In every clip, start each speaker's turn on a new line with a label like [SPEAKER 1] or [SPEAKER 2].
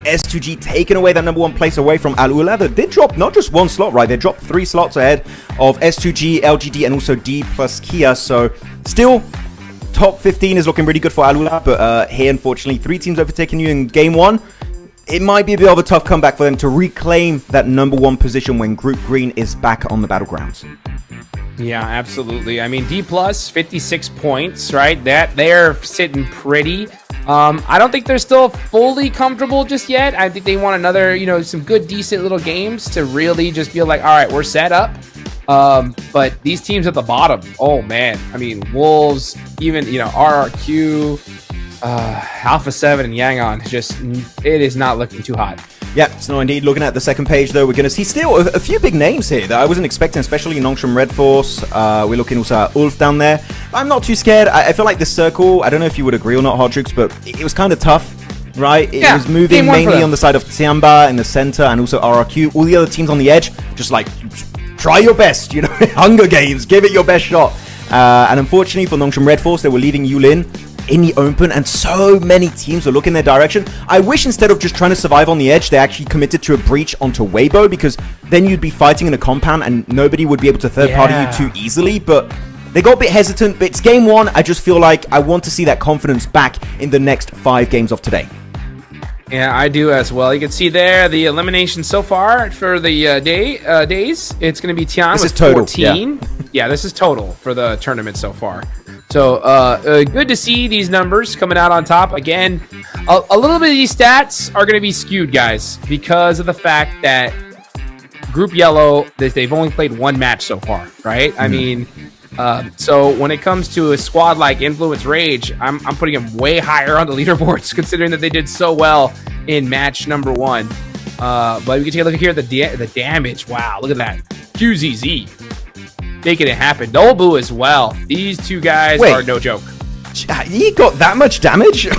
[SPEAKER 1] S2G taking away that #1 place away from AURORA. They did drop not just 1 slot, right? They dropped 3 slots ahead of S2G, LGD, and also D plus Kia. So still, top 15 is looking really good for AURORA. But here, unfortunately, 3 teams overtaking you in game 1. It might be a bit of a tough comeback for them to reclaim that #1 position when Group Green is back on the battlegrounds.
[SPEAKER 2] Yeah, absolutely. I mean, D plus 56 points, right? They're sitting pretty. I don't think they're still fully comfortable just yet. I think they want another, some good, decent little games to really just feel like, all right, we're set up. But these teams at the bottom, oh man, I mean, Wolves, even, RRQ, Alpha 7 and Yangon, it is not looking too hot.
[SPEAKER 1] Yeah, so indeed. Looking at the second page, though, we're going to see still a few big names here that I wasn't expecting, especially Nongshim Red Force. We're looking also at Ulf down there. I'm not too scared. I feel like this circle, I don't know if you would agree or not, Hardrux, but it was kind of tough, right? It was moving mainly on the side of TIANBA in the center and also RRQ. All the other teams on the edge, just like, try your best, Hunger Games, give it your best shot. And unfortunately for Nongshim Red Force, they were leaving Yulin in the open, and so many teams were looking their direction. I wish instead of just trying to survive on the edge, they actually committed to a breach onto Weibo, because then you'd be fighting in a compound and nobody would be able to third-party you too easily. But they got a bit hesitant. But it's game 1. I just feel like I want to see that confidence back in the next 5 games of today.
[SPEAKER 2] Yeah, I do as well. You can see there the elimination so far for the days. It's going to be Tian with 14. Yeah, this is total for the tournament so far. So good to see these numbers coming out on top. Again, a little bit of these stats are going to be skewed, guys, because of the fact that Group Yellow, they've only played 1 match so far, right? I mean, so when it comes to a squad like Influence Rage, I'm putting them way higher on the leaderboards, considering that they did so well in match #1. But we can take a look here, the damage. Wow, look at that. QZZ making it happen. Nobu as well. These 2 guys are no joke.
[SPEAKER 1] He got that much damage?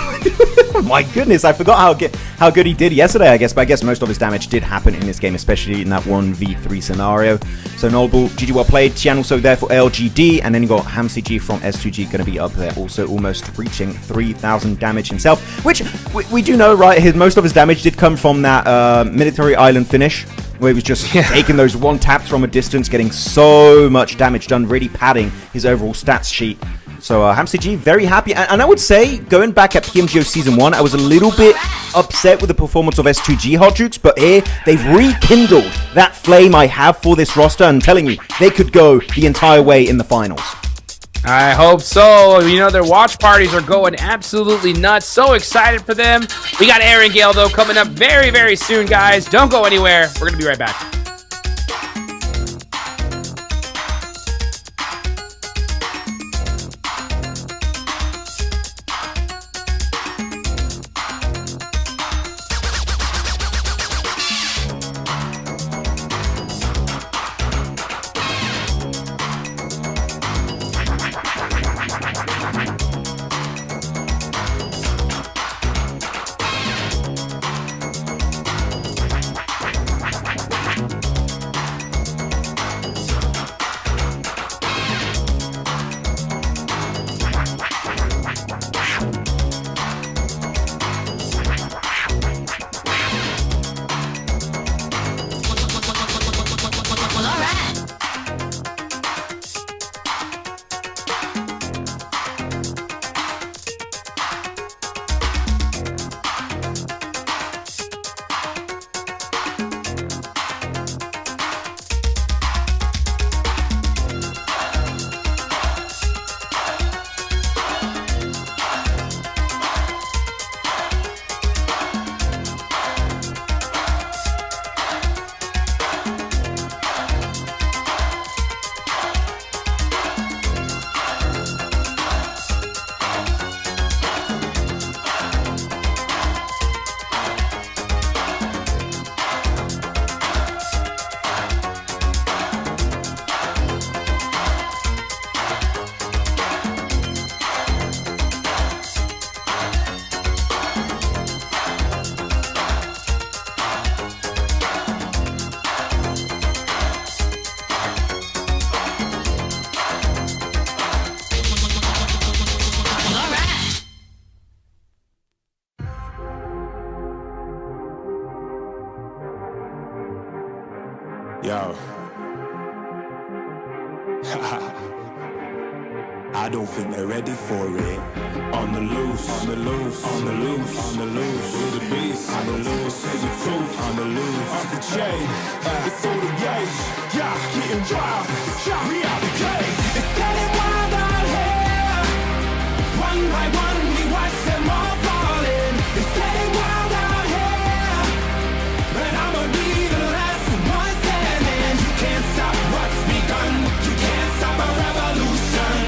[SPEAKER 1] My goodness, I forgot how good he did yesterday, I guess. But I guess most of his damage did happen in this game, especially in that 1v3 scenario. So Nobu, GG well played. Tian also there for LGD. And then you got HamCG from S2G going to be up there, also almost reaching 3,000 damage himself. Which we do know, right? Most of his damage did come from that military island finish, where he was just taking those 1 taps from a distance, getting so much damage done, really padding his overall stats sheet. So HamCG, very happy. And I would say, going back at PMGO Season 1, I was a little bit upset with the performance of S2G, Hardrux, but here, they've rekindled that flame I have for this roster, and telling you, they could go the entire way in the finals.
[SPEAKER 2] I hope so. Their watch parties are going absolutely nuts. So excited for them. We got Aaron Gale, though, coming up very, very soon, guys. Don't go anywhere. We're going to be right back.
[SPEAKER 3] Yo. I don't think they're ready for it. On the loose, on the loose, on the loose, on the loose. With the beast, on the loose, say the truth, on the loose. Off the chain, it's all the gauge. Yeah, getting wild, yeah, we out the cage. It's getting wild out here. One by one, we watch them all falling. It's getting wild out here. But I'ma be the last one standing. You can't stop what's begun. You can't stop a revolution.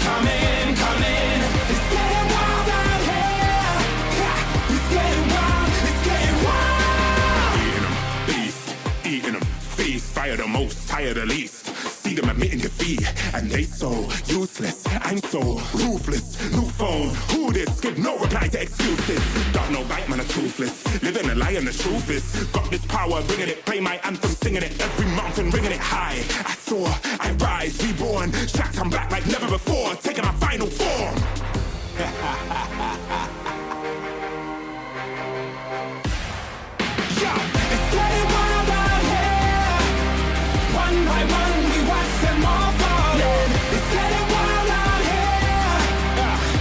[SPEAKER 3] Coming, coming. It's getting wild out here. Yeah, it's getting wild. It's getting wild. Eating them, beast. Eating them, feast. Fire the most, tire the least. See them admitting defeat, and they so useless. I'm so ruthless. New phone, who this? Give no reply to excuses. Got no bite, man, a toothless. Living a lie and the truth is. Got this power, bringing it. Play my anthem, singing it. Every mountain, ringing it high. I soar, I rise, reborn. Shacked, I'm back like never before. Taking my final form. Yeah, it's getting wild out here. One by one, we watch them all falling. It's getting wild out here.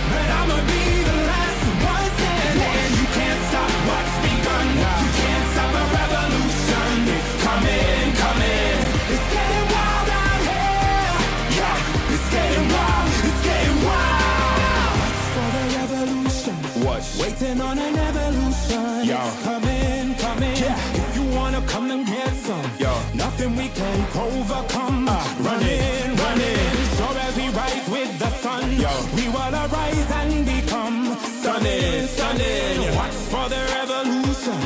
[SPEAKER 3] But I'ma be the last one standing. You can't stop what's begun. You can't stop a revolution. It's coming, coming. It's getting wild out here. Yeah, it's getting wild. It's getting wild. For the revolution. What? Waiting on an evolution. Yo. It's coming, coming. Yeah. If you wanna come and get some. Yo. Nothing we can't overcome. Running, running. Sure as we rise with the sun. Yo. We will arise and become stunning, stunning. Watch for the revolution.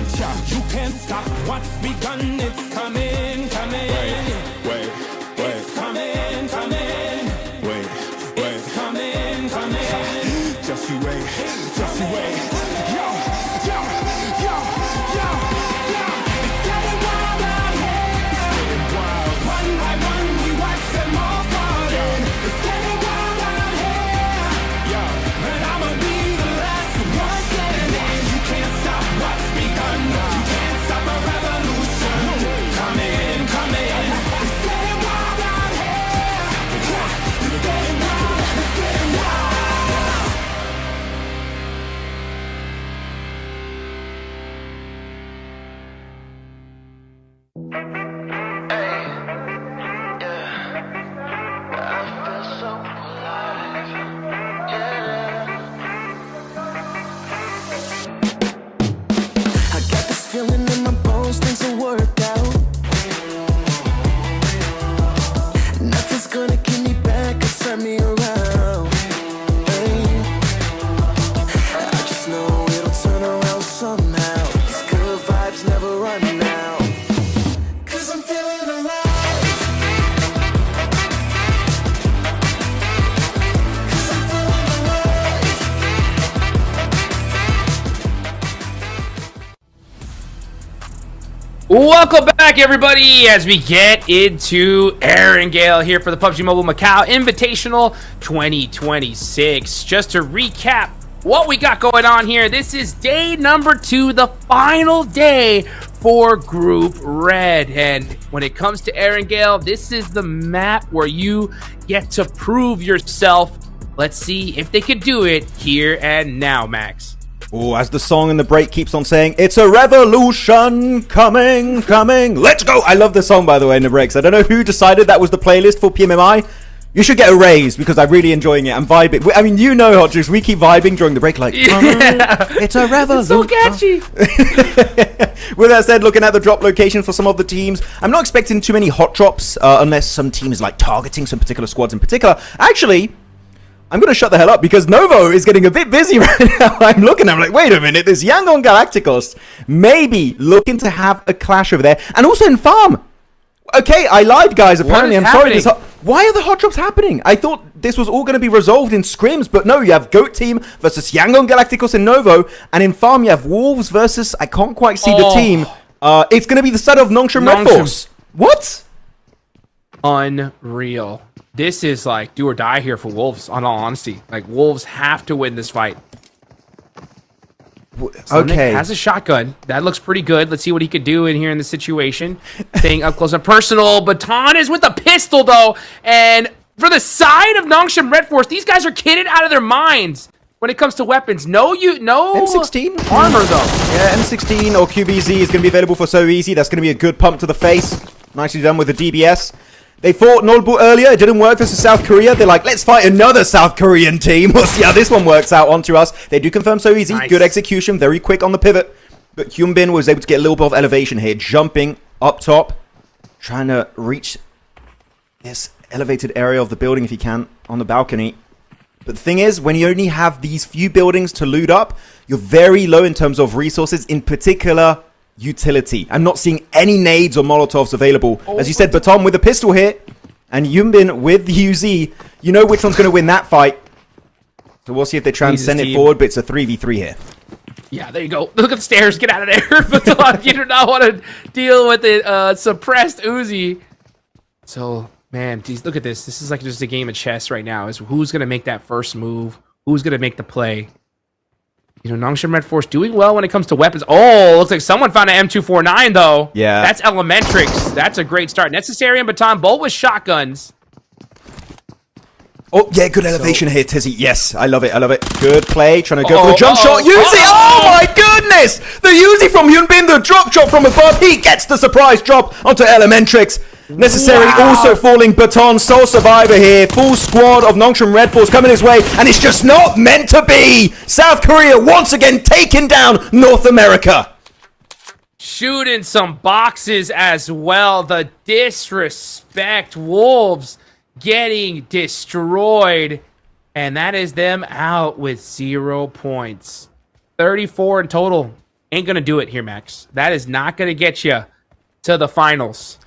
[SPEAKER 3] You can't stop what's begun. It's coming, coming. Wait. It's coming, coming. Wait. It's coming, coming. Just you wait. Just you wait. Yo. It's getting wild out here. It's getting wild. One by one, we watch them all falling. It's getting wild out here. Yo. But I'ma be the last one standing. You can't stop what's begun. You can't stop a revolution. Coming, coming. It's getting wild out here. It's getting wild. It's getting wild.
[SPEAKER 4] I got this feeling in my bones, things will work out. Nothing's gonna keep me back or turn me around. Hey. I just know it'll turn around somehow. These good vibes never run out. 'Cause I'm feeling alive. 'Cause I'm feeling alive.
[SPEAKER 2] Welcome back, everybody, as we get into Aaron Gale here for the PUBG Mobile Macau Invitational 2026. Just to recap what we got going on here, this is day number 2, the final day for Group Red. And when it comes to Aaron Gale, this is the map where you get to prove yourself. Let's see if they could do it here and now, Max.
[SPEAKER 1] Oh, as the song in the break keeps on saying, it's a revolution coming, coming. Let's go. I love the song, by the way, in the breaks. I don't know who decided that was the playlist for PMMI. You should get a raise because I'm really enjoying it. I'm vibing. I mean, you know, Hot Juice, we keep vibing during the break like, it's a revolution.
[SPEAKER 2] It's so catchy.
[SPEAKER 1] With that said, looking at the drop location for some of the teams, I'm not expecting too many hot drops unless some team is like targeting some particular squads in particular. Actually, I'm going to shut the hell up because Novo is getting a bit busy right now. I'm like, wait a minute, this Yangon Galacticos maybe looking to have a clash over there. And also in Farm. Okay, I lied, guys. Apparently, I'm sorry. Why are the hot drops happening? I thought this was all going to be resolved in scrims, but no, you have Goat Team versus Yangon Galacticos in Novo. And in Farm, you have Wolves versus, I can't quite see the team. It's going to be the set of Nongshim Red Force. What?
[SPEAKER 2] Unreal. This is like do or die here for Wolves, on all honesty. Like, Wolves have to win this fight. Okay. Has a shotgun. That looks pretty good. Let's see what he could do in here in this situation. Staying up close and personal. Baton is with a pistol, though. And for the side of Nongshim Red Force, these guys are kitted out of their minds when it comes to weapons. No
[SPEAKER 1] M16
[SPEAKER 2] armor, though.
[SPEAKER 1] Yeah, M16 or QBZ is going to be available for So Easy. That's going to be a good pump to the face. Nicely done with the DBS. They fought Nolbu earlier. It didn't work versus South Korea. They're like, let's fight another South Korean team. We'll see how this one works out onto us. They do confirm So Easy. Nice. Good execution. Very quick on the pivot. But Hyunbin was able to get a little bit of elevation here. Jumping up top. Trying to reach this elevated area of the building if he can on the balcony. But the thing is, when you only have these few buildings to loot up, you're very low in terms of resources, in particular utility. I'm not seeing any nades or molotovs available. As you said, Baton with a pistol here, and Hyunbin with the UZ. You know which one's going to win that fight. So we'll see if they try and send it forward, but it's a 3v3 here.
[SPEAKER 2] Yeah, there you go. Look at the stairs. Get out of there. Baton, you do not want to deal with the suppressed Uzi. So, man, geez, look at this. This is like just a game of chess right now. Is who's going to make that first move? Who's going to make the play? You know, Nongshim Red Force doing well when it comes to weapons. Oh, looks like someone found an M249, though.
[SPEAKER 1] Yeah.
[SPEAKER 2] That's Elementrix. That's a great start. Necessary and Baton, both with shotguns.
[SPEAKER 1] Oh, yeah, good elevation here, Tizzy. Yes, I love it. I love it. Good play. Trying to go for the jump shot. Uzi! Oh, my goodness! The Uzi from Hyunbin, the drop shot from above. He gets the surprise drop onto Elementrix. Necessary also falling. Baton, sole survivor here. Full squad of Nongshim Red Force coming his way, and it's just not meant to be. South Korea once again taking down North America.
[SPEAKER 2] Shooting some boxes as well. The disrespect. Wolves getting destroyed, and that is them out with 0 points. 34 in total. Ain't gonna do it here, Max. That is not gonna get you to the finals.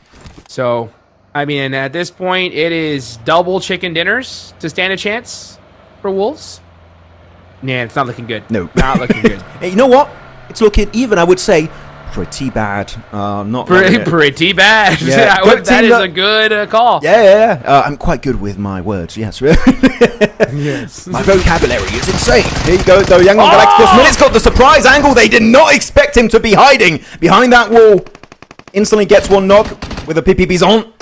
[SPEAKER 2] So, I mean, at this point, it is double chicken dinners to stand a chance for Wolves. Yeah, it's not looking good.
[SPEAKER 1] No.
[SPEAKER 2] Not looking good.
[SPEAKER 1] Hey, you know what? It's looking even, I would say, pretty bad. Not
[SPEAKER 2] pretty bad. Yeah, that is a good call.
[SPEAKER 1] Yeah. I'm quite good with my words. Yes.
[SPEAKER 2] Yes.
[SPEAKER 1] My vocabulary is insane. Here you go, though. Yangon Galacticos Minutes got the surprise angle. They did not expect him to be hiding behind that wall. Instantly gets one knock with a PPB's on.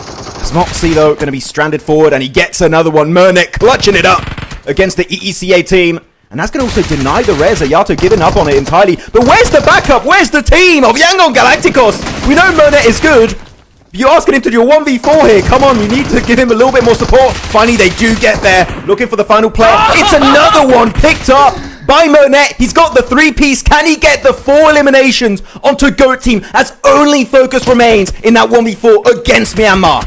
[SPEAKER 1] Smoxy, though, going to be stranded forward, and he gets another one. Mernet clutching it up against the EECA team. And that's going to also deny the res. Ayato giving up on it entirely. But where's the backup? Where's the team of Yangon Galacticos? We know Mernet is good. You're asking him to do a 1v4 here. Come on, you need to give him a little bit more support. Finally, they do get there. Looking for the final play. It's another one picked up by Mernet. He's got the 3-piece. Can he get the 4 eliminations onto GOAT team as only focus remains in that 1v4 against Myanmar?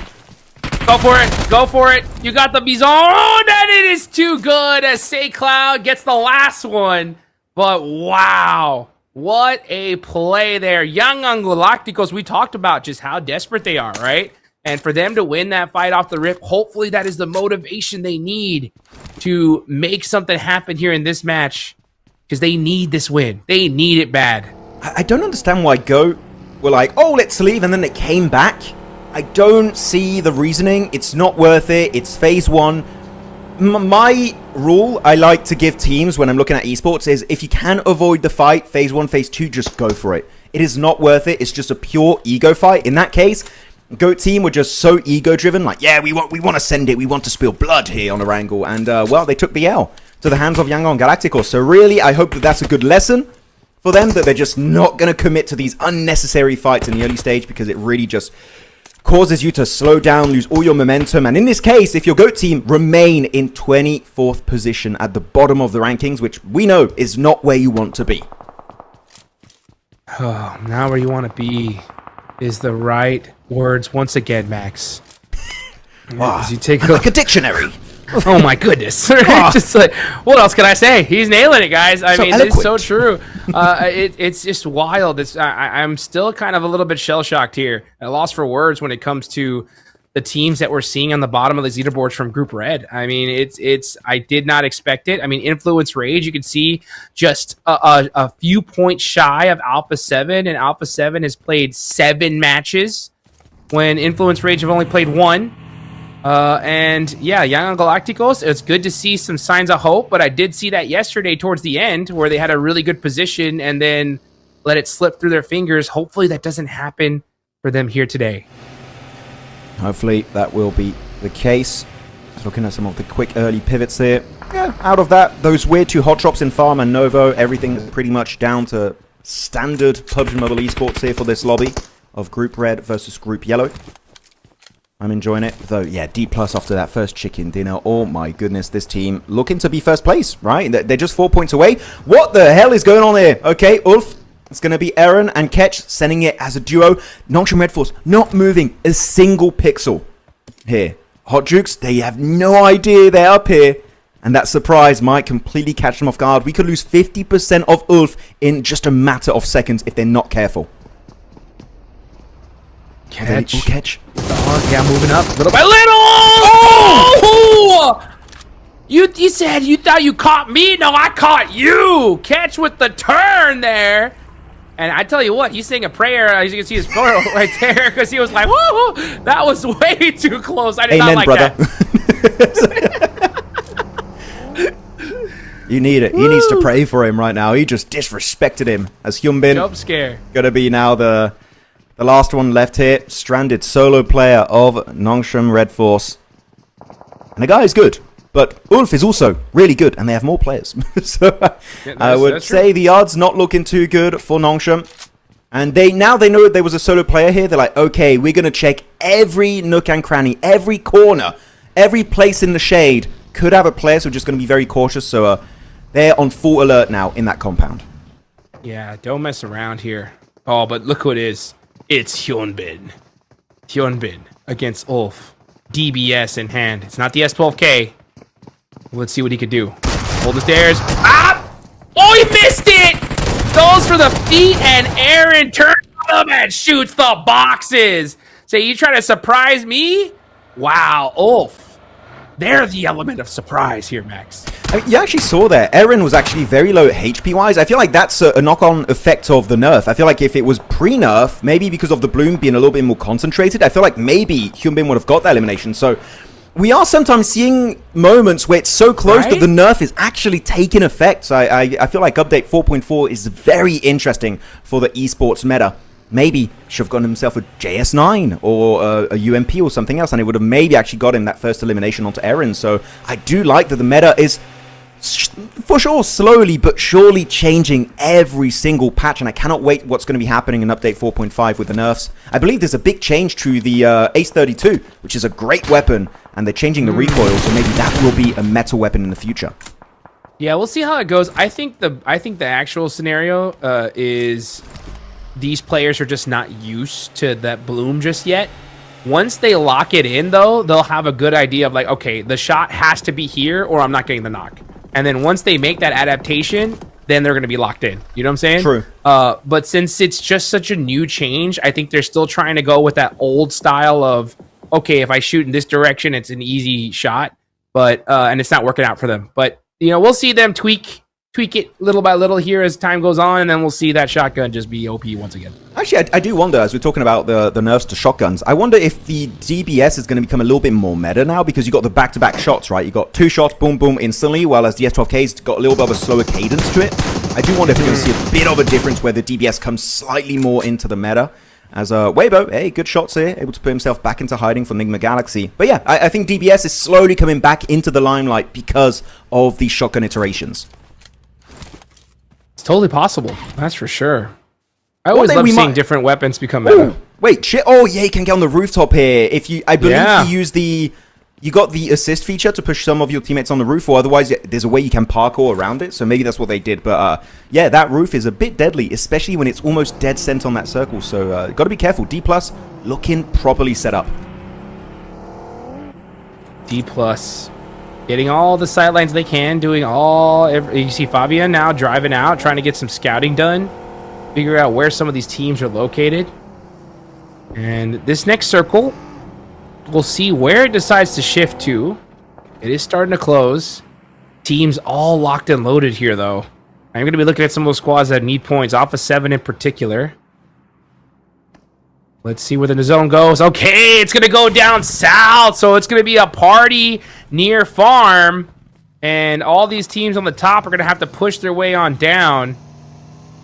[SPEAKER 2] Go for it. Go for it. You got the Bison. Oh, that it is too good as Say Cloud gets the last one. But wow. What a play there. Yangon Galacticos, we talked about just how desperate they are, right? And for them to win that fight off the rip, hopefully that is the motivation they need to make something happen here in this match. Because they need this win. They need it bad.
[SPEAKER 1] I don't understand why GOAT were like, oh, let's leave, and then they came back. I don't see the reasoning. It's not worth it. It's phase 1. My rule I like to give teams when I'm looking at esports is if you can avoid the fight, phase 1, phase 2, just go for it. It is not worth it. It's just a pure ego fight. In that case, GOAT team were just so ego-driven. Like, yeah, we want to send it. We want to spill blood here on Erangel. And, well, they took the L to the hands of Yangon Galacticos. So really, I hope that that's a good lesson for them, that they're just not going to commit to these unnecessary fights in the early stage, because it really just causes you to slow down, lose all your momentum. And in this case, if your GOAT team remain in 24th position at the bottom of the rankings, which we know is not where you want to be.
[SPEAKER 2] Oh, now where you want to be is the right words once again, Max.
[SPEAKER 1] As you take like a dictionary.
[SPEAKER 2] Oh my goodness. Just like, what else can I say? He's nailing it, guys. I mean, it's so true. It's just wild. I'm still kind of a little bit shell-shocked here. At a loss for words when it comes to the teams that we're seeing on the bottom of the leaderboards from Group Red. I mean, I did not expect it. I mean, Influence Rage, you can see just a few points shy of Alpha 7, and Alpha 7 has played 7 matches when Influence Rage have only played 1. And yeah, Young Galacticos, it's good to see some signs of hope, but I did see that yesterday towards the end where they had a really good position and then let it slip through their fingers. Hopefully that doesn't happen for them here today.
[SPEAKER 1] Hopefully that will be the case. Just looking at some of the quick early pivots here. Yeah, out of that, those weird 2 hot drops in Farm and Novo, everything is pretty much down to standard PUBG Mobile Esports here for this lobby of Group Red versus Group Yellow. I'm enjoying it, though. Yeah, D+ after that first chicken dinner. Oh my goodness, this team looking to be first place, right? They're just 4 points away. What the hell is going on here? Okay, Ulf, it's going to be Aaron and Ketch sending it as a duo. Nongshim Red Force not moving a single pixel here. Hot Jukes, they have no idea they're up here. And that surprise might completely catch them off guard. We could lose 50% of Ulf in just a matter of seconds if they're not careful.
[SPEAKER 2] Catch.
[SPEAKER 1] Oh, Catch.
[SPEAKER 2] Yeah, moving up little by little. Oh! You said you thought you caught me. No, I caught you. Catch with the turn there. And I tell you what, he's saying a prayer. As you can see his photo right there, because he was like, "Whoa, that was way too close." I did not like
[SPEAKER 1] brother.
[SPEAKER 2] that.
[SPEAKER 1] You need it. He needs to pray for him right now. He just disrespected him. As Hyunbin,
[SPEAKER 2] Jump scare.
[SPEAKER 1] gonna be now the last one left here. Stranded solo player of Nongshim Red Force. And the guy is good, but Ulf is also really good, and they have more players. So I would say the odds not looking too good for Nongshim. And now they know there was a solo player here. They're like, okay, we're gonna check every nook and cranny, every corner, every place in the shade. Could have a player, so we're just gonna be very cautious. So they're on full alert now in that compound.
[SPEAKER 2] Yeah, don't mess around here. Oh, but look who it is. It's Hyunbin. Hyunbin against Ulf. DBS in hand. It's not the S12K. Let's see what he could do. Hold the stairs. Ah! Oh, he missed it! Goes for the feet, and Aaron turns on him and shoots the boxes. So you trying to surprise me? Wow, Ulf. They're the element of surprise here, Max.
[SPEAKER 1] I mean, you actually saw there, Eren was actually very low HP-wise. I feel like that's a knock-on effect of the nerf. I feel like if it was pre-nerf, maybe because of the bloom being a little bit more concentrated, I feel like maybe Hyunbin would have got that elimination. So we are sometimes seeing moments where it's so close that the nerf is actually taking effect. So I feel like update 4.4 is very interesting for the esports meta. Maybe should have gotten himself a JS9 or a UMP or something else, and it would have maybe actually got him that first elimination onto Eren. So I do like that the meta is, for sure, slowly but surely changing every single patch, and I cannot wait what's going to be happening in update 4.5 with the nerfs. I believe there's a big change to the Ace 32, which is a great weapon, and they're changing the recoil, so maybe that will be a meta weapon in the future.
[SPEAKER 2] Yeah, we'll see how it goes. I think the actual scenario is these players are just not used to that bloom just yet. Once they lock it in, though, they'll have a good idea of like, okay, the shot has to be here or I'm not getting the knock. And then once they make that adaptation, then they're going to be locked in. You know what I'm saying?
[SPEAKER 1] True.
[SPEAKER 2] But since it's just such a new change, I think they're still trying to go with that old style of, okay, if I shoot in this direction, it's an easy shot. But and it's not working out for them. But, you know, we'll see them tweak it little by little here as time goes on, and then we'll see that shotgun just be OP once again.
[SPEAKER 1] Actually, I do wonder, as we're talking about the nerfs to shotguns, I wonder if the DBS is going to become a little bit more meta now, because you got the back-to-back shots, right? You got 2 shots, boom, boom, instantly, while as the S12K's got a little bit of a slower cadence to it. I do wonder if we're going to see a bit of a difference where the DBS comes slightly more into the meta. As Weibo, hey, good shots here, able to put himself back into hiding from Nigma Galaxy. But yeah, I think DBS is slowly coming back into the limelight because of the shotgun iterations.
[SPEAKER 2] It's totally possible. That's for sure. I always love seeing different weapons become meta.
[SPEAKER 1] Wait, shit. Oh, yeah, you can get on the rooftop here. If you, I believe you use you got the assist feature to push some of your teammates on the roof, or otherwise there's a way you can parkour around it. So maybe that's what they did. But yeah, that roof is a bit deadly, especially when it's almost dead center on that circle. So got to be careful. D+ looking properly set up.
[SPEAKER 2] D+. Getting all the sidelines they can, doing you see Fabian now driving out, trying to get some scouting done, figure out where some of these teams are located. And this next circle, we'll see where it decides to shift to. It is starting to close. Teams all locked and loaded here, though. I'm going to be looking at some of those squads that need points, Alpha 7 in particular. Let's see where the zone goes. Okay, it's going to go down south. So it's going to be a party near farm. And all these teams on the top are going to have to push their way on down.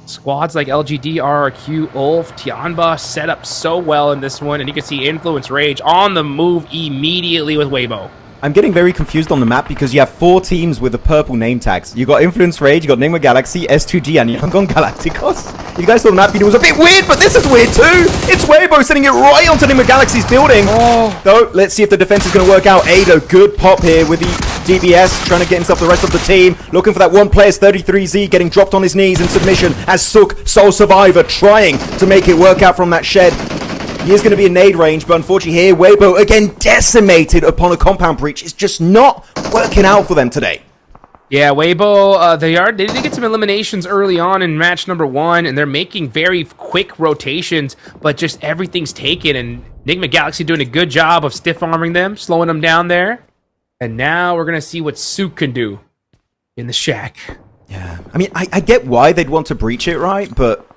[SPEAKER 2] Squads like LGD, RRQ, Ulf, TIANBA set up so well in this one. And you can see Influence Rage on the move immediately with Weibo.
[SPEAKER 1] I'm getting very confused on the map because you have 4 teams with the purple name tags. You got Influence Rage, you got Nigma Galaxy, S2G, and Yangon Galacticos. You guys thought the map video was a bit weird, but this is weird too. It's Weibo sending it right onto Nigma Galaxy's building. Though, let's see if the defense is going to work out. Ado, good pop here with the DBS, trying to get himself the rest of the team. Looking for that one player's 33Z, getting dropped on his knees in submission as Sook, Soul Survivor, trying to make it work out from that shed. He is going to be in nade range, but unfortunately here, Weibo again decimated upon a compound breach. It's just not working out for them today.
[SPEAKER 2] Yeah, Weibo, they did get some eliminations early on in match number 1, and they're making very quick rotations, but just everything's taken, and Nigma Galaxy doing a good job of stiff-arming them, slowing them down there. And now we're going to see what Sook can do in the shack.
[SPEAKER 1] Yeah, I mean, I get why they'd want to breach it, right? But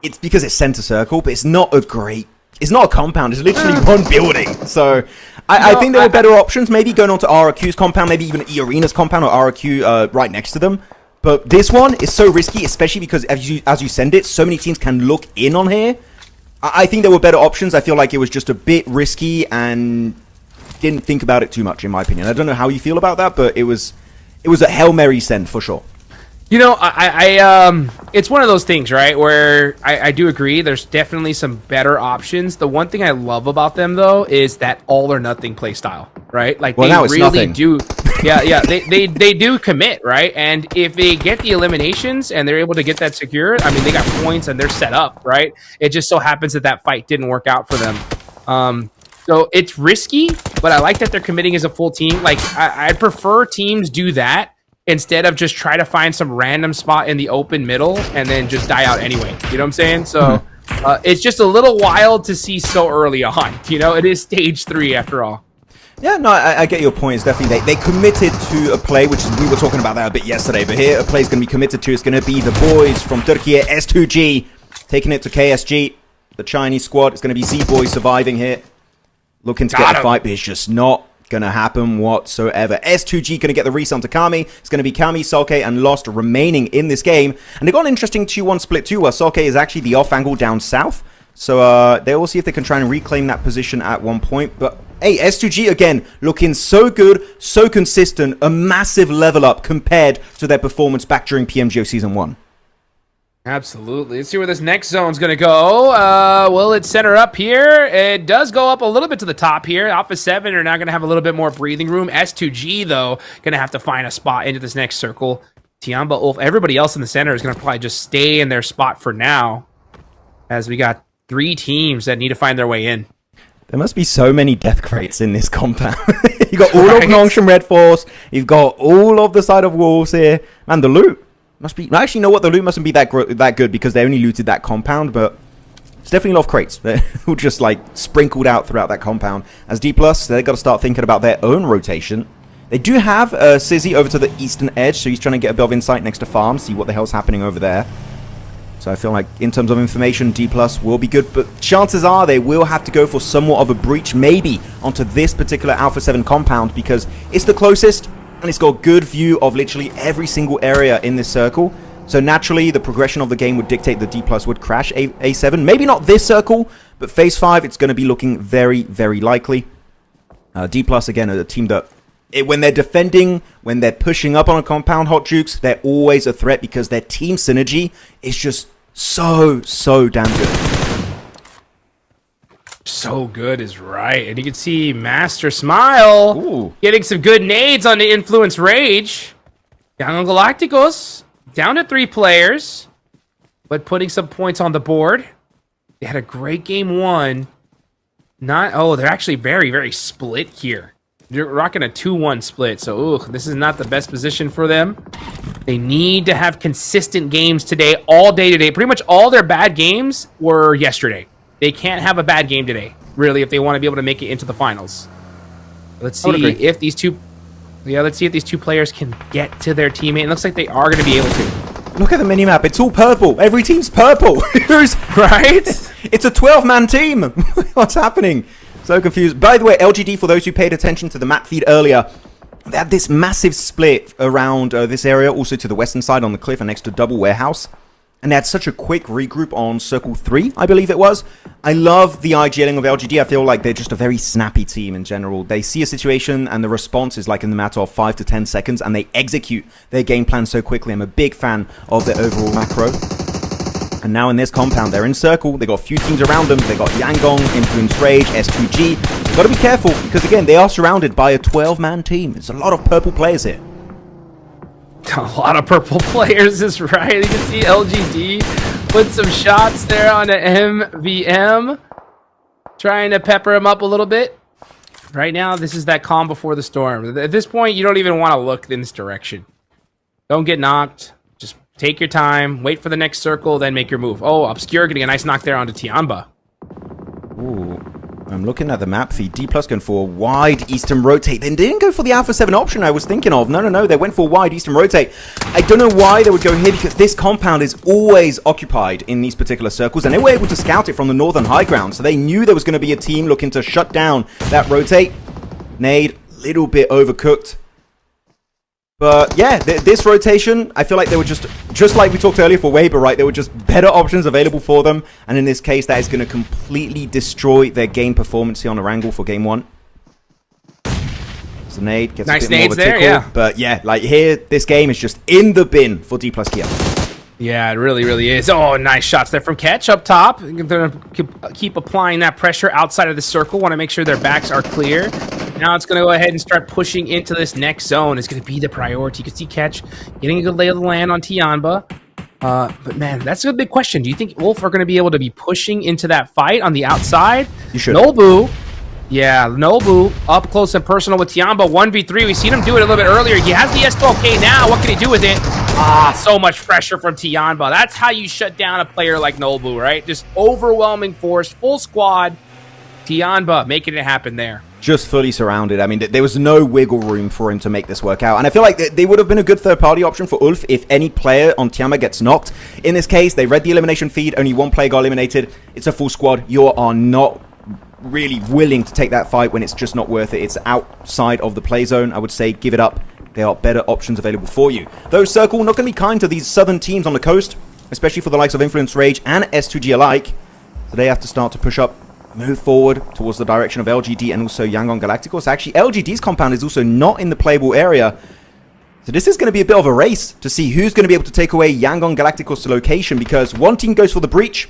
[SPEAKER 1] it's because it's center circle, but it's not a compound. It's literally one building. So I think there were better options. Maybe going on to RRQ's compound, maybe even E-Arena's compound or RRQ right next to them. But this one is so risky, especially because as you send it, so many teams can look in on here. I think there were better options. I feel like it was just a bit risky and didn't think about it too much, in my opinion. I don't know how you feel about that, but it was a Hail Mary send for sure.
[SPEAKER 2] You know, it's one of those things, right, where I do agree. There's definitely some better options. The one thing I love about them, though, is that all or nothing play style, right? Like, well, they really do. Yeah, they do commit, right? And if they get the eliminations and they're able to get that secured, I mean, they got points and they're set up, right? It just so happens that fight didn't work out for them. So it's risky, but I like that they're committing as a full team. Like, I prefer teams do that instead of just try to find some random spot in the open middle and then just die out anyway. You know what I'm saying? So it's just a little wild to see so early on. You know, it is stage 3 after all.
[SPEAKER 1] Yeah, no, I get your point. It's definitely they committed to a play, which is, we were talking about that a bit yesterday, but here a play is going to be committed to. It's going to be the boys from Turkey, S2G, taking it to KSG, the Chinese squad. It's going to be Z-Boys surviving here, looking to get the fight, but it's just not going to happen whatsoever. S2G going to get the reset onto Kami. It's going to be Kami, Sulke, and Lost remaining in this game. And they got an interesting 2-1 split too, where Sulke is actually the off angle down south. So they will see if they can try and reclaim that position at one point. But hey, S2G again looking so good, so consistent, a massive level up compared to their performance back during PMGO Season 1.
[SPEAKER 2] Absolutely. Let's see where this next zone's going to go. Will it center up here? It does go up a little bit to the top here. Alpha 7 are now going to have a little bit more breathing room. S2G, though, going to have to find a spot into this next circle. TIANBA, Ulf, everybody else in the center is going to probably just stay in their spot for now, as we got 3 teams that need to find their way in.
[SPEAKER 1] There must be so many death crates in this compound. You got all of Nongshan Red Force. You've got all of the side of Wolves here. Man, the loot must be... Actually, you know what? The loot mustn't be that good because they only looted that compound, but it's definitely a lot of crates. They're all just, like, sprinkled out throughout that compound. As D+, they've got to start thinking about their own rotation. They do have Sizzy over to the eastern edge, so he's trying to get a bit of insight next to farm, see what the hell's happening over there. So I feel like, in terms of information, D+ will be good, but chances are they will have to go for somewhat of a breach, maybe, onto this particular Alpha 7 compound, because it's the closest, and it's got a good view of literally every single area in this circle. So naturally, the progression of the game would dictate that D+ would crash A7. Maybe not this circle, but Phase 5, it's going to be looking very, very likely. D+, again, a team that, when they're defending, when they're pushing up on a compound, Hot Jukes, they're always a threat because their team synergy is just so damn good.
[SPEAKER 2] So good is right. And you can see Master Smile getting some good nades on the Influence Rage. Down on Galacticos, down to 3 players, but putting some points on the board. They had a great game 1. They're actually very, very split here. You're rocking a 2-1 split, so this is not the best position for them. They need to have consistent games today, all day today. Pretty much all their bad games were yesterday. They can't have a bad game today, really, if they want to be able to make it into the finals. Let's see if these two... Yeah, let's see if these 2 players can get to their teammate. It looks like they are going to be able to.
[SPEAKER 1] Look at the minimap. It's all purple. Every team's purple.
[SPEAKER 2] Right?
[SPEAKER 1] It's a 12-man team. What's happening? So confused. By the way, LGD, for those who paid attention to the map feed earlier, they had this massive split around this area, also to the western side on the cliff and next to Double Warehouse. And they had such a quick regroup on Circle 3, I believe it was. I love the IGLing of LGD. I feel like they're just a very snappy team in general. They see a situation and the response is like in the matter of 5 to 10 seconds, and they execute their game plan so quickly. I'm a big fan of their overall macro. And now in this compound, they're in circle. They got a few teams around them. They got Yangon, Influence Rage, S2G. You've got to be careful because, again, they are surrounded by a 12-man team. It's a lot of purple players here.
[SPEAKER 2] A lot of purple players is right. You can see LGD put some shots there on the MVM, trying to pepper him up a little bit. Right now, this is that calm before the storm. At this point, you don't even want to look in this direction. Don't get knocked. Just take your time, wait for the next circle, then make your move. Oh, Obscure getting a nice knock there onto TIANBA.
[SPEAKER 1] Ooh. I'm looking at the map feed. D+ going for a wide eastern rotate. They didn't go for the Alpha 7 option I was thinking of. No. They went for a wide eastern rotate. I don't know why they would go here because this compound is always occupied in these particular circles. And they were able to scout it from the northern high ground. So they knew there was going to be a team looking to shut down that rotate. Nade, little bit overcooked. But yeah, this rotation, I feel like they were just like we talked earlier for Weber, right? There were just better options available for them. And in this case, that is going to completely destroy their game performance here on Erangel for game 1. So nade gets
[SPEAKER 2] nice
[SPEAKER 1] a bit more of a
[SPEAKER 2] there,
[SPEAKER 1] tickle.
[SPEAKER 2] yeah.
[SPEAKER 1] But yeah, like here, this game is just in the bin for D+ Kia.
[SPEAKER 2] Yeah, it really is. Oh, nice shots there from Catch up top. They're going to keep applying that pressure outside of the circle. Want to make sure their backs are clear. Now it's going to go ahead and start pushing into this next zone. It's going to be the priority. You can see Catch getting a good lay of the land on TIANBA. But man, that's a big question. Do you think Wolf are going to be able to be pushing into that fight on the outside?
[SPEAKER 1] You should.
[SPEAKER 2] Nobu. Yeah, Nobu up close and personal with TIANBA 1v3. We've seen him do it a little bit earlier. He has the S12K now. What can he do with it? So much pressure from TIANBA. That's how you shut down a player like Nobu, right? Just overwhelming force, full squad. TIANBA making it happen there.
[SPEAKER 1] Just fully surrounded. I mean, there was no wiggle room for him to make this work out. And I feel like they would have been a good third-party option for Ulf if any player on TIANBA gets knocked. In this case, they read the elimination feed. Only one player got eliminated. It's a full squad. You are not really willing to take that fight when it's just not worth it. It's outside of the play zone. I would say give it up. There are better options available for you. Though Circle not going to be kind to these southern teams on the coast, especially for the likes of Influence Rage and S2G alike. So they have to start to push up, move forward towards the direction of LGD and also Yangon Galacticos. Actually, LGD's compound is also not in the playable area. So this is going to be a bit of a race to see who's going to be able to take away Yangon Galacticos' location, because one team goes for the breach.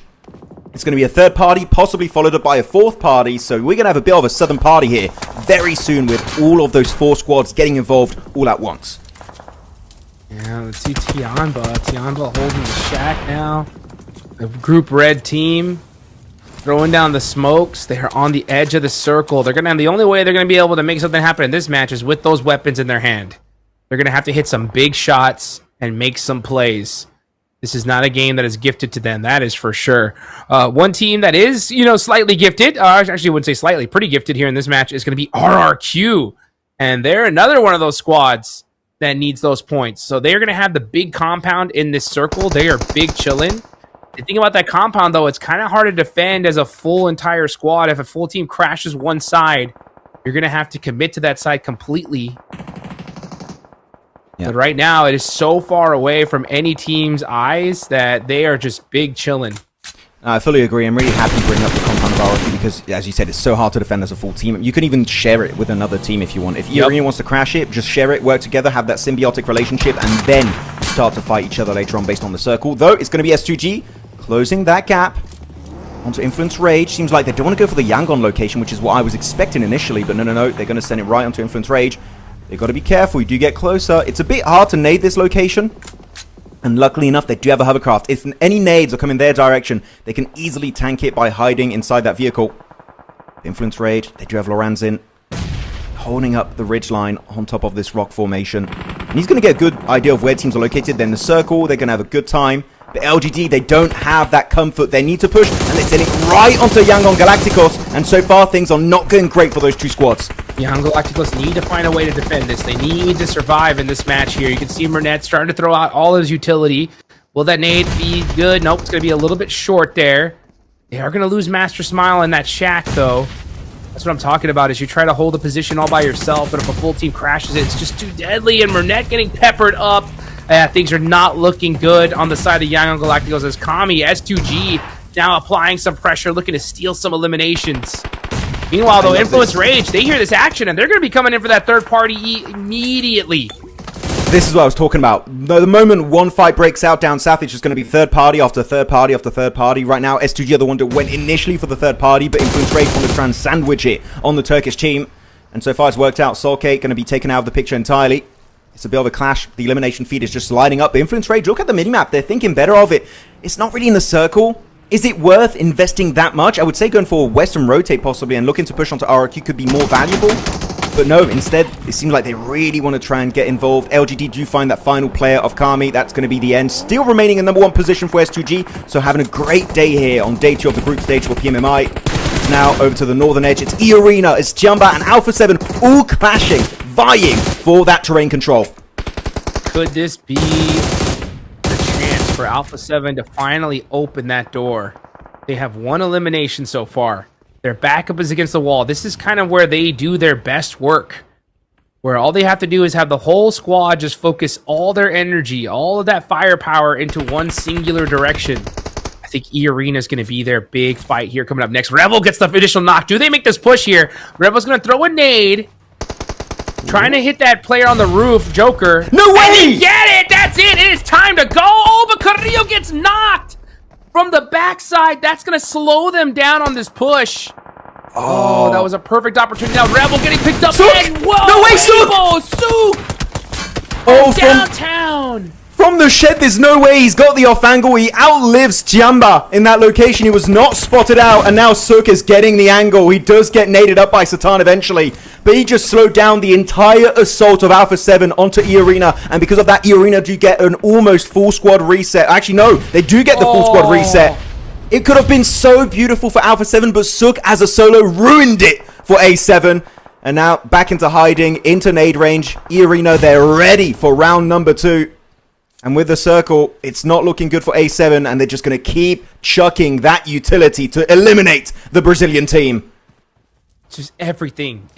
[SPEAKER 1] It's going to be a third party, possibly followed up by a fourth party. So we're going to have a bit of a southern party here very soon with all of those 4 squads getting involved all at once.
[SPEAKER 2] Yeah, let's see TIANBA. TIANBA holding the shack now. The group red team throwing down the smokes. They are on the edge of the circle. They're gonna. The only way they're gonna be able to make something happen in this match is with those weapons in their hand. They're gonna have to hit some big shots and make some plays. This is not a game that is gifted to them. That is for sure. One team that is, slightly gifted. Actually, I wouldn't say slightly. Pretty gifted here in this match is going to be RRQ, and they're another one of those squads that needs those points. So they're going to have the big compound in this circle. They are big chillin'. The thing about that compound, though, it's kind of hard to defend as a full entire squad. If a full team crashes one side, you're going to have to commit to that side completely. Yeah. But right now, it is so far away from any team's eyes that they are just big chillin'.
[SPEAKER 1] I fully agree. I'm really happy bringing up the compound of RRQ because, as you said, it's so hard to defend as a full team. You can even share it with another team if you want. If Irene wants to crash it, just share it, work together, have that symbiotic relationship, and then start to fight each other later on based on the circle. Though, it's going to be S2G closing that gap onto Influence Rage. Seems like they don't want to go for the Yangon location, which is what I was expecting initially, but no. They're going to send it right onto Influence Rage. They've got to be careful. You do get closer. It's a bit hard to nade this location. And luckily enough, they do have a hovercraft. If any nades are coming their direction, they can easily tank it by hiding inside that vehicle. Influence Rage. They do have Loranzin holding up the ridge line on top of this rock formation. And he's going to get a good idea of where teams are located. Then the circle, they're going to have a good time. But LGD, they don't have that comfort. They need to push, and they send it right onto Yangon Galacticos. And so far, things are not going great for those two squads.
[SPEAKER 2] Yangon Galacticos need to find a way to defend this. They need to survive in this match here. You can see Murnett starting to throw out all his utility Will that nade be good? Nope, it's going to be a little bit short there. They are going to lose Master Smile in that shack, though. That's what I'm talking about, is you try to hold a position all by yourself, but if a full team crashes it, it's just too deadly, and Murnett getting peppered up. Things are not looking good on the side of the Young Galacticos as Kami, S2G, now applying some pressure, looking to steal some eliminations. Meanwhile, though, Influence Rage, they hear this action, and they're going to be coming in for that third party immediately.
[SPEAKER 1] This is what I was talking about. The moment one fight breaks out down south, it's just going to be third party after third party after third party. Right now, S2G are the one that went initially for the third party, but Influence Rage want to try and sandwich it on the Turkish team. And so far, it's worked out. Solkate going to be taken out of the picture entirely. It's a bit of a clash. The elimination feed is just lining up. Influence Rage, look at the minimap. They're thinking better of it. It's not really in the circle. Is it worth investing that much? I would say going for a Western rotate possibly and looking to push onto RRQ could be more valuable. But no, instead, it seems like they really want to try and get involved. LGD do find that final player of Kami. That's going to be the end. Still remaining in #1 position for S2G. So having a great day here on day 2 of the group stage for PMMI. It's now over to the northern edge. It's E-Arena, it's TIANBA and Alpha 7 all clashing, vying for that terrain control.
[SPEAKER 2] Could this be the chance for Alpha 7 to finally open that door? They have 1 elimination so far. Their backup is against the wall. This is kind of where they do their best work, where all they have to do is have the whole squad just focus all their energy, all of that firepower into one singular direction. I think E-Arena is going to be their big fight here coming up next. Rebel gets the initial knock. Do they make this push here? Rebel's going to throw a nade, trying to hit that player on the roof, Joker.
[SPEAKER 1] No way!
[SPEAKER 2] And they get it! That's it! It is time to go! Oh, but Carrillo gets knocked! From the backside, that's going to slow them down on this push. Oh, that was a perfect opportunity. Now Rebel getting picked up.
[SPEAKER 1] Sook!
[SPEAKER 2] And whoa,
[SPEAKER 1] No way,
[SPEAKER 2] Sook!
[SPEAKER 1] Oh,
[SPEAKER 2] downtown.
[SPEAKER 1] From the shed, there's no way he's got the off angle. He outlives TIANBA in that location. He was not spotted out, and now Sook is getting the angle. He does get naded up by Satan eventually, but he just slowed down the entire assault of Alpha 7 onto E-Arena, and because of that, E-Arena do get an almost full squad reset. Actually, no, they do get the full squad reset. It could have been so beautiful for Alpha 7, but Sook as a solo ruined it for A7. And now back into hiding, into nade range. E-Arena, they're ready for round number 2. And with the circle, it's not looking good for A7, and they're just going to keep chucking that utility to eliminate the Brazilian team.
[SPEAKER 2] Just everything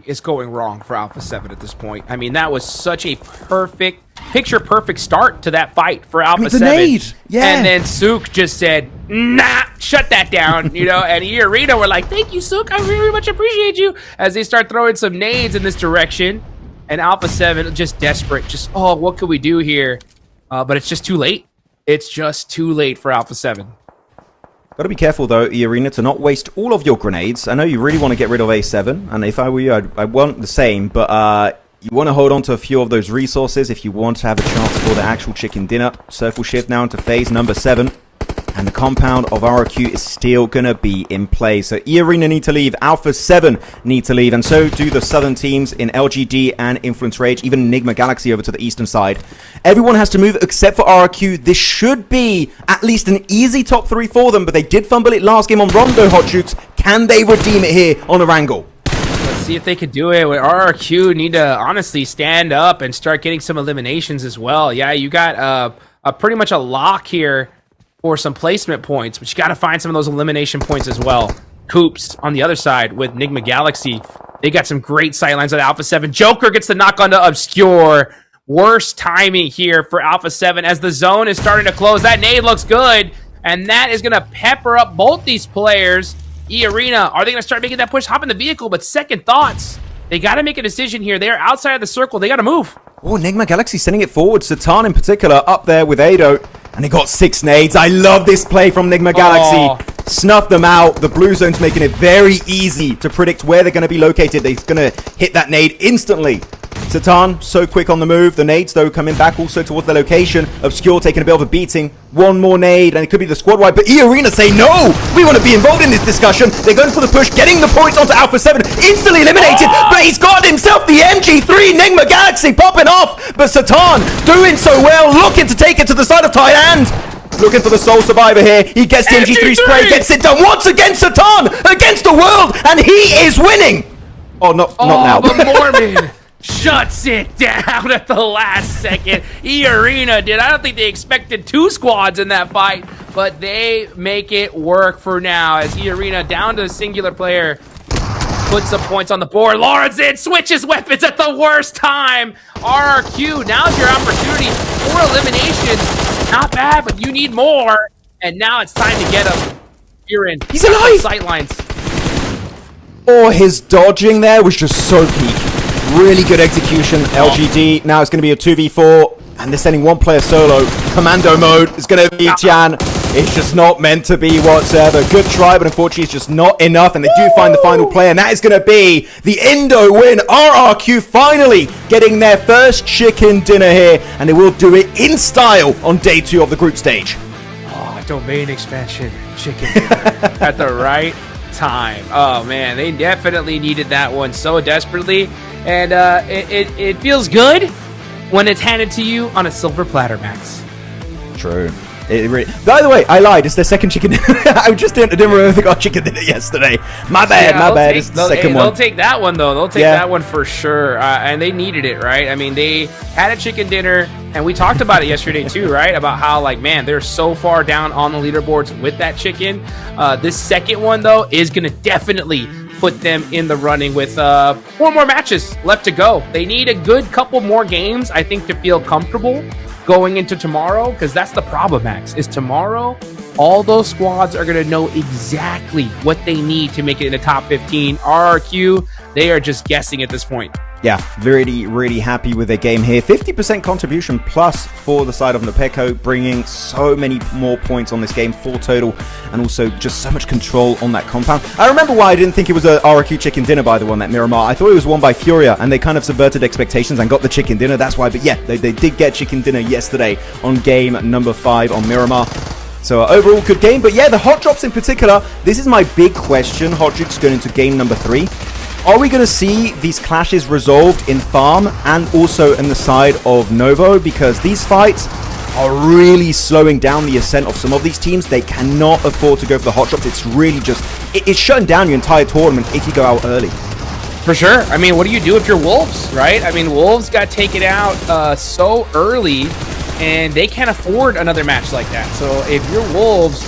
[SPEAKER 2] is going wrong for Alpha 7 at this point. I mean, that was such a picture-perfect start to that fight for Alpha 7.
[SPEAKER 1] Nade. Yeah.
[SPEAKER 2] And then Sook just said, nah, shut that down, you know, and E-Arena were like, thank you, Sook, I very much appreciate you, as they start throwing some nades in this direction. And Alpha 7 just desperate, just, oh, what could we do here? But it's just too late. It's just too late for Alpha 7.
[SPEAKER 1] Got to be careful, though, E-Arena, to not waste all of your grenades. I know you really want to get rid of A7, and if I were you, I'd want the same, but you want to hold on to a few of those resources if you want to have a chance for the actual chicken dinner. Circle shift now into phase number 7. And the compound of RRQ is still going to be in play. So E-Arena need to leave, Alpha 7 need to leave, and so do the southern teams in LGD and Influence Rage, even Enigma Galaxy over to the eastern side. Everyone has to move except for RRQ. This should be at least an easy top 3 for them, but they did fumble it last game on Rondo Hot Shoots. Can they redeem it here on Erangel?
[SPEAKER 2] Let's see if they could do it. RRQ need to honestly stand up and start getting some eliminations as well. Yeah, you got pretty much a lock here for some placement points, but you got to find some of those elimination points as well. Coops on the other side with Enigma Galaxy. They got some great sightlines at Alpha 7. Joker gets the knock onto Obscure. Worst timing here for Alpha 7 as the zone is starting to close. That nade looks good, and that is going to pepper up both these players. E-Arena, are they going to start making that push? Hop in the vehicle, but second thoughts. They got to make a decision here. They are outside of the circle. They got to move.
[SPEAKER 1] Oh, Enigma Galaxy sending it forward. Satan in particular up there with Ado. And he got 6 nades. I love this play from Enigma Galaxy. Snuff them out. The blue zone's making it very easy to predict where they're going to be located. They're going to hit that nade instantly. Satan, so quick on the move. The nades, though, coming back also towards the location. Obscure taking a bit of a beating. One more nade, and it could be the squad wide. But E-Arena say, no! We want to be involved in this discussion. They're going for the push, getting the points onto Alpha 7. Instantly eliminated, but he's got himself the MG3. Enigma Galaxy popping off. But Satan doing so well, looking to take it to the side of TIANBA. Looking for the sole survivor here. He gets the MG3 spray, gets it done once again. Satan against the world, and he is winning. Oh, not now.
[SPEAKER 2] But Mormon shuts it down at the last second. E-Arena did. I don't think they expected 2 squads in that fight, but they make it work for now as E-Arena down to a singular player. Put some points on the board. Lawrence in, switches weapons at the worst time. RRQ, now's your opportunity for elimination. Not bad, but you need more. And now it's time to get him. You're in.
[SPEAKER 1] He's alive!
[SPEAKER 2] Sightlines.
[SPEAKER 1] Oh, his dodging there was just so peak. Really good execution, LGD. Now it's going to be a 2v4, and they're sending 1 player solo. Commando mode is going to be Tian. It's just not meant to be whatsoever. Good try, but unfortunately it's just not enough, and they do find the final player, and that is going to be the Indo win. RRQ finally getting their first chicken dinner here, and they will do it in style on day 2 of the group stage.
[SPEAKER 2] Oh, domain expansion, chicken dinner at the right time. Oh man, they definitely needed that one so desperately, and it feels good when it's handed to you on a silver platter, Max.
[SPEAKER 1] True. By the way, I lied. It's their second chicken dinner. I just didn't remember they got chicken dinner yesterday. My bad, my bad. It's the second one.
[SPEAKER 2] They'll take that one, though. They'll take that one for sure. And they needed it, right? I mean, they had a chicken dinner, and we talked about it yesterday, too, right? About how, like, man, they're so far down on the leaderboards with that chicken. This second one, though, is going to definitely put them in the running with 4 more matches left to go. They need a good couple more games, I think, to feel comfortable going into tomorrow, because that's the problem, Max, is tomorrow all those squads are going to know exactly what they need to make it in the top 15. RRQ, they are just guessing at this point.
[SPEAKER 1] Yeah, really, really happy with their game here. 50% contribution plus for the side of MECAO, bringing so many more points on this game, 4 total, and also just so much control on that compound. I remember why I didn't think it was a RRQ chicken dinner by the one, that Miramar. I thought it was won by FURIA, and they kind of subverted expectations and got the chicken dinner. That's why, but yeah, they did get chicken dinner yesterday on game number 5 on Miramar. So overall, good game. But yeah, the hot drops in particular, this is my big question, hot drops going into game number 3. Are we going to see these clashes resolved in farm and also in the side of Novo? Because these fights are really slowing down the ascent of some of these teams. They cannot afford to go for the hot drops. It's really just, it's shutting down your entire tournament if you go out early.
[SPEAKER 2] For sure. I mean, what do you do if you're Wolves, right? I mean, Wolves got taken out so early, and they can't afford another match like that. So if you're Wolves,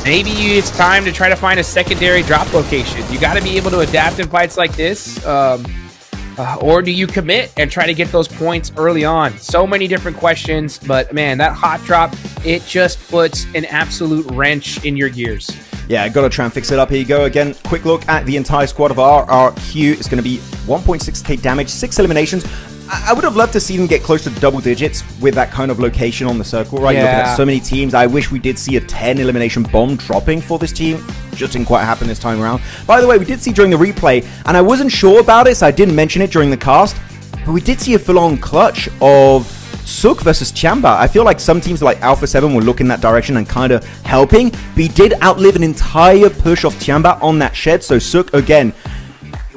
[SPEAKER 2] maybe it's time to try to find a secondary drop location. You got to be able to adapt in fights like this. Or do you commit and try to get those points early on? So many different questions, but man, that hot drop, it just puts an absolute wrench in your gears.
[SPEAKER 1] Yeah, got to try and fix it up. Here you go again. Quick look at the entire squad of RRQ. It's going to be 1.6k damage, 6 eliminations. I would have loved to see them get close to double digits with that kind of location on the circle, right?
[SPEAKER 2] Yeah.
[SPEAKER 1] You're looking at so many teams. I wish we did see a 10 elimination bomb dropping for this team. Just didn't quite happen this time around. By the way, we did see during the replay, and I wasn't sure about it, so I didn't mention it during the cast, but we did see a full-on clutch of Sook versus TIANBA. I feel like some teams like Alpha 7 will look in that direction and kind of helping, but he did outlive an entire push of TIANBA on that shed, so Sook, again,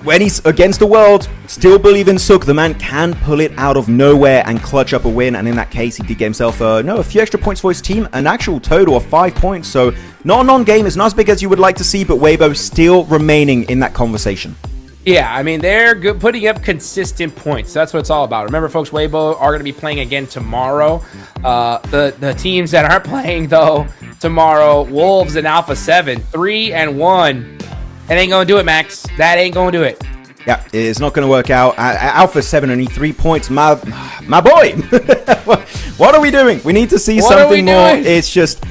[SPEAKER 1] when he's against the world, still believe in Sook. The man can pull it out of nowhere and clutch up a win. And in that case, he did get himself a few extra points for his team. An actual total of 5 points. So not a non-game. It's not as big as you would like to see, but Weibo still remaining in that conversation.
[SPEAKER 2] Yeah, I mean, they're good, putting up consistent points. That's what it's all about. Remember, folks, Weibo are going to be playing again tomorrow. The teams that aren't playing, though, tomorrow, Wolves and Alpha 7, 3-1. That ain't going to do it, Max. That ain't going to do it.
[SPEAKER 1] Yeah, it's not going to work out. Alpha 7 only 3 points. My boy. What are we doing? We need to see something more. It's just...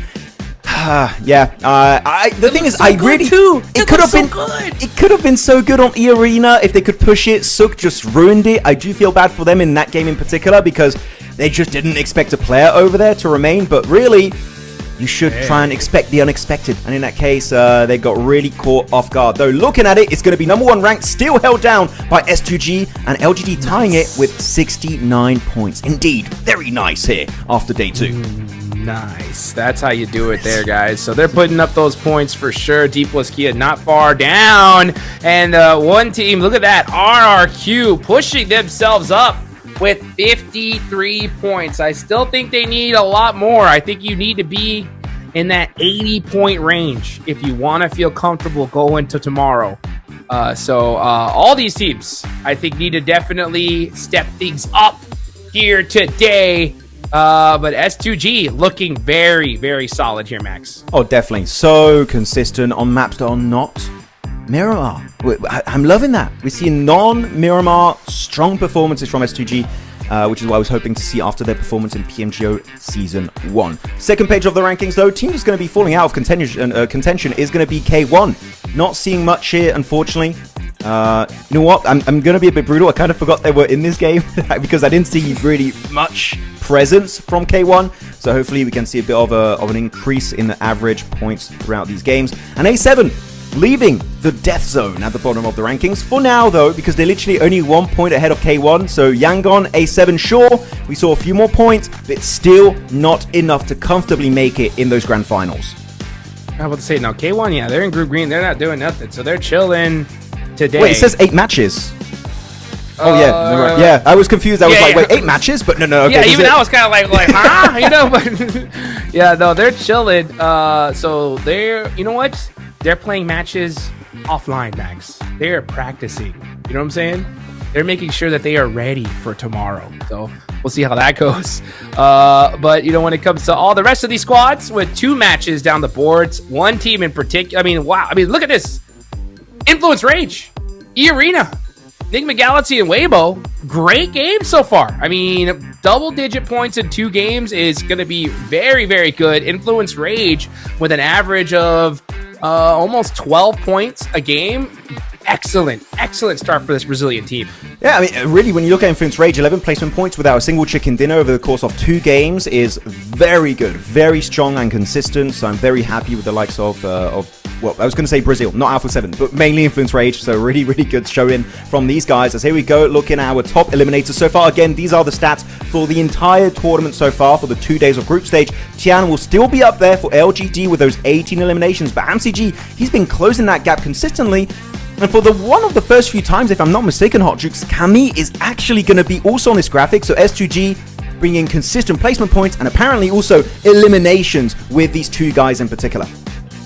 [SPEAKER 1] the thing is, I really... It could have been good. It could have been so good on E-Arena if they could push it. Sook just ruined it. I do feel bad for them in that game in particular because they just didn't expect a player over there to remain. But really... you should try and expect the unexpected. And in that case, they got really caught off guard. Though looking at it, it's going to be number 1 ranked, still held down by S2G and LGD tying it with 69 points. Indeed, very nice here after day 2.
[SPEAKER 2] Nice. That's how you do it there, guys. So they're putting up those points for sure. Deep Kia not far down. And one team, look at that, RRQ pushing themselves up with 53 points. I still think they need a lot more. I think you need to be in that 80-point range if you want to feel comfortable going to tomorrow. So all these teams, I think, need to definitely step things up here today. But S2G looking very, very solid here, Max.
[SPEAKER 1] Oh, definitely. So consistent on maps that are not Miramar. I'm loving that. We're seeing non-Miramar strong performances from S2G, which is what I was hoping to see after their performance in PMGO Season 1. Second page of the rankings, though, team is going to be falling out of contention is going to be K1. Not seeing much here, unfortunately. You know what? I'm going to be a bit brutal. I kind of forgot they were in this game because I didn't see really much presence from K1. So hopefully we can see a bit of an increase in the average points throughout these games. And A7 leaving the death zone at the bottom of the rankings. For now, though, because they're literally only 1 point ahead of K1. So Yangon, A7, sure, we saw a few more points, but still not enough to comfortably make it in those grand finals.
[SPEAKER 2] I was about to say, no, K1, yeah, they're in Group Green. They're not doing nothing. So they're chilling today.
[SPEAKER 1] Wait, it says 8 matches. Oh, yeah. Yeah, I was confused. I was like, wait, 8 matches? But no, okay.
[SPEAKER 2] Yeah, even I was kind of like, huh? You know, but yeah, no, they're chilling. So they're, you know what? They're playing matches offline, Max. They're practicing. You know what I'm saying? They're making sure that they are ready for tomorrow. So we'll see how that goes. But, you know, when it comes to all the rest of these squads with 2 matches down the boards, one team in particular, I mean, wow. I mean, look at this. Influence Rage, E-Arena, Enigma Galaxy, and Weibo. Great game so far. I mean, double-digit points in 2 games is going to be very, very good. Influence Rage with an average of almost 12 points a game. Excellent start for this Brazilian team.
[SPEAKER 1] Yeah, I mean, really, when you look at Influence Rage, 11 placement points without a single chicken dinner over the course of 2 games is very good, very strong and consistent. So I'm very happy with the likes of well, I was going to say Brazil, not Alpha 7, but mainly Influence Rage. So really, really good showing from these guys. As here we go, looking at our top eliminators so far. Again, these are the stats for the entire tournament so far for the 2 days of group stage. Tian will still be up there for LGD with those 18 eliminations, but AMCG, he's been closing that gap consistently. And for the one of the first few times, if I'm not mistaken, Hot Jukes, Camille is actually going to be also on this graphic. So S2G bringing consistent placement points and apparently also eliminations with these 2 guys in particular.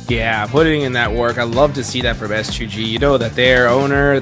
[SPEAKER 2] Yeah, putting in that work. I love to see that from S2G. You know that their owner,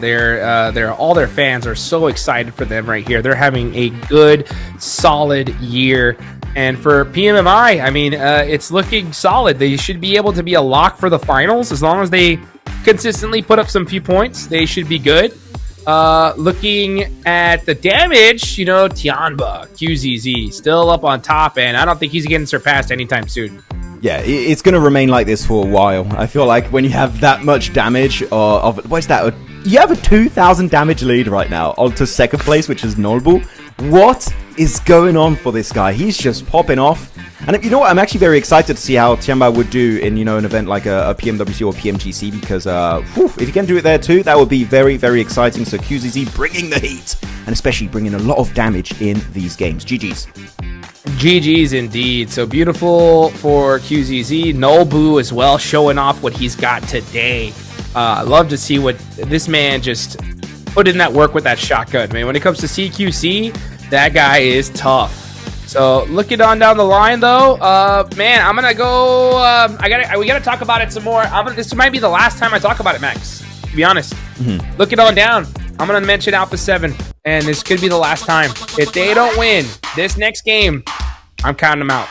[SPEAKER 2] all their fans are so excited for them right here. They're having a good, solid year. And for PMMI, I mean, it's looking solid. They should be able to be a lock for the finals as long as they consistently put up some few points. They should be good. Looking at the damage, you know, TIANBA, QZZ, still up on top, and I don't think he's getting surpassed anytime soon.
[SPEAKER 1] Yeah, it's going to remain like this for a while. I feel like when you have that much damage what's that? You have a 2,000 damage lead right now onto second place, which is Nolbu. What is going on for this guy? He's just popping off. And you know what? I'm actually very excited to see how TIANBA would do in, you know, an event like a PMWC or PMGC because if you can do it there too, that would be very, very exciting. So QZZ bringing the heat and especially bringing a lot of damage in these games. GG's.
[SPEAKER 2] GG's indeed. So beautiful for QZZ. Nolbu as well, showing off what he's got today. I love to see what this man just put in that work with that shotgun, man. When it comes to CQC, that guy is tough. So looking on down the line though, man, I'm gonna go. We gotta talk about it some more. This might be the last time I talk about it, Max. To be honest, Looking on down, I'm gonna mention Alpha 7, and this could be the last time. If they don't win this next game, I'm counting them out.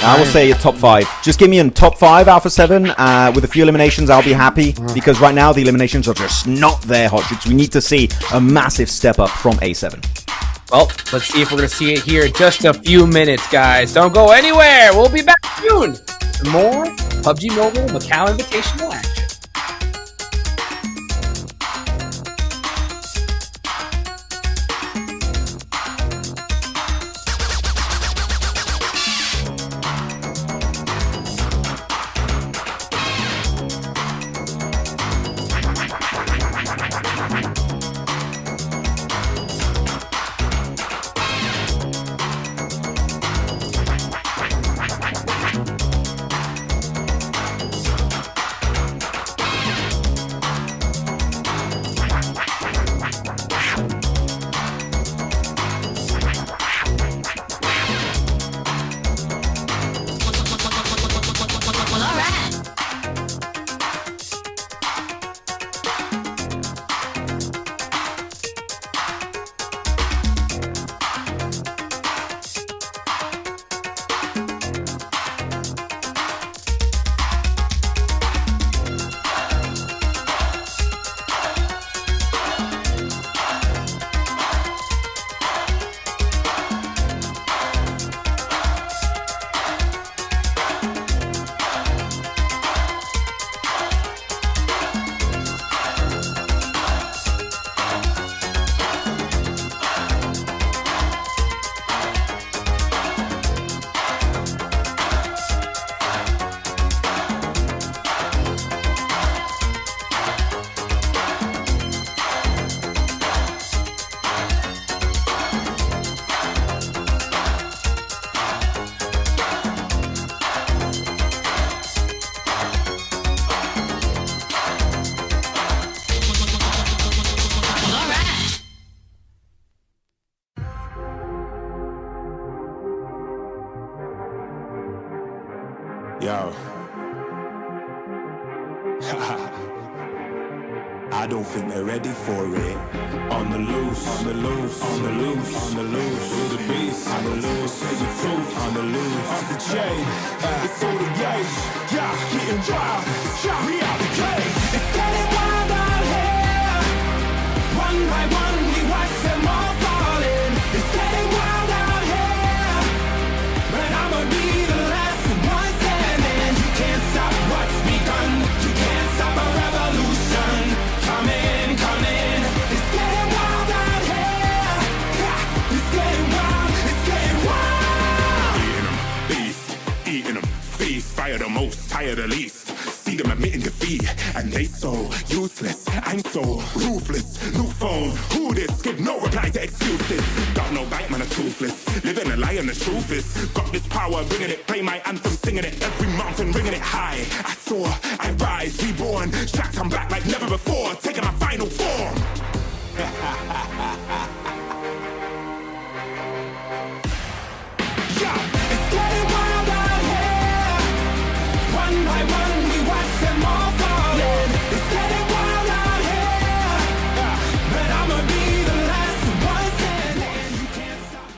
[SPEAKER 1] I will say a top 5. Just give me a top 5 Alpha 7 with a few eliminations. I'll be happy because right now the eliminations are just not there, Hot Jukes. We need to see a massive step up from A7.
[SPEAKER 2] Well, let's see if we're going to see it here in just a few minutes, guys. Don't go anywhere. We'll be back soon for more PUBG Mobile MACAO Invitational action.
[SPEAKER 3] Yo. I don't think they're ready for it. On the loose, on the loose, on the loose, on the loose. With the beast, on the loose, say the truth, on the loose. Off the chain, it's all the gauge. Yeah, getting wild, it's shot me out the cage. It's getting wild out here. One by one, we watch them all falling. It's getting wild out here. But I'ma be the last one standing. You can't stop what's begun. You can't stop a revolution. Coming, coming. It's getting wild out here. Yeah, it's getting wild. It's getting wild. Eating them, feast. Fire the most, tire the least. See them admitting defeat, and they so useless. I'm so ruthless. New phone, who this? Give no reply to excuses. Got no bite, man, a toothless. Living a lie and the truth is. Got this power, bringing it. Play my anthem, singing it. Every mountain, ringing it high. I soar, I rise, reborn. Strapped, I'm back like never before. Taking my final form. Yeah, it's getting wild out here. One by one, we watch them all falling. It's getting wild out here. But I'ma be the last one standing. You can't stop.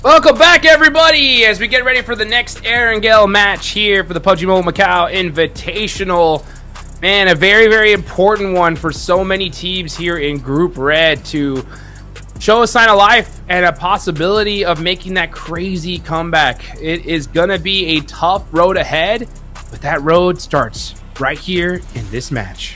[SPEAKER 2] Welcome back, everybody, as we get ready for the next Erangel match here for the PUBG Mobile Macau Invitational. Man, a very, very important one for so many teams here in Group Red to show a sign of life and a possibility of making that crazy comeback. It is going to be a tough road ahead, but that road starts right here in this match.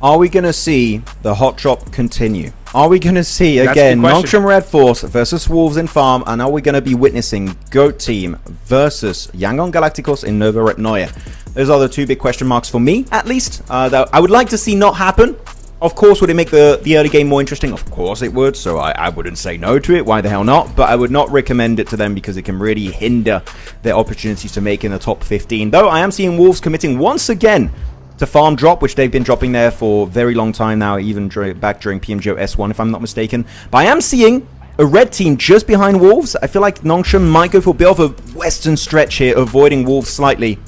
[SPEAKER 1] Are we going to see the hot drop continue? Are we going to see,
[SPEAKER 2] That's
[SPEAKER 1] again,
[SPEAKER 2] the question.
[SPEAKER 1] Nongshim Red Force versus Wolves in Farm? And are we going to be witnessing Goat Team versus Yangon Galacticos in Nova Retnoia? Those are the two big question marks for me, at least. That I would like to see not happen. Of course, would it make the early game more interesting? Of course it would, so I wouldn't say no to it. Why the hell not? But I would not recommend it to them because it can really hinder their opportunities to make in the top 15. Though I am seeing Wolves committing once again to farm drop, which they've been dropping there for a very long time now, even back during PMGO S1, if I'm not mistaken. But I am seeing a red team just behind Wolves. I feel like Nongshim might go for a bit of a western stretch here, avoiding Wolves slightly.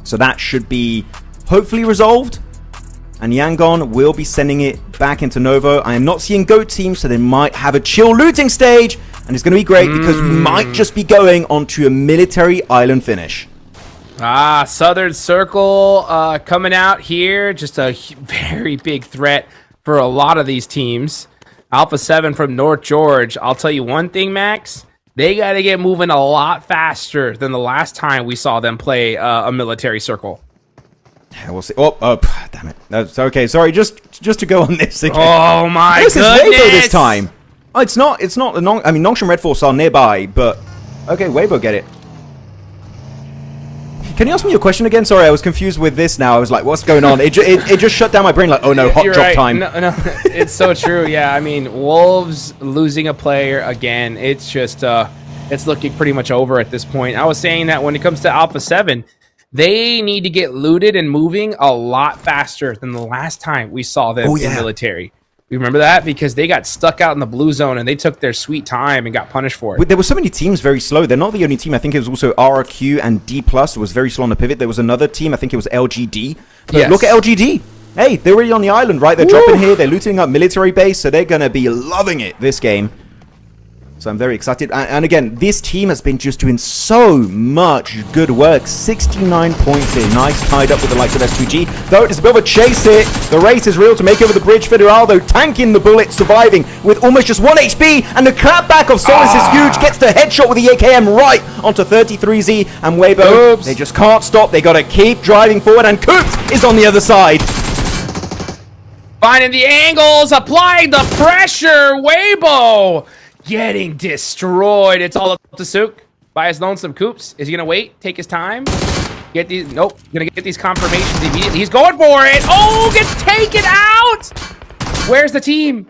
[SPEAKER 1] So that should be hopefully resolved. And Yangon will be sending it back into Novo. I am not seeing Goat Team, so they might have a chill looting stage. And it's going to be great because we might just be going onto a military island finish.
[SPEAKER 2] Southern Circle coming out here. Just a very big threat for a lot of these teams. Alpha 7 from North George. I'll tell you one thing, Max. They got to get moving a lot faster than the last time we saw them play a military circle.
[SPEAKER 1] Yeah, we'll see. Oh, damn it. That's okay. Sorry, just to go on this again.
[SPEAKER 2] Oh my goodness!
[SPEAKER 1] This is Weibo this time. Oh, it's not the Nongshim Red Force are nearby, but okay, Weibo get it. Can you ask me a question again? Sorry, I was confused with this now. I was like, what's going on? It just shut down my brain like, oh no, hot drop time.
[SPEAKER 2] No, it's so true. Yeah, I mean, Wolves losing a player again. It's just, it's looking pretty much over at this point. I was saying that when it comes to Alpha 7, they need to get looted and moving a lot faster than the last time we saw them in military. You remember that? Because they got stuck out in the blue zone and they took their sweet time and got punished for it.
[SPEAKER 1] But there were so many teams very slow. They're not the only team. I think it was also RRQ and D+ was very slow on the pivot. There was another team. I think it was LGD. But
[SPEAKER 2] yes.
[SPEAKER 1] Look at LGD. Hey, they're already on the island, right? They're dropping here. They're looting up military base. So they're going to be loving it this game. So I'm very excited. And again, this team has been just doing so much good work. 69 points here. Nice tied up with the likes of S2G. Though it's a bit of a chase here. The race is real to make over the bridge. Federal, though, tanking the bullet, surviving with almost just 1 HP. And the clapback of Solus is huge. Gets the headshot with the AKM right onto 33Z. And Weibo, they just can't stop. They got to keep driving forward. And Coops is on the other side.
[SPEAKER 2] Finding the angles, applying the pressure. Weibo getting destroyed. It's all up to Sook by his lonesome Coops. Is he gonna wait? Take his time? Get these? Nope. Gonna get these confirmations immediately. He's going for it. Oh, gets taken out. Where's the team?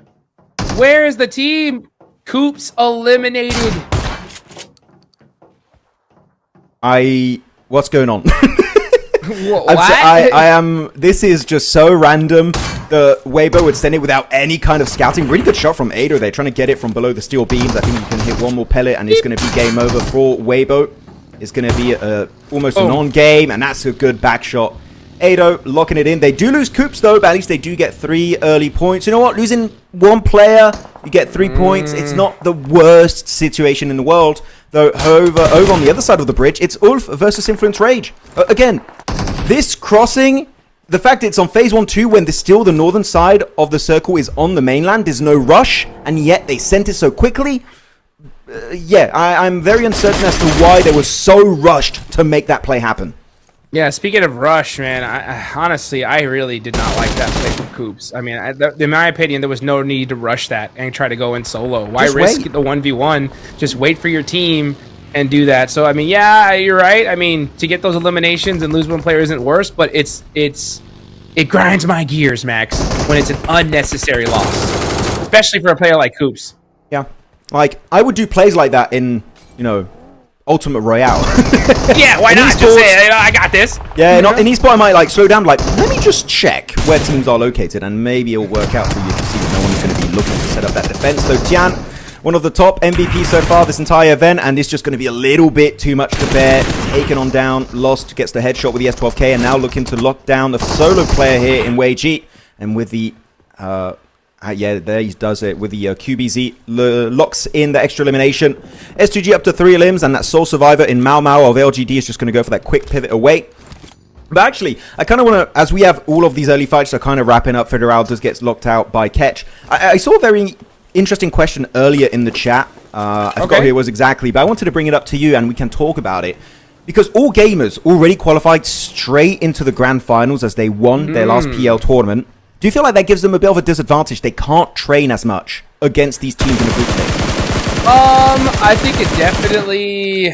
[SPEAKER 2] Where is the team? Coops eliminated.
[SPEAKER 1] What's going on?
[SPEAKER 2] What?
[SPEAKER 1] I am. This is just so random. the Weibo would send it without any kind of scouting. Really good shot from Ado there, trying to get it from below the steel beams. I think you can hit one more pellet, and it's going to be game over for Weibo. It's going to be almost a non-game, and that's a good back shot. Ado locking it in. They do lose Coops, though, but at least they do get 3 early points. You know what? Losing 1 player, you get 3 points. It's not the worst situation in the world. Though, over on the other side of the bridge, it's Ulf versus Influence Rage. Again, this crossing, the fact it's on phase 1-2 when still the northern side of the circle is on the mainland, there's no rush, and yet they sent it so quickly. Yeah, I'm very uncertain as to why they were so rushed to make that play happen.
[SPEAKER 2] Yeah, speaking of rush, man, honestly, I really did not like that play from Coops. I mean, in my opinion, there was no need to rush that and try to go in solo. Why risk the 1v1? Just wait for your team and do that. So, I mean, yeah, you're right. I mean, to get those eliminations and lose 1 player isn't worse, but it grinds my gears, Max, when it's an unnecessary loss, especially for a player like Coops.
[SPEAKER 1] Yeah, like, I would do plays like that in, you know, Ultimate Royale.
[SPEAKER 2] Yeah, why not? Just say, I got this.
[SPEAKER 1] Yeah, in eSport I might like slow down, like, let me just check where teams are located, and maybe it'll work out for you to see that no one's going to be looking to set up that defense. So Tian, one of the top MVPs so far this entire event, and it's just going to be a little bit too much to bear. Taken on down, lost, gets the headshot with the S12K, and now looking to lock down the solo player here in Wei Ji, and with the yeah, there he does it with the QBZ, locks in the extra elimination. S2G up to 3 limbs, and that sole survivor in MACAO of LGD is just going to go for that quick pivot away. But actually, I kind of want to, as we have all of these early fights are kind of wrapping up, Federal does get locked out by Ketch. I saw a very interesting question earlier in the chat. I forgot who it was exactly, but I wanted to bring it up to you, and we can talk about it. Because all gamers already qualified straight into the grand finals as they won their last PL tournament. Do you feel like that gives them a bit of a disadvantage? They can't train as much against these teams in the group stage.
[SPEAKER 2] I think it definitely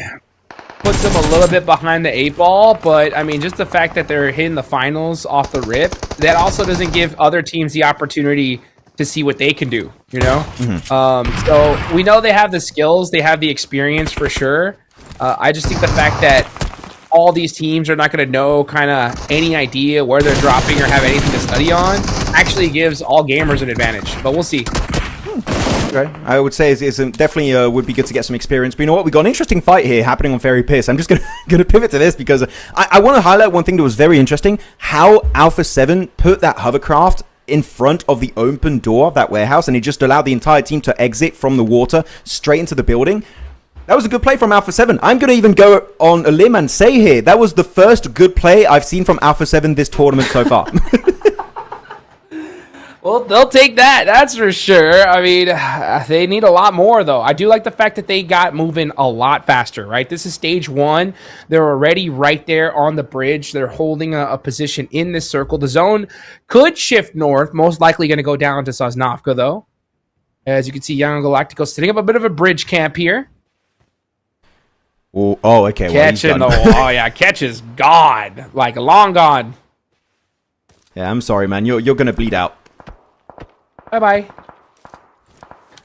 [SPEAKER 2] puts them a little bit behind the 8 ball, but I mean, just the fact that they're hitting the finals off the rip, that also doesn't give other teams the opportunity to see what they can do, you know? So we know they have the skills, they have the experience for sure. I just think the fact that all these teams are not going to know kind of any idea where they're dropping or have anything to study on actually gives all gamers an advantage, but we'll see.
[SPEAKER 1] Okay. I would say it's definitely would be good to get some experience. But you know what? We got an interesting fight here happening on Ferry Pierce. I'm just gonna pivot to this because I want to highlight one thing that was very interesting. How Alpha 7 put that hovercraft in front of the open door of that warehouse, and it just allowed the entire team to exit from the water straight into the building. That was a good play from Alpha 7. I'm going to even go on a limb and say here, that was the first good play I've seen from Alpha 7 this tournament so far.
[SPEAKER 2] Well, they'll take that, that's for sure. I mean, they need a lot more, though. I do like the fact that they got moving a lot faster, right? This is stage 1. They're already right there on the bridge. They're holding a position in this circle. The zone could shift north, most likely going to go down to Sosnovka, though. As you can see, Young Galactico setting up a bit of a bridge camp here.
[SPEAKER 1] Oh, okay.
[SPEAKER 2] Catch in the wall. Yeah, Catch is gone. Like, long gone.
[SPEAKER 1] Yeah, I'm sorry, man. You're going to bleed out.
[SPEAKER 2] Bye-bye.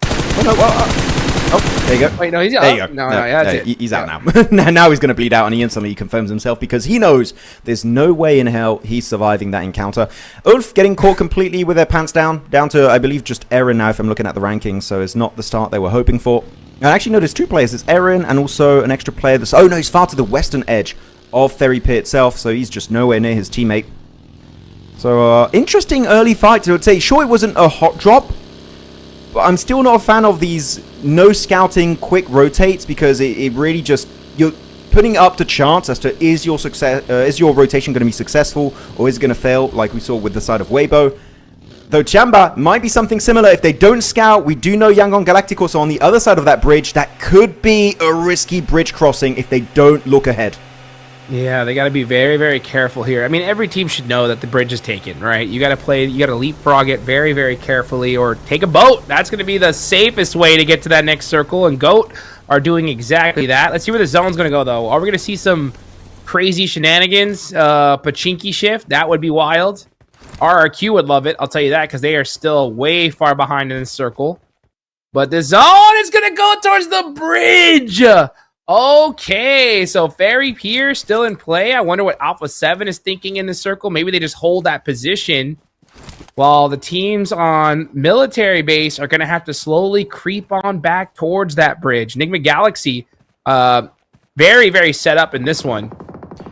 [SPEAKER 1] Oh, no, oh, there you go.
[SPEAKER 2] Wait, no, he's out.
[SPEAKER 1] There you go.
[SPEAKER 2] No, that's it.
[SPEAKER 1] He's out now. Now he's going to bleed out, and he instantly confirms himself because he knows there's no way in hell he's surviving that encounter. Ulf getting caught completely with their pants down to, I believe, just Eren now if I'm looking at the rankings, so it's not the start they were hoping for. I actually noticed 2 players. It's Eren and also an extra player. Oh, no, he's far to the western edge of Ferry Pit itself, so he's just nowhere near his teammate. So, interesting early fight, I would say. Sure, it wasn't a hot drop, but I'm still not a fan of these no scouting quick rotates because it really just... You're putting up the chance as to is your rotation going to be successful or is it going to fail, like we saw with the side of Weibo. Though TIANBA might be something similar. If they don't scout, we do know Yangon Galacticos on the other side of that bridge. That could be a risky bridge crossing if they don't look ahead.
[SPEAKER 2] Yeah, they got to be very, very careful here. I mean, every team should know that the bridge is taken, right? You got to leapfrog it very, very carefully or take a boat. That's going to be the safest way to get to that next circle, and GOAT are doing exactly that. Let's see where the zone's going to go, though. Are we going to see some crazy shenanigans? Pachinki shift? That would be wild. RRQ would love it, I'll tell you that, because they are still way far behind in this circle. But the zone is going to go towards the bridge. Okay, so Ferry Pier still in play. I wonder what Alpha 7 is thinking in the circle. Maybe they just hold that position while the teams on military base are going to have to slowly creep on back towards that bridge. Enigma Galaxy, very, very set up in this one.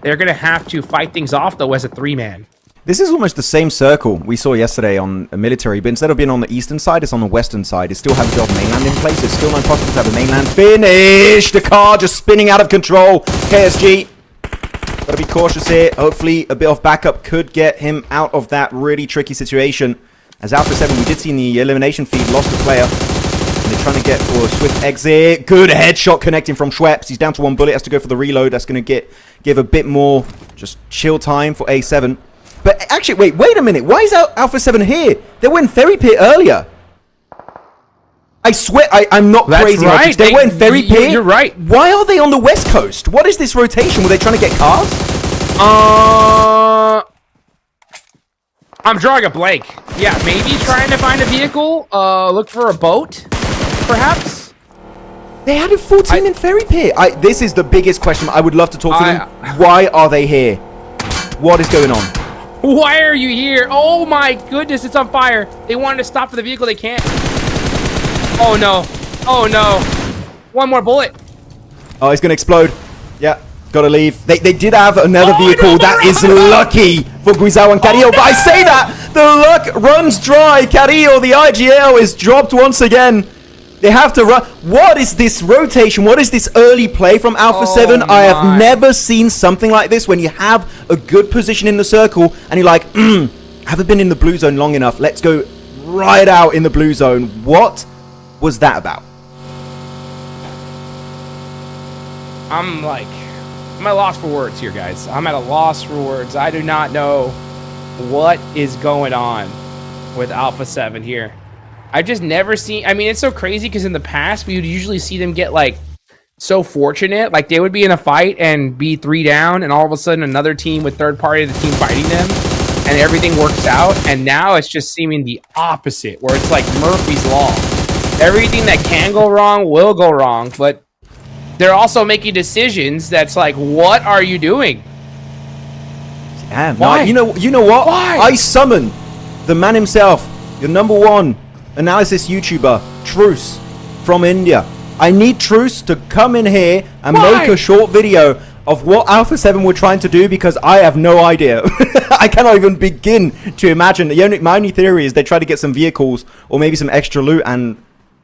[SPEAKER 2] They're going to have to fight things off, though, as a 3-man.
[SPEAKER 1] This is almost the same circle we saw yesterday on a military, but instead of being on the eastern side, it's on the western side. It still has a job mainland in place. It's still not possible to have a mainland finish. The car just spinning out of control. KSG, gotta be cautious here. Hopefully, a bit of backup could get him out of that really tricky situation. As Alpha 7, we did see in the elimination feed, lost a player. And they're trying to get for a swift exit. Good headshot connecting from Schweppes. He's down to 1 bullet, has to go for the reload. That's going to give a bit more just chill time for A7. But actually, wait a minute. Why is Alpha 7 here? They were in Ferry Pit earlier. I swear, I'm not crazy.
[SPEAKER 2] Right.
[SPEAKER 1] They were in Ferry Pit.
[SPEAKER 2] You're right.
[SPEAKER 1] Why are they on the west coast? What is this rotation? Were they trying to get cars?
[SPEAKER 2] I'm drawing a blank. Yeah, maybe trying to find a vehicle. Look for a boat, perhaps.
[SPEAKER 1] They had a full team in Ferry Pit. This is the biggest question. I would love to talk to them. Why are they here? What is going on?
[SPEAKER 2] Why are you here? Oh my goodness, it's on fire. They wanted to stop for the vehicle. They can't. Oh no. Oh no. One more bullet.
[SPEAKER 1] Oh, it's going to explode. Yeah, got to leave. They did have another vehicle. That is lucky for Guizao and Carrillo. But I say that, the luck runs dry. Carrillo, the IGL, is dropped once again. They have to run. What is this rotation? What is this early play from Alpha 7? I have never seen something like this when you have a good position in the circle and you're like, I haven't been in the blue zone long enough. Let's go right out in the blue zone. What was that about?
[SPEAKER 2] I'm at a loss for words here, guys. I'm at a loss for words. I do not know what is going on with Alpha 7 here. I've just never seen... I mean, it's so crazy because in the past, we would usually see them get, like, so fortunate. Like, they would be in a fight and be 3 down, and all of a sudden another team with third party of the team fighting them, and everything works out. And now it's just seeming the opposite, where it's like Murphy's Law. Everything that can go wrong will go wrong, but they're also making decisions that's like, what are you doing?
[SPEAKER 1] Yeah,
[SPEAKER 2] why?
[SPEAKER 1] No, you know what?
[SPEAKER 2] Why?
[SPEAKER 1] I summon the man himself, your #1 analysis YouTuber, Truce, from India. I need Truce to come in here and make a short video of what Alpha 7 were trying to do, because I have no idea. I cannot even begin to imagine. My only theory is they try to get some vehicles or maybe some extra loot, and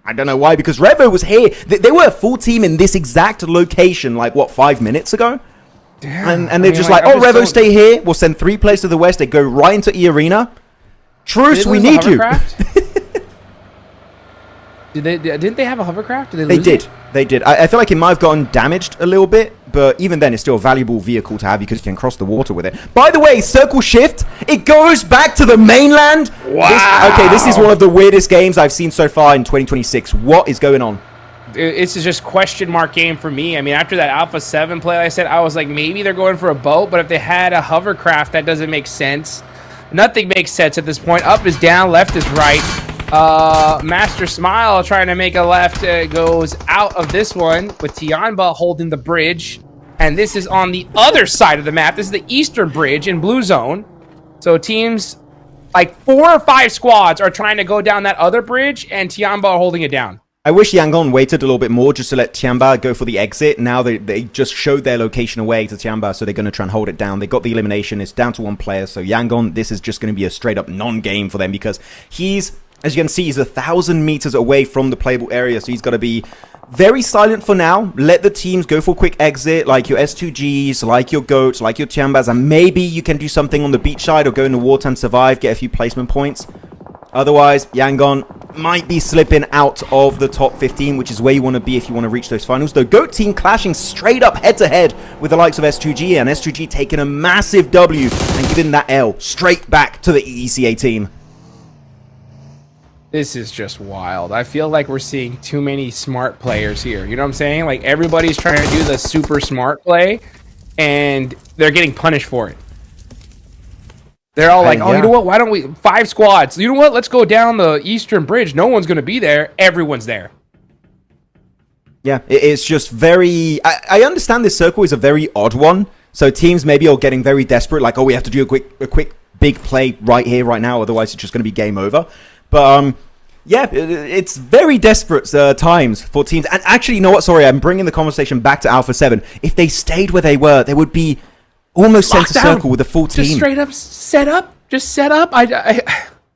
[SPEAKER 1] I don't know why, because Revo was here. They were a full team in this exact location, like, what, 5 minutes ago? Damn. And they're just like, oh, Revo, stay here. We'll send 3 players to the west. They go right into E Arena. Truce, we need you.
[SPEAKER 2] Didn't they have a hovercraft?
[SPEAKER 1] They did. They did. I feel like it might have gotten damaged a little bit, but even then, it's still a valuable vehicle to have because you can cross the water with it. By the way, circle shift, it goes back to the mainland. Wow. This is one of the weirdest games I've seen so far in 2026. What is going on?
[SPEAKER 2] It's just question mark game for me. I mean, after that Alpha 7 play, I said, I was like, maybe they're going for a boat, but if they had a hovercraft, that doesn't make sense. Nothing makes sense at this point. Up is down, left is right. Master Smile trying to make a left, goes out of this one with TIANBA holding the bridge. And this is on the other side of the map. This is the eastern bridge in blue zone. So teams, like 4 or 5 squads are trying to go down that other bridge, and TIANBA are holding it down.
[SPEAKER 1] I wish Yangon waited a little bit more just to let TIANBA go for the exit. Now they just showed their location away to TIANBA, so they're going to try and hold it down. They got the elimination. It's down to 1 player. So Yangon, this is just going to be a straight up non-game for them, because he's, as you can see, he's 1,000 meters away from the playable area. So he's got to be very silent for now. Let the teams go for a quick exit, like your S2Gs, like your GOATs, like your TIANBAs, and maybe you can do something on the beach side or go into wartime survive, get a few placement points. Otherwise, Yangon might be slipping out of the top 15, which is where you want to be if you want to reach those finals. The GOAT team clashing straight up head-to-head with the likes of S2G, and S2G taking a massive W and giving that L straight back to the EECA team.
[SPEAKER 2] This is just wild. I feel like we're seeing too many smart players here. You know what I'm saying? Like, everybody's trying to do the super smart play, and they're getting punished for it. They're all like, oh, you know what? Why don't we... 5 squads. You know what? Let's go down the eastern bridge. No one's going to be there. Everyone's there.
[SPEAKER 1] Yeah, it's just very... I understand this circle is a very odd one. So teams maybe are getting very desperate. Like, oh, we have to do a quick big play right here, right now. Otherwise, it's just going to be game over. But yeah, it's very desperate times for teams. And actually, you know what? Sorry, I'm bringing the conversation back to Alpha 7. If they stayed where they were, they would be almost center circle with a full team.
[SPEAKER 2] Just straight up set up. Just set up.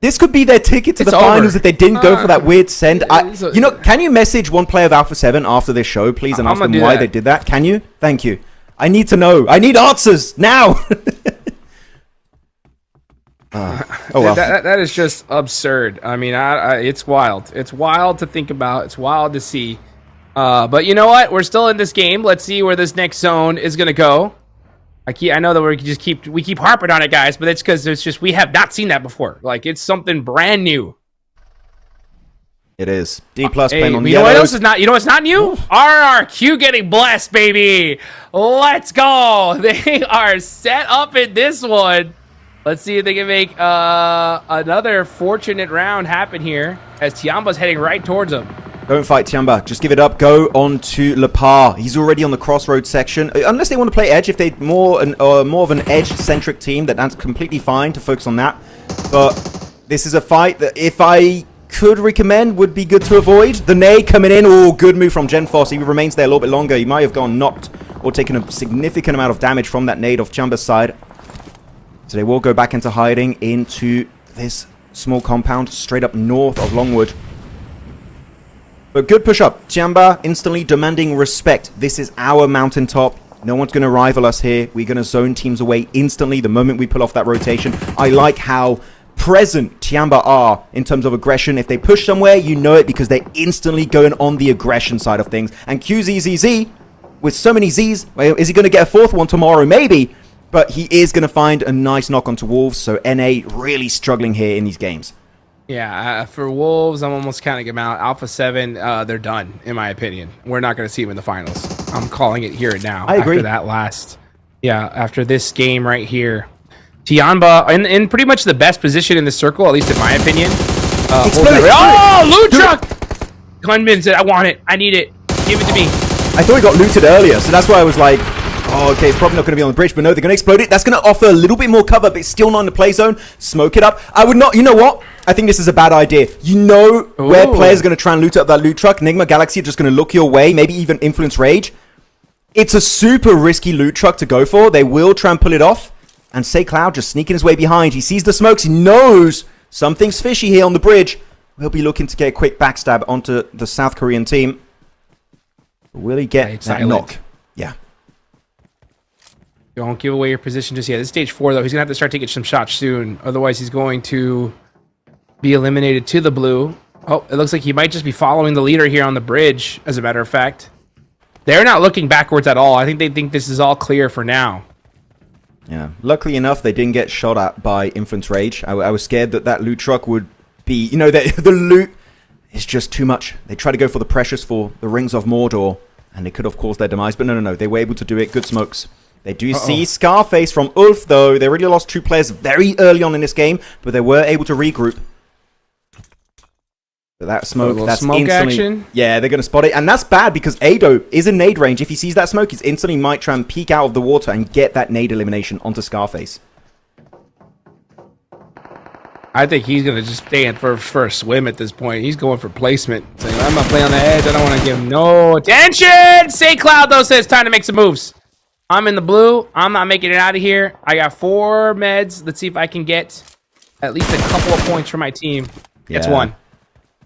[SPEAKER 1] This could be their ticket to the finals if they didn't go for that weird send. You know, can you message one player of Alpha 7 after this show, please, and ask them why they did that? Can you? Thank you. I need to know. I need answers now. Oh well.
[SPEAKER 2] That is just absurd. I mean, it's wild. It's wild to think about. It's wild to see. But you know what? We're still in this game. Let's see where this next zone is going to go. I know that we keep harping on it, guys, but it's because it's just we have not seen that before. Like, it's something brand new.
[SPEAKER 1] It is. D plus playing on
[SPEAKER 2] you know what else is not? You know what's not new? RRQ getting blessed, baby. Let's go. They are set up in this one. Let's see if they can make another fortunate round happen here as Tiamba's heading right towards them.
[SPEAKER 1] Don't fight Tiamba. Just give it up. Go on to Lepar. He's already on the crossroads section. Unless they want to play edge, if they're more of an edge-centric team, that's completely fine to focus on that. But this is a fight that, if I could recommend, would be good to avoid. The nade coming in. Oh, good move from Genfoss. He remains there a little bit longer. He might have gone knocked or taken a significant amount of damage from that nade off Tiamba's side. So they will go back into hiding into this small compound straight up north of Longwood. But good push up. Tiamba instantly demanding respect. This is our mountaintop. No one's going to rival us here. We're going to zone teams away instantly the moment we pull off that rotation. I like how present Tiamba are in terms of aggression. If they push somewhere, you know it because they're instantly going on the aggression side of things. And QZZZ, with so many Zs, well, is he going to get a fourth one tomorrow? Maybe. But he is going to find a nice knock onto Wolves. So NA really struggling here in these games.
[SPEAKER 2] Yeah, for Wolves, I'm almost counting them out. Alpha 7, they're done, in my opinion. We're not going to see them in the finals. I'm calling it here and now.
[SPEAKER 1] I agree.
[SPEAKER 2] After this game right here. TIANBA, in pretty much the best position in the circle, at least in my opinion. Loot truck! Gunman said, I want it. I need it. Give it to me.
[SPEAKER 1] I thought he got looted earlier, so that's why I was like, oh, okay, it's probably not going to be on the bridge, but no, they're going to explode it. That's going to offer a little bit more cover, but it's still not in the play zone. Smoke it up. I would not, you know what? I think this is a bad idea. You know where players are going to try and loot up that loot truck. Enigma Galaxy are just going to look your way, maybe even Influence Rage. It's a super risky loot truck to go for. They will try and pull it off. And Say Cloud just sneaking his way behind. He sees the smokes. He knows something's fishy here on the bridge. We'll be looking to get a quick backstab onto the South Korean team. Will he get that knock? Yeah.
[SPEAKER 2] Don't give away your position just yet. This is stage 4, though. He's going to have to start taking some shots soon. Otherwise, he's going to be eliminated to the blue. Oh, it looks like he might just be following the leader here on the bridge, as a matter of fact. They're not looking backwards at all. I think they think this is all clear for now.
[SPEAKER 1] Yeah. Luckily enough, they didn't get shot at by Influence Rage. I was scared that that loot truck would be... You know, the loot is just too much. They try to go for the precious for the Rings of Mordor, and it could have caused their demise. But no. They were able to do it. Good smokes. They do see Scarface from Ulf, though. They really lost 2 players very early on in this game, but they were able to regroup. But that smoke, that's
[SPEAKER 2] smoke
[SPEAKER 1] instantly...
[SPEAKER 2] action.
[SPEAKER 1] Yeah, they're going to spot it. And that's bad because Ado is in nade range. If he sees that smoke, he instantly might try and peek out of the water and get that nade elimination onto Scarface.
[SPEAKER 2] I think he's going to just stay in for a swim at this point. He's going for placement. Saying, I'm going to play on the edge. I don't want to give him no attention. Say Cloud, though, says time to make some moves. I'm in the blue. I'm not making it out of here. I got 4 meds. Let's see if I can get at least a couple of points for my team. Gets 1.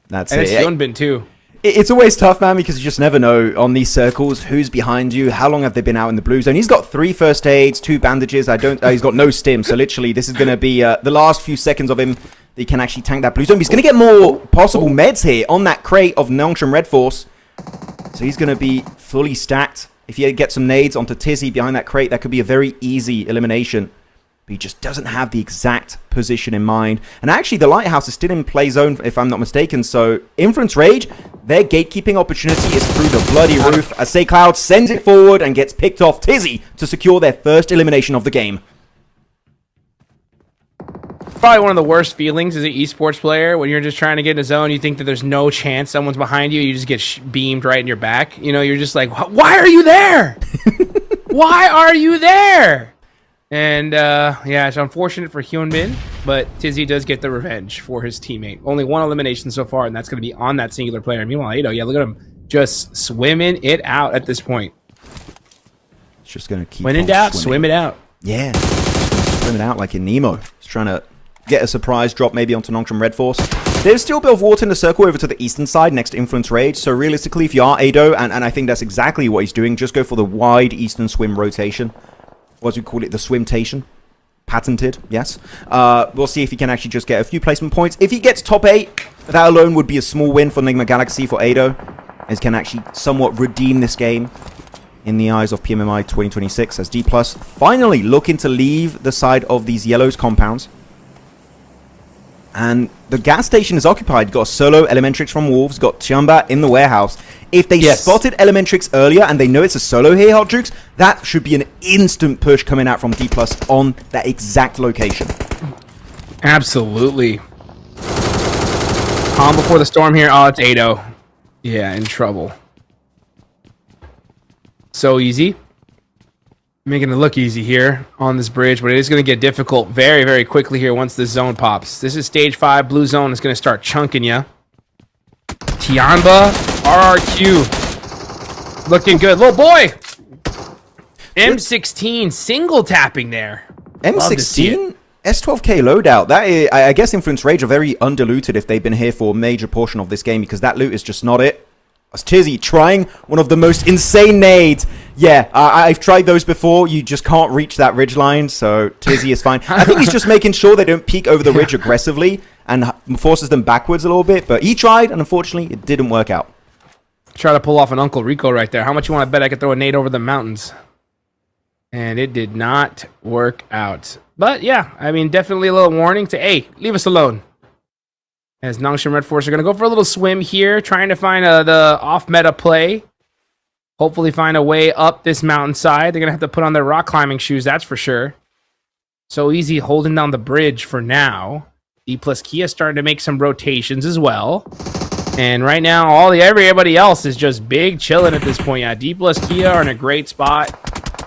[SPEAKER 1] That's
[SPEAKER 2] and
[SPEAKER 1] it.
[SPEAKER 2] It's Yunbin, too.
[SPEAKER 1] It's always tough, man, because you just never know on these circles who's behind you, how long have they been out in the blue zone. He's got 3 first aids, 2 bandages. He's got no stim, so literally this is going to be the last few seconds of him that he can actually tank that blue zone. He's going to get more possible meds here on that crate of Nongshim Red Force. So he's going to be fully stacked. If you get some nades onto Tizzy behind that crate, that could be a very easy elimination. But he just doesn't have the exact position in mind. And actually, the Lighthouse is still in play zone, if I'm not mistaken. So, Influence Rage, their gatekeeping opportunity is through the bloody roof. As Say Cloud sends it forward and gets picked off Tizzy to secure their first elimination of the game.
[SPEAKER 2] Probably one of the worst feelings as an esports player when you're just trying to get in a zone. You think that there's no chance someone's behind you. You just get beamed right in your back. You know, you're just like, why are you there? Why are you there? And yeah, it's unfortunate for Hyunbin, but Tizzy does get the revenge for his teammate. Only one elimination so far, and that's going to be on that singular player. Meanwhile, Ado, yeah, look at him just swimming it out at this point.
[SPEAKER 1] It's just going to keep
[SPEAKER 2] when in doubt, swim it out.
[SPEAKER 1] Yeah, swim it out like in Nemo. He's trying to get a surprise drop maybe onto Nongshim Red Force. There's still a bit of water in the circle over to the eastern side next to Influence Rage. So realistically, if you are Ado, and I think that's exactly what he's doing, just go for the wide eastern swim rotation. What do we call it? The swimtation. Patented, yes. We'll see if he can actually just get a few placement points. If he gets top 8, that alone would be a small win for Enigma Galaxy for Ado, as can actually somewhat redeem this game in the eyes of PMMI 2026 as D+ finally looking to leave the side of these yellows compounds. And the gas station is occupied. Got a solo Elementrix from Wolves. Got TIANBA in the warehouse. If they spotted Elementrix earlier and they know it's a solo here, Hot Jukes, that should be an instant push coming out from D+ on that exact location.
[SPEAKER 2] Absolutely. Calm before the storm here. Oh, it's Ado. Yeah, in trouble. So easy. Making it look easy here on this bridge, but it is going to get difficult very, very quickly here once this zone pops. This is stage 5. Blue zone is going to start chunking ya. TIANBA, RRQ. Looking good. Little boy! M16 single tapping there.
[SPEAKER 1] M16? S12K loadout. That is, I guess Influence Rage are very undiluted if they've been here for a major portion of this game, because that loot is just not it. Tizzy trying one of the most insane nades. Yeah, I've tried those before. You just can't reach that ridge line, so Tizzy is fine. I think he's just making sure they don't peek over the ridge aggressively and forces them backwards a little bit. But he tried, and unfortunately, it didn't work out.
[SPEAKER 2] Try to pull off an Uncle Rico right there. How much you want to bet I could throw a nade over the mountains? And it did not work out. But yeah, I mean, definitely a little warning to, hey, leave us alone. As Nongshim Red Force are going to go for a little swim here, trying to find the off-meta play. Hopefully find a way up this mountainside. They're going to have to put on their rock climbing shoes, that's for sure. So easy holding down the bridge for now. D+ Kia starting to make some rotations as well. And right now, everybody else is just big chilling at this point. Yeah, D+ Kia are in a great spot.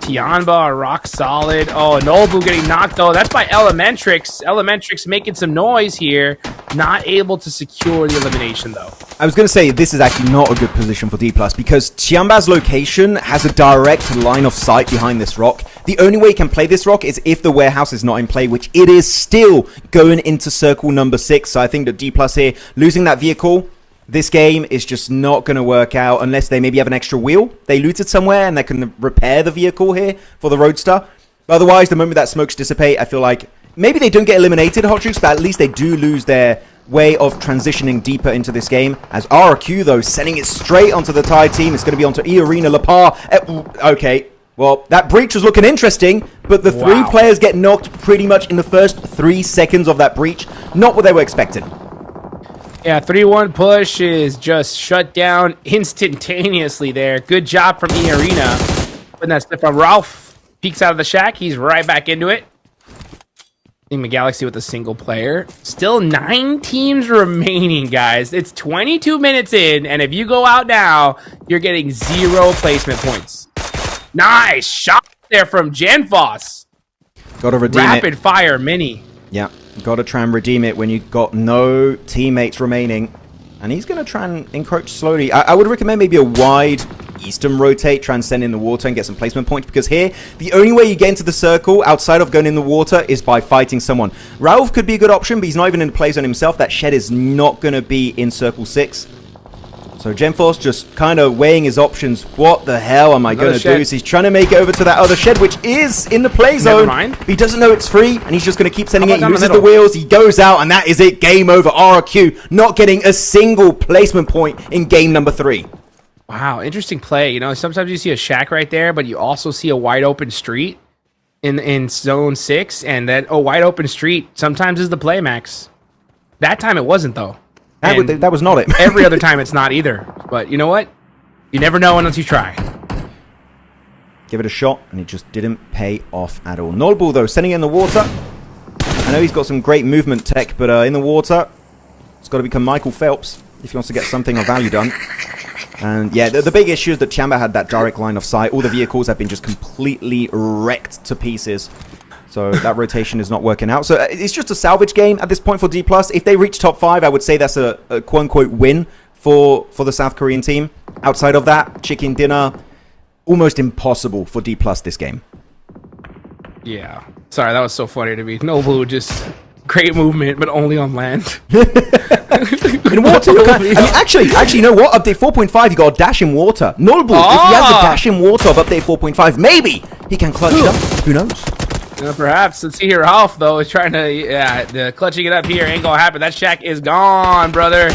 [SPEAKER 2] TIANBA are rock solid. Oh, Nobu getting knocked though. That's by Elementrix. Elementrix making some noise here. Not able to secure the elimination though.
[SPEAKER 1] I was going to say this is actually not a good position for D+, because TIANBA's location has a direct line of sight behind this rock. The only way he can play this rock is if the warehouse is not in play, which it is still going into circle number 6. So I think that D+ here, losing that vehicle, this game is just not going to work out unless they maybe have an extra wheel. They looted somewhere and they can repair the vehicle here for the Roadster. But otherwise, the moment that smokes dissipate, I feel like maybe they don't get eliminated, Hot Jukes, but at least they do lose their way of transitioning deeper into this game. As RRQ, though, sending it straight onto the Thai team. It's going to be onto E-Arena, La Par. Okay, well, that breach was looking interesting, but the three players get knocked pretty much in the first 3 seconds of that breach. Not what they were expecting.
[SPEAKER 2] Yeah, 3-1 push is just shut down instantaneously there. Good job from E-Arena. Putting that slip on Ralph. Peeks out of the shack. He's right back into it. Enigma Galaxy with a single player. Still 9 teams remaining, guys. It's 22 minutes in, and if you go out now, you're getting 0 placement points. Nice shot there from Genfoss.
[SPEAKER 1] Gotta redeem
[SPEAKER 2] Rapid fire mini.
[SPEAKER 1] Yeah, gotta try and redeem it when you've got no teammates remaining. And he's gonna try and encroach slowly. I would recommend maybe a wide eastern rotate, try and send in the water and get some placement points, because here, the only way you get into the circle outside of going in the water is by fighting someone. Ralph could be a good option, but he's not even in the play zone himself. That shed is not gonna be in circle 6. So Genforce just kind of weighing his options. What the hell am I going to do? So he's trying to make it over to that other shed, which is in the play zone. But he doesn't know it's free, and he's just going to keep sending it. He loses the wheels. He goes out, and that is it. Game over. RRQ not getting a single placement point in game number 3.
[SPEAKER 2] Wow, interesting play. You know, sometimes you see a shack right there, but you also see a wide open street in zone 6, and that wide open street sometimes is the play, Max. That time it wasn't, though.
[SPEAKER 1] That was not it.
[SPEAKER 2] Every other time it's not either. But you know what? You never know unless you try.
[SPEAKER 1] Give it a shot, and it just didn't pay off at all. Nullball, though, sending in the water. I know he's got some great movement tech, but in the water, it's got to become Michael Phelps if he wants to get something of value done. And yeah, the big issue is that TIANBA had that direct line of sight. All the vehicles have been just completely wrecked to pieces. So that rotation is not working out. So it's just a salvage game at this point for D+. If they reach top 5, I would say that's a quote-unquote win for the South Korean team. Outside of that, chicken dinner, almost impossible for D+ this game.
[SPEAKER 2] Yeah. Sorry, that was so funny to me. Nobu just great movement, but only on land.
[SPEAKER 1] In water, I mean, actually, you know what? Update 4.5, you got a dash in water. Nobu, if he has the dash in water of update 4.5, maybe he can clutch it up. Who knows?
[SPEAKER 2] Perhaps. Let's see here. Ralph, though, is trying to, clutching it up here. Ain't gonna happen. That shack is gone, brother.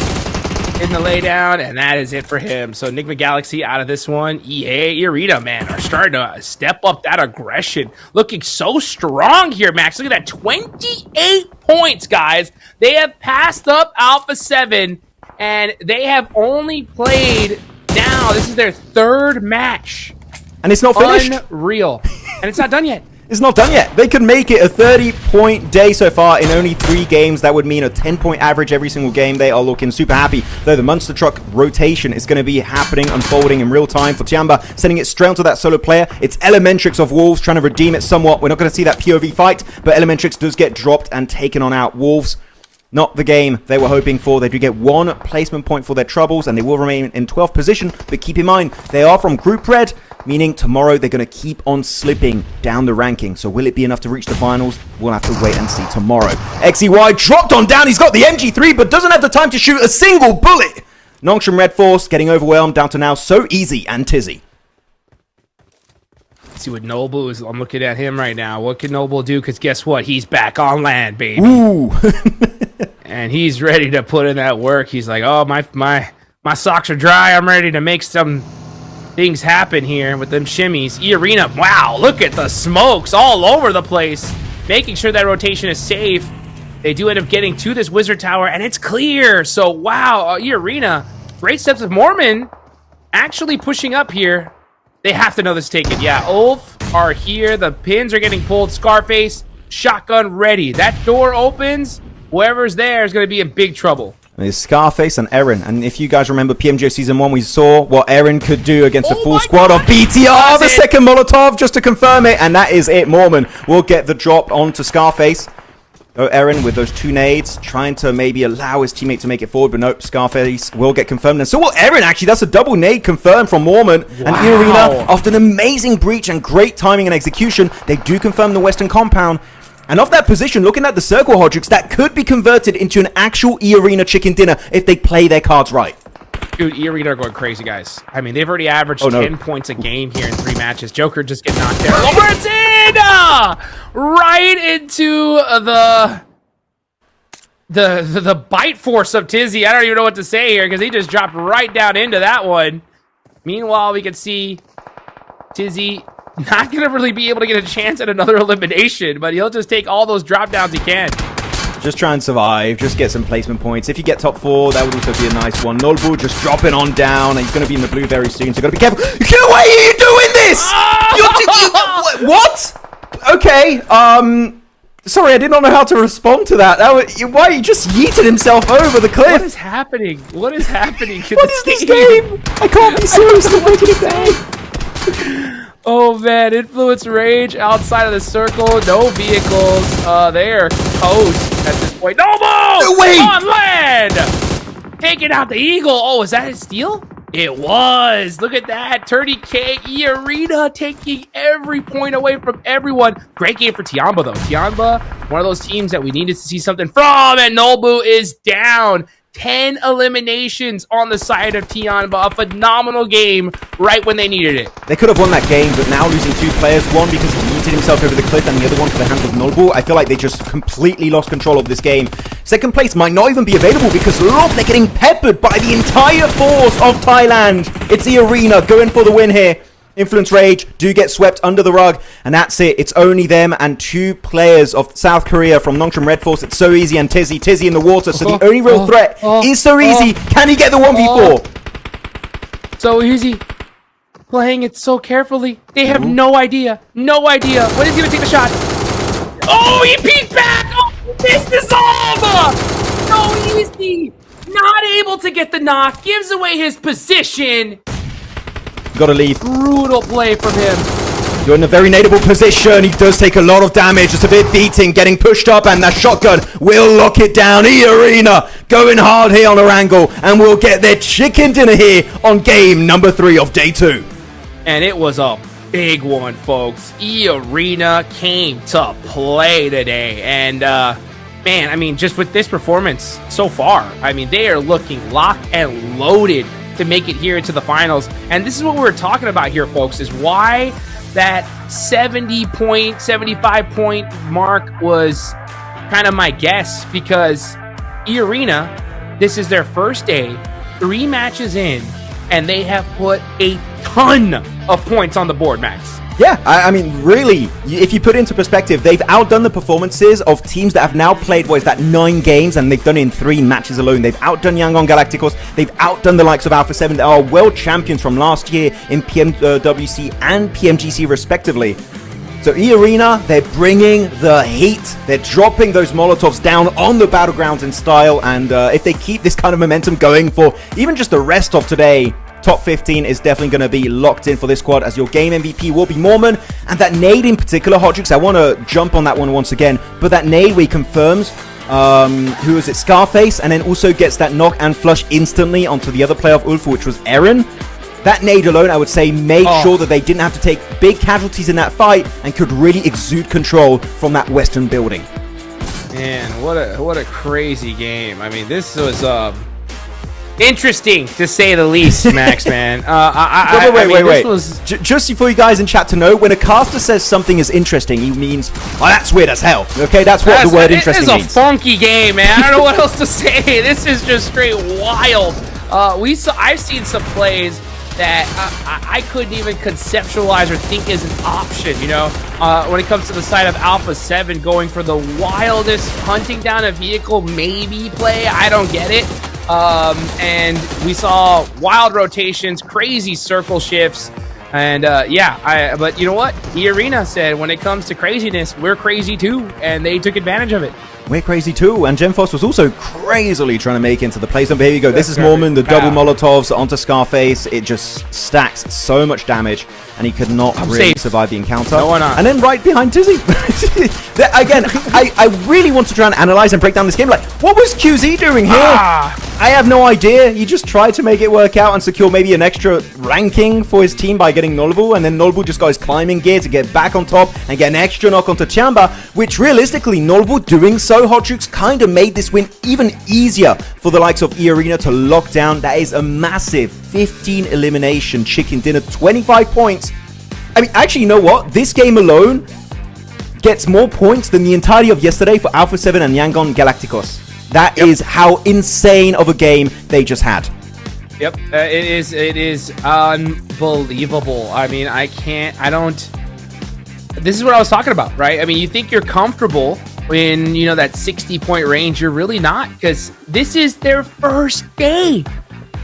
[SPEAKER 2] In the laydown, and that is it for him. So Enigma Galaxy out of this one. EECA, man, are starting to step up that aggression. Looking so strong here, Max. Look at that. 28 points, guys. They have passed up Alpha 7, and they have only played now. This is their 3rd match.
[SPEAKER 1] And it's not finished.
[SPEAKER 2] Unreal. And it's not done yet.
[SPEAKER 1] It's not done yet. They could make it a 30-point day so far in only 3 games. That would mean a 10-point average every single game. They are looking super happy. Though the Monster Truck rotation is going to be happening, unfolding in real time for TIANBA, sending it straight onto that solo player. It's Elementrix of Wolves trying to redeem it somewhat. We're not going to see that POV fight, but Elementrix does get dropped and taken on out. Wolves, not the game they were hoping for. They do get 1 placement point for their troubles, and they will remain in 12th position. But keep in mind, they are from Group Red, meaning tomorrow they're going to keep on slipping down the ranking. So will it be enough to reach the finals? We'll have to wait and see tomorrow. XEY dropped on down. He's got the MG3, but doesn't have the time to shoot a single bullet. Nongshim Red Force getting overwhelmed down to now So Easy and Tizzy.
[SPEAKER 2] See what Noble is. I'm looking at him right now. What can Noble do? Because guess what? He's back on land, baby.
[SPEAKER 1] Ooh.
[SPEAKER 2] And he's ready to put in that work. He's like, oh, my socks are dry. I'm ready to make some things happen here with them shimmies. E-Arena, wow, look at the smokes all over the place. Making sure that rotation is safe. They do end up getting to this Wizard Tower, and it's clear. So, wow, E-Arena, great steps of Mormon actually pushing up here. They have to know this is taken. Yeah, Ulf are here. The pins are getting pulled. Scarface, shotgun ready. That door opens. Whoever's there is going to be in big trouble.
[SPEAKER 1] There's Scarface and Eren. And if you guys remember PMGO Season 1, we saw what Eren could do against a full squad of BTR. The second Molotov, just to confirm it. And that is it. Mormon will get the drop onto Scarface. Oh, Eren with those 2 nades, trying to maybe allow his teammate to make it forward, but nope, Scarface will get confirmed. And so will Eren, actually. That's a double nade confirmed from Mormon. Wow. And E-Arena, after an amazing breach and great timing and execution, they do confirm the Western Compound. And off that position, looking at the circle, Hodrix, that could be converted into an actual E-Arena chicken dinner if they play their cards right.
[SPEAKER 2] Dude, E-Arena are going crazy, guys. I mean, they've already averaged 10 points a game here in 3 matches. Joker just get knocked down. Lawrence in! Right into the bite force of Tizzy. I don't even know what to say here because he just dropped right down into that one. Meanwhile, we can see Tizzy not going to really be able to get a chance at another elimination, but he'll just take all those drop downs he can.
[SPEAKER 1] Just try and survive, just get some placement points. If you get top 4, that would also be a nice one. Nolbu just dropping on down, and he's going to be in the blue very soon, so got to be careful. Get away, are you doing this? What? Okay, sorry, I did not know how to respond to that. Why he just yeeted himself over the cliff?
[SPEAKER 2] What is happening? What is happening?
[SPEAKER 1] What is this game? I can't be seriously making it down.
[SPEAKER 2] Oh man, Influence Rage outside of the circle, no vehicles. They are toast at this point. No move! On land! Taking out the Eagle. Oh, is that a steal? It was. Look at that. 30K E-Arena taking every point away from everyone. Great game for TIANBA, though. TIANBA, one of those teams that we needed to see something from, and Nolbu is down. 10 eliminations on the side of TIANBA. A phenomenal game right when they needed it.
[SPEAKER 1] They could have won that game, but now losing 2 players, one because he yeeted himself over the cliff and the other one for the hands of Nolbu. I feel like they just completely lost control of this game. Second place might not even be available because look, they're getting peppered by the entire force of Thailand. It's the arena going for the win here. Influence Rage do get swept under the rug, and that's it. It's only them and 2 players of South Korea from Nongshim Red Force. It's So Easy and Tizzy. Tizzy in the water, so the only real threat is So Easy. Can he get the 1v4?
[SPEAKER 2] So Easy. Playing it so carefully. They have no idea. No idea. When is he going to take the shot? Oh, he peeked back! Oh, this dissolve! So Easy. Not able to get the knock. Gives away his position.
[SPEAKER 1] Gotta leave.
[SPEAKER 2] Brutal play from him.
[SPEAKER 1] You're in a very nadeable position. He does take a lot of damage. It's a bit beating, getting pushed up, and that shotgun will lock it down. E-Arena going hard here on Orangle, and we'll get their chicken dinner here on game number 3 of day 2.
[SPEAKER 2] And it was a big one, folks. E-Arena came to play today. And, man, I mean, just with this performance so far, I mean, they are looking locked and loaded to make it here into the finals. And this is what we were talking about here, folks, is why that 75 point mark was kind of my guess, because E-Arena, this is their first day, 3 matches in, and they have put a ton of points on the board, Max.
[SPEAKER 1] Yeah, I mean, really, if you put it into perspective, they've outdone the performances of teams that have now played, what is that, 9 games, and they've done it in 3 matches alone. They've outdone Yangon Galacticos, they've outdone the likes of Alpha 7, they are world champions from last year in PMWC and PMGC respectively. So E-Arena, they're bringing the heat. They're dropping those Molotovs down on the battlegrounds in style, and if they keep this kind of momentum going for even just the rest of today, top 15 is definitely going to be locked in for this squad, as your game MVP will be Mormon. And that nade in particular, Hodrix, I want to jump on that one once again, but that nade where he confirms, who is it, Scarface, and then also gets that knock and flush instantly onto the other player of Ulfu, which was Eren. That nade alone, I would say, made sure that they didn't have to take big casualties in that fight and could really exude control from that western building.
[SPEAKER 2] Man, what a crazy game. I mean, this was interesting to say the least, Max, man.
[SPEAKER 1] Wait. Just for you guys in chat to know, when a caster says something is interesting, he means, oh, that's weird as hell. Okay, that's what the word interesting means.
[SPEAKER 2] This is a funky game, man. I don't know what else to say. This is just straight wild. I've seen some plays that I couldn't even conceptualize or think is an option, you know, when it comes to the side of Alpha 7 going for the wildest hunting down a vehicle maybe play. I don't get it. And we saw wild rotations, crazy circle shifts, and but you know what? E-Arena said when it comes to craziness, we're crazy too, and they took advantage of it.
[SPEAKER 1] We're crazy too, and Gemfos was also crazily trying to make into the play zone. But here you go. This is Mormon, the double Molotovs onto Scarface. It just stacks so much damage, and he could not really survive the encounter.
[SPEAKER 2] No, why not?
[SPEAKER 1] And then right behind Tizzy. Again, I really want to try and analyze and break down this game. Like, what was QZ doing here? I have no idea. He just tried to make it work out and secure maybe an extra ranking for his team by getting Nolbu, and then Nolbu just got his climbing gear to get back on top and get an extra knock onto TIANBA, which realistically, Nolbu doing so, Hodrix, kind of made this win even easier for the likes of E-Arena to lock down. That is a massive 15 elimination chicken dinner, 25 points. I mean, actually, you know what? This game alone gets more points than the entirety of yesterday for Alpha 7 and Yangon Galacticos. That is how insane of a game they just had.
[SPEAKER 2] Yep, it is unbelievable. I mean, this is what I was talking about, right? I mean, you think you're comfortable in, you know, that 60-point range. You're really not, because this is their first day.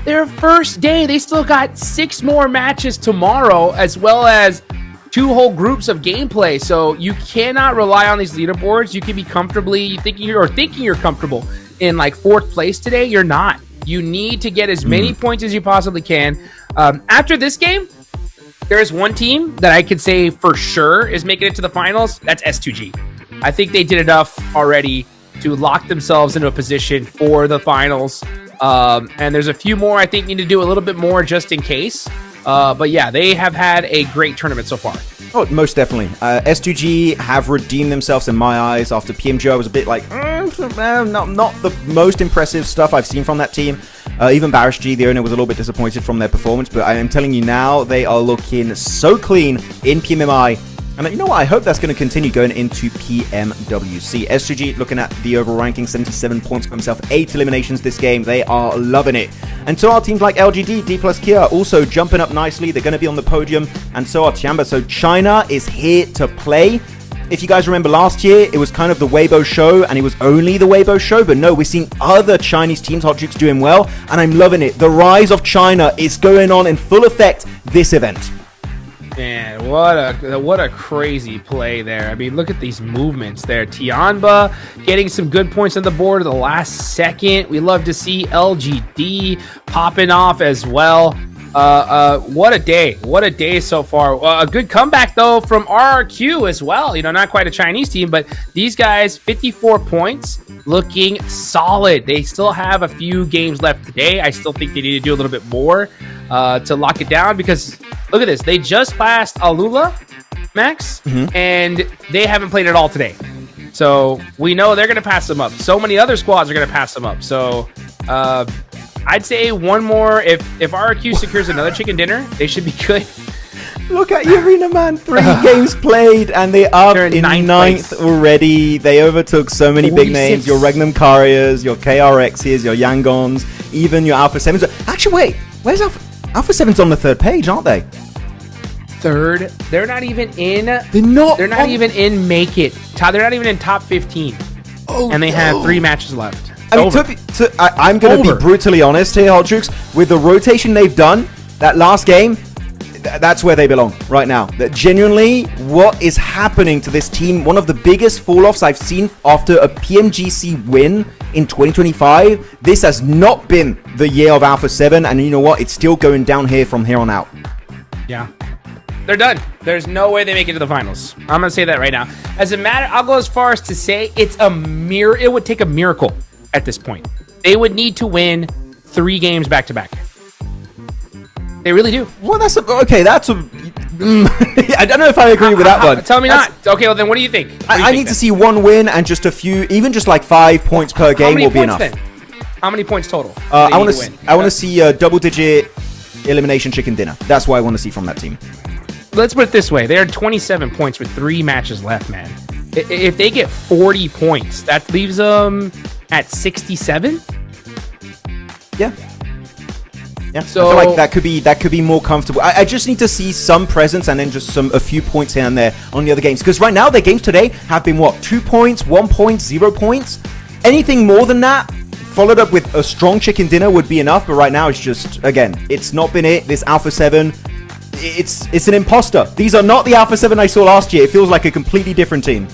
[SPEAKER 2] They still got 6 more matches tomorrow, as well as 2 whole groups of gameplay. So you cannot rely on these leaderboards. You can be comfortably thinking you're comfortable in like 4th place today. You're not. You need to get as many points as you possibly can. After this game, there is one team that I could say for sure is making it to the finals. That's S2G. I think they did enough already to lock themselves into a position for the finals. And there's a few more I think need to do a little bit more just in case. But yeah, they have had a great tournament so far.
[SPEAKER 1] Oh, most definitely. S2G have redeemed themselves in my eyes. After PMGO, I was a bit like, not the most impressive stuff I've seen from that team. Even Barish G, the owner, was a little bit disappointed from their performance. But I am telling you now, they are looking so clean in PMMI. And you know what? I hope that's going to continue going into PMWC. S2G looking at the overall ranking, 77 points for himself, 8 eliminations this game. They are loving it. And so are teams like LGD, D plus Kia also jumping up nicely. They're going to be on the podium, and so are TIANBA. So China is here to play. If you guys remember last year, it was kind of the Weibo show, and it was only the Weibo show. But no, we're seeing other Chinese teams, Hodrix, doing well, and I'm loving it. The rise of China is going on in full effect this event.
[SPEAKER 2] Man, what a crazy play there. I mean, look at these movements there. TIANBA getting some good points on the board at the last second. We love to see LGD popping off as well. What a day. What a day so far. A good comeback, though, from RRQ as well. You know, not quite a Chinese team, but these guys, 54 points, looking solid. They still have a few games left today. I still think they need to do a little bit more to lock it down because, look at this. They just passed Alula, Max, and they haven't played at all today. So we know they're going to pass them up. So many other squads are going to pass them up. So I'd say one more. If RRQ secures another chicken dinner, they should be good.
[SPEAKER 1] Look at you, Arena Man. 3 games played, and they are in ninth already. They overtook so many big names. Your Regnum Carriers, your KRXs, your Yangons, even your Alpha 7s. Actually, wait. Where's Alpha 7's on the 3rd page, aren't they?
[SPEAKER 2] 3rd? They're not even in. They're not even in Make It. They're not even in top 15. Oh, and they have 3 matches left.
[SPEAKER 1] I mean, I'm going to be brutally honest here, Hot Jukes. With the rotation they've done, that last game, that's where they belong right now. That genuinely, what is happening to this team? One of the biggest fall-offs I've seen after a PMGC win in 2025. This has not been the year of Alpha 7, and you know what? It's still going down here from here on out.
[SPEAKER 2] Yeah. They're done. There's no way they make it to the finals. I'm going to say that right now. As a matter, I'll go as far as to say it would take a miracle at this point. They would need to win 3 games back-to-back. They really do.
[SPEAKER 1] Well, I don't know if I agree with that one.
[SPEAKER 2] Tell me not. Okay, well then what do you think?
[SPEAKER 1] I need to see 1 win and just a few, even just like 5 points per game will be enough.
[SPEAKER 2] Then? How many points total?
[SPEAKER 1] I want to see a double-digit elimination chicken dinner. That's what I want to see from that team.
[SPEAKER 2] Let's put it this way. They're 27 points with 3 matches left, man. If they get 40 points, that leaves them at 67?
[SPEAKER 1] Yeah. Yeah,
[SPEAKER 2] so,
[SPEAKER 1] I feel like that could be more comfortable. I just need to see some presence and then just a few points here and there on the other games. Because right now, their games today have been, 2 points, 1 point, 0 points? Anything more than that, followed up with a strong chicken dinner would be enough. But right now, it's just, again, it's not been it. This Alpha 7, it's an imposter. These are not the Alpha 7 I saw last year. It feels like a completely different team.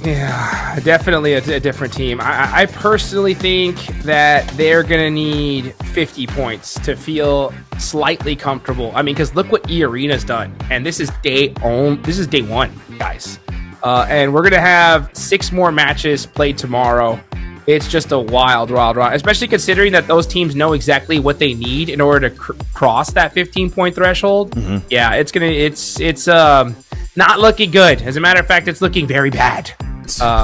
[SPEAKER 2] Yeah, definitely a different team. I personally think that they're going to need 50 points to feel slightly comfortable. I mean, because look what E-Arena's done. And this is day 1, guys. And we're going to have 6 more matches played tomorrow. It's just a wild ride, especially considering that those teams know exactly what they need in order to cross that 15-point threshold. Mm-hmm. Yeah, it's not looking good. As a matter of fact, it's looking very bad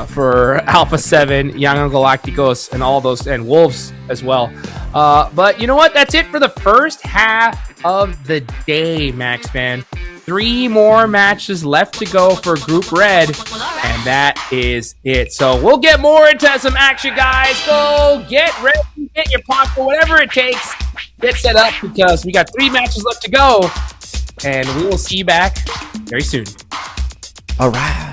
[SPEAKER 2] for Alpha 7, Young Galacticos, and all those, and Wolves as well. But you know what? That's it for the first half of the day, Max, man. 3 more matches left to go for Group Red, and that is it. So we'll get more into some action, guys. Go get ready, get your popcorn, whatever it takes. Get set up because we got 3 matches left to go, and we will see you back very soon.
[SPEAKER 1] All right.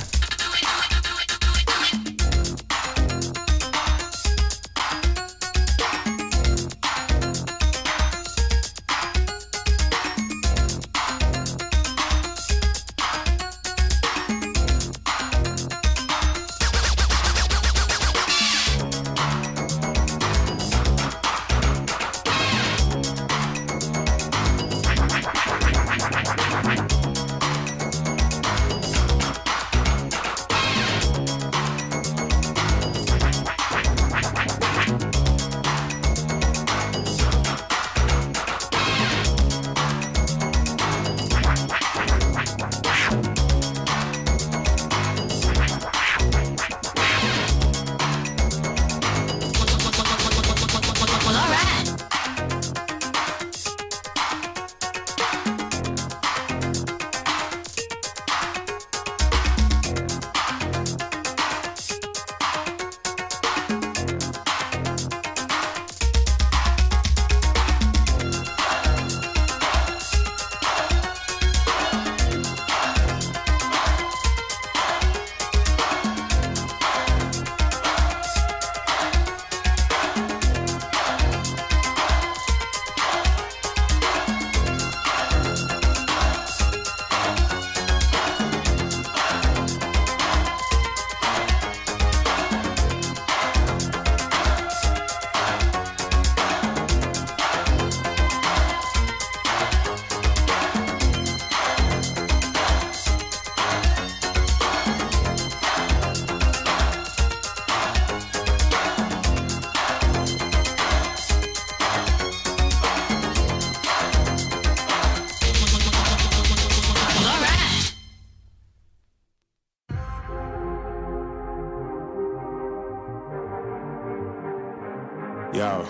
[SPEAKER 3] Yo.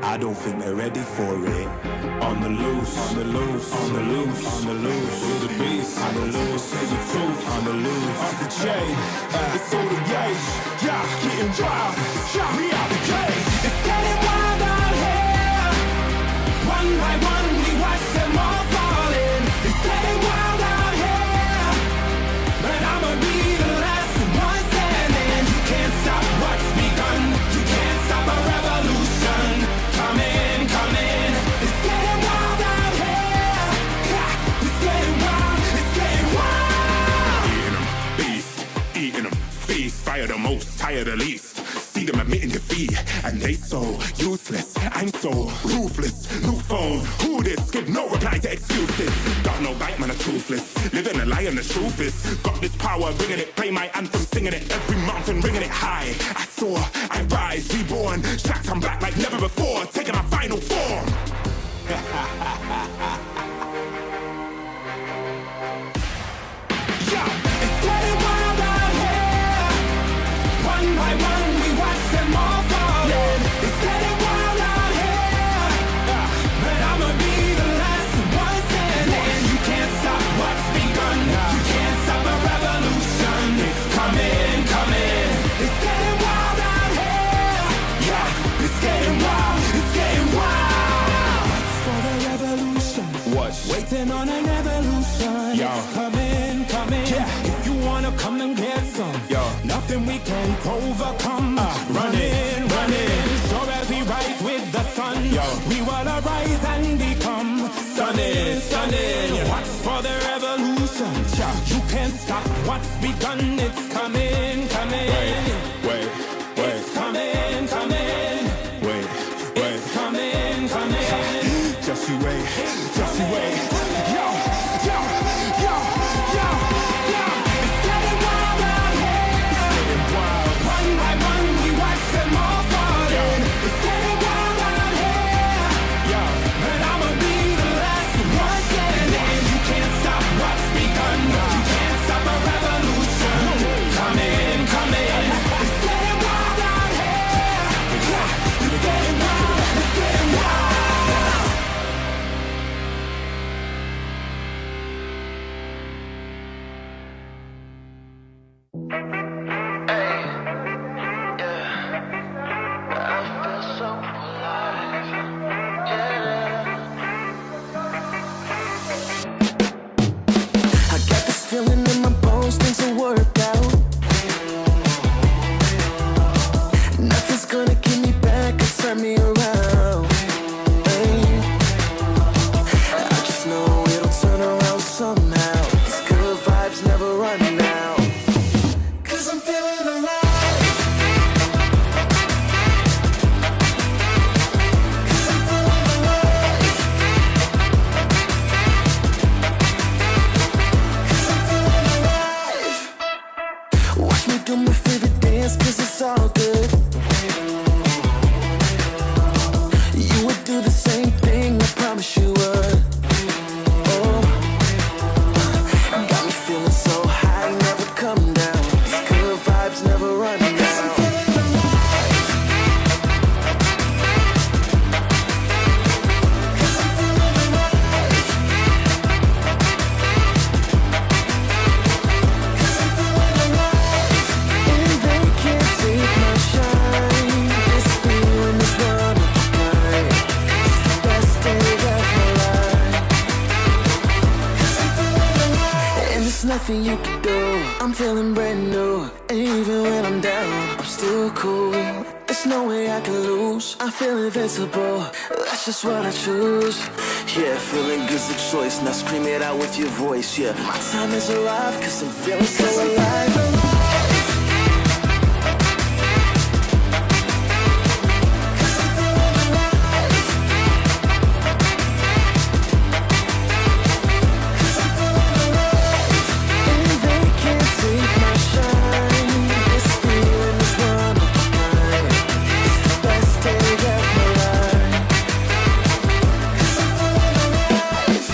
[SPEAKER 3] I don't think they're ready for it. On the loose, on the loose, on the loose, on the loose. With the beast, on the loose, say the truth, on the loose. Off the chain, it's all the gauge. Yeah, getting wild, shot me out the cage. It's getting wild out here. One by one, we watch them all falling. It's getting wild out here. But I'ma be the last one standing. You can't stop what's begun. You can't stop a revolution. Come in, come in. It's getting wild out here. Yeah, it's getting wild, it's getting wild. Eating them, beast, eating them, feast. Fire the most, tire the least. See them admitting defeat, and they so useless. I'm so ruthless. New phone, who this? Give no reply to excuses. Got no bite, man, I'm toothless. Living a lie and the truth is, got this power, bringing it. Play my anthem, singing it. Every mountain, ringing it high. I soar, I rise, reborn. Strapped, I'm back like never before. Taking my final form. Yeah, it's getting wild out here. One by one, we watch them all falling. It's getting wild out here. But I'ma be the last one standing. You can't stop what's begun. You can't stop a revolution. It's coming, coming. It's getting wild out here. Yeah, it's getting wild. It's getting wild. For the revolution. What? Waiting on an evolution. Yo. It's coming, coming. Yeah. If you wanna come and get some. Yo. Nothing we can't overcome. Running, running. Sure as we rise with the sun. Yo. We will arise and become stunning, stunning. Watch for the revolution. You can't stop what's begun. It's coming, coming. Wait. It's coming, coming. Wait. It's coming, coming. Just you wait, just you wait. Yo. It's getting wild out here. It's getting wild. One by one, we watch them all falling. It's getting wild out here. Yo. But I'ma be the last one standing. You can't stop what's begun. You can't stop a revolution. Come in, come in. It's getting wild out here. Yeah. It's getting wild. It's getting wild.
[SPEAKER 4] I got this feeling in my bones, things will work out. Nothing's gonna keep me back or turn me around. Hey. I just know it'll turn around somehow. These good vibes never run out. 'Cause I'm feeling alive. 'Cause I'm feeling alive. 'Cause I'm feeling alive. Watch me do my favorite dance, 'cause it's all good. You would do the same thing, I promise you would. Oh, got me feeling so high, never come down. These good vibes never run out. 'Cause I'm feeling alive. 'Cause I'm feeling alive. 'Cause I'm feeling alive. And they can't take my shine. This feeling is one of a kind. It's the best day of my life. 'Cause I'm feeling alive. And there's nothing you can do. I'm feeling brand new. And even when I'm down, I'm still cool. There's no way I can lose. I feel invincible. That's just what I choose. Yeah, feeling good's a choice. Now scream it out with your voice. Yeah, my time has arrived, 'cause I'm feeling so alive. And they can't take my shine. This feeling is one of a kind. It's the best day of my life. 'Cause I'm feeling alive.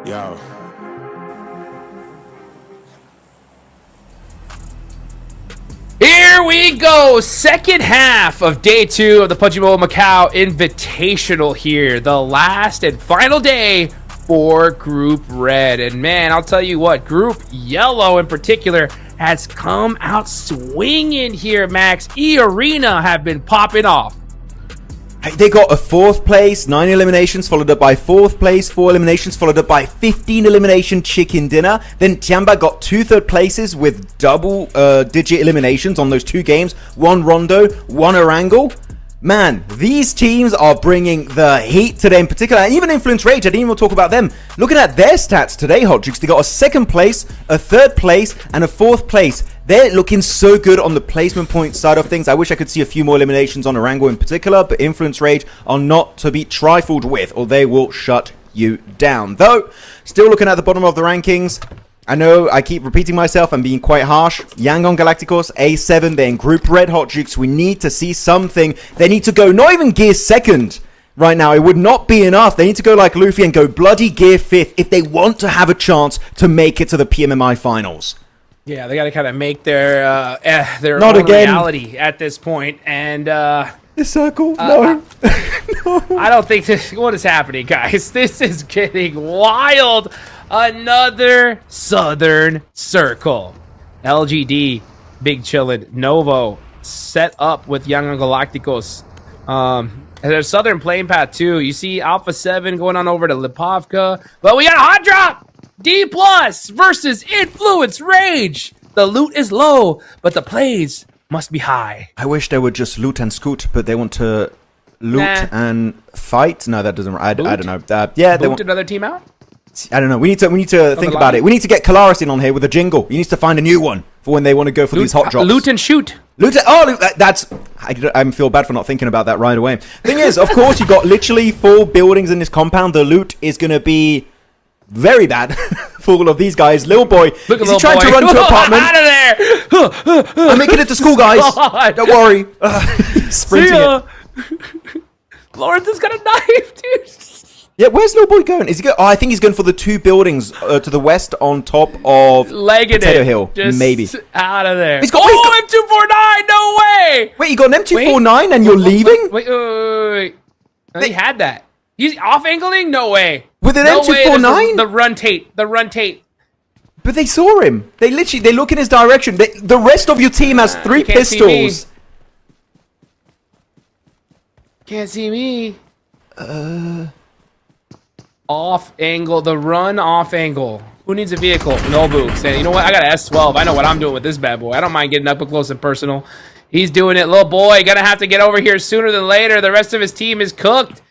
[SPEAKER 3] Yo.
[SPEAKER 2] Here we go, second half of day 2 of the PUBG Mobile Macau Invitational here. The last and final day for Group Red. And man, I'll tell you what, Group Yellow in particular has come out swinging here, Max. E-Arena have been popping off.
[SPEAKER 1] They got a 4th place, 9 eliminations, followed up by 4th place, 4 eliminations, followed up by 15 elimination chicken dinner. Then TIANBA got 2 third places with double-digit eliminations on those 2 games. 1 Rondo, 1 Orangle. Man, these teams are bringing the heat today in particular, and even Influence Rage, I didn't even talk about them. Looking at their stats today, Hot Jukes, they got a 2nd place, a 3rd place, and a 4th place. They're looking so good on the placement point side of things. I wish I could see a few more eliminations on Orango in particular, but Influence Rage are not to be trifled with, or they will shut you down. Though, still looking at the bottom of the rankings, I know I keep repeating myself and being quite harsh. Yangon Galacticos, A7, they're in Group Red, Hot Jukes. We need to see something. They need to go, not even Gear 2nd right now. It would not be enough. They need to go like Luffy and go bloody Gear 5th if they want to have a chance to make it to the PMMI finals.
[SPEAKER 2] Yeah, they got to kind of make their
[SPEAKER 1] not
[SPEAKER 2] own
[SPEAKER 1] again.
[SPEAKER 2] reality at this point. And
[SPEAKER 1] the circle, no.
[SPEAKER 2] No. I don't think this. What is happening, guys? This is getting wild. Another Southern Circle. LGD, Big Chillin', Novo set up with Yangon Galacticos. And there's Southern playing path too. You see Alpha 7 going on over to Lipovka. But we got a hot drop. D+ versus Influence Rage. The loot is low, but the plays must be high.
[SPEAKER 1] I wish they would just loot and scoot, but they want to loot and fight. No, that doesn't. I don't know. Yeah, they want
[SPEAKER 2] another team out.
[SPEAKER 1] I don't know. We need to think about it. We need to get Kalaris in on here with a jingle. He needs to find a new one for when they want to go for these hot drops.
[SPEAKER 2] Loot and shoot.
[SPEAKER 1] That's. I feel bad for not thinking about that right away. Thing is, of course, you got literally 4 buildings in this compound. The loot is going to be very bad for all of these guys. Little boy, is he trying to run to apartment?
[SPEAKER 2] Out of there!
[SPEAKER 1] I'm making it to school, guys.
[SPEAKER 2] God.
[SPEAKER 1] Don't worry. Sprinting it.
[SPEAKER 2] Lawrence has got a knife, dude.
[SPEAKER 1] Yeah, where's Little Boy going? Is he going? Oh, I think he's going for the 2 buildings to the west on top of Potato Hill.
[SPEAKER 2] Just
[SPEAKER 1] maybe.
[SPEAKER 2] Out of there.
[SPEAKER 1] He's got
[SPEAKER 2] M249. No way.
[SPEAKER 1] Wait, you got an M249 and you're leaving?
[SPEAKER 2] Wait. No, he had that. He's off angling? No way.
[SPEAKER 1] With an M249?
[SPEAKER 2] The run Tate.
[SPEAKER 1] But they saw him. They look in his direction. The rest of your team has 3 pistols.
[SPEAKER 2] Can't see me. Off angle. The run off angle. Who needs a vehicle? Nobu saying, you know what? I got an S12. I know what I'm doing with this bad boy. I don't mind getting up close and personal. He's doing it. Little boy gonna have to get over here sooner than later. The rest of his team is cooked.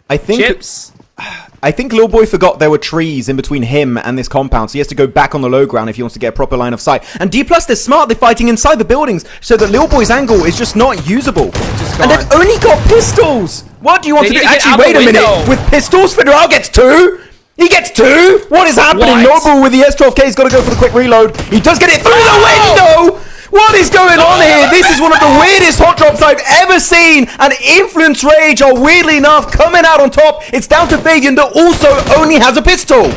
[SPEAKER 2] I think Little Boy forgot there were trees in between him and this compound, so he has to go back on the low ground if he wants to get a proper line of sight. And D+, they're smart. They're fighting inside the buildings, so that Little Boy's angle is just not usable. And they've only got pistols. What do you want to do? Actually, wait a minute. With pistols, Federal gets 2. He gets 2. What is happening? Noble with the S12K has got to go for the quick reload. He does get it through the window. What is going on here? This is one of the weirdest hot drops I've ever seen. And Influence Rage are weirdly enough coming out on top. It's down to Fabian that also only has a pistol.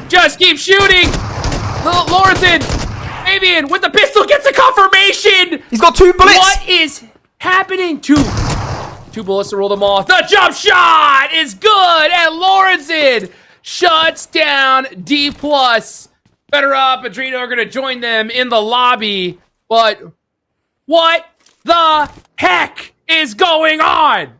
[SPEAKER 2] Just keep shooting. Lorthen. Fabian with the pistol gets a confirmation. He's got 2 bullets. What is happening? 2 bullets to roll them off. The jump shot is good. And Lawrenson shuts down D+. Federer, Pedrino are going to join them in the lobby. But what the heck is going on?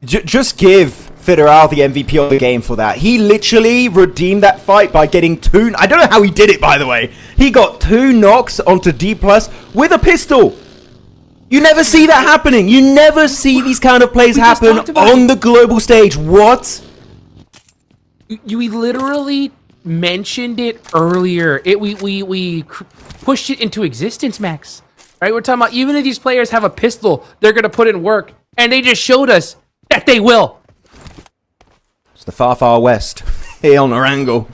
[SPEAKER 2] Just give Federer the MVP of the game for that. He literally redeemed that fight by getting 2... I don't know how he did it, by the way. He got 2 knocks onto D+ with a pistol. You never see that happening. You never see these kind of plays happen on the global stage. What? You literally mentioned it earlier. We pushed it into existence, Max. Right? We're talking about even if these players have a pistol, they're going to put in work. And they just showed us that they will. It's the far, far west. Here on Orango.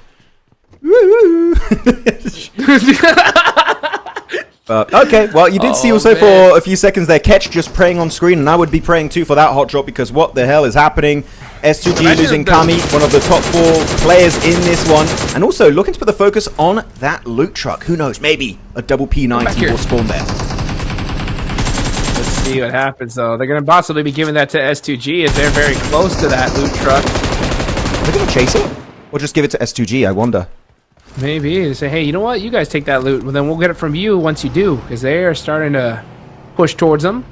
[SPEAKER 2] Okay, well, you did see also for a few seconds there, Ketch just praying on screen, and I would be praying too for that hot drop, because what the hell is happening? S2G losing Kami, one of the top 4 players in this one, and also looking to put the focus on that loot truck. Who knows, maybe a double P90 will spawn there. Let's see what happens, though. They're going to possibly be giving that to S2G as they're very close to that loot truck.
[SPEAKER 1] Are they going to chase it? Or just give it to S2G, I wonder.
[SPEAKER 2] Maybe. They say, hey, you know what? You guys take that loot. Well, then we'll get it from you once you do. Because they are starting to push towards them.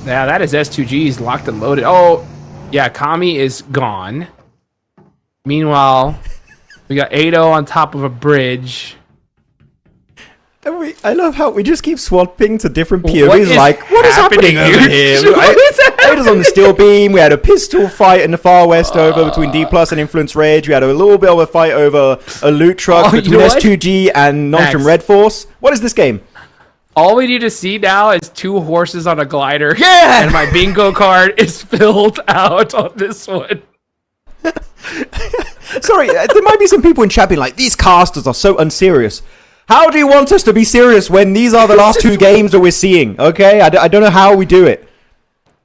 [SPEAKER 2] Yeah, that is S2G's locked and loaded. Oh, yeah, Kami is gone. Meanwhile, we got 8-0 on top of a bridge.
[SPEAKER 1] And I love how we just keep swapping to different POVs. What is happening over here? Ada's on the steel beam. We had a pistol fight in the far west over between D Plus and Influence Rage. We had a little bit of a fight over a loot truck between S2G and Nostrum Red Force. What is this game?
[SPEAKER 2] All we need to see now is 2 horses on a glider. Yeah! And my bingo card is filled out on this one.
[SPEAKER 1] Sorry, there might be some people in chat being like, these casters are so unserious. How do you want us to be serious when these are the last 2 games that we're seeing? Okay, I don't know how we do it.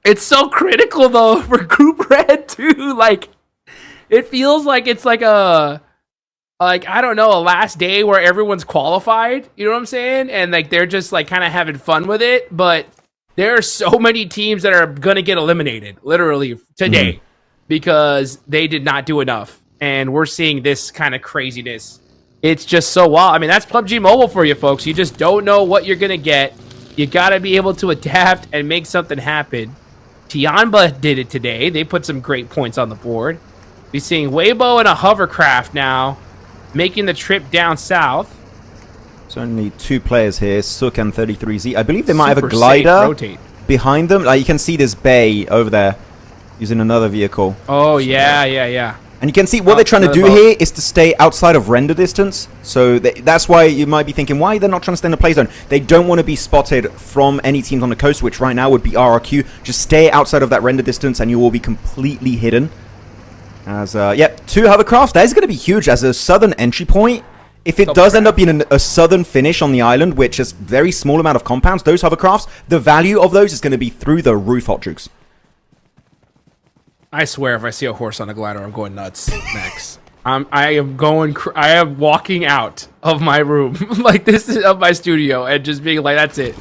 [SPEAKER 2] It's so critical though for Group Red too. Like, it feels like it's like a, I don't know, a last day where everyone's qualified. You know what I'm saying? And like they're just like kind of having fun with it. But there are so many teams that are gonna get eliminated literally today because they did not do enough. And we're seeing this kind of craziness. It's just so wild. I mean, that's PUBG Mobile for you folks. You just don't know what you're going to get. You got to be able to adapt and make something happen. TIANBA did it today. They put some great points on the board. We're seeing Weibo and a hovercraft now making the trip down south.
[SPEAKER 1] So only 2 players here, Sook and 33Z. I believe they might have a glider behind them. Like you can see this bay over there using another vehicle.
[SPEAKER 2] Oh, yeah.
[SPEAKER 1] And you can see what they're trying to do here is to stay outside of render distance. So that's why you might be thinking, why they're not trying to stay in the play zone. They don't want to be spotted from any teams on the coast, which right now would be RRQ. Just stay outside of that render distance and you will be completely hidden. As, 2 hovercrafts. That is going to be huge as a southern entry point. If it does end up being a southern finish on the island, which is very small amount of compounds, those hovercrafts, the value of those is going to be through the roof, Hot Jukes.
[SPEAKER 2] I swear, if I see a horse on a glider, I'm going nuts, Max. I am walking out of my room, like this is of my studio, and just being like, that's it.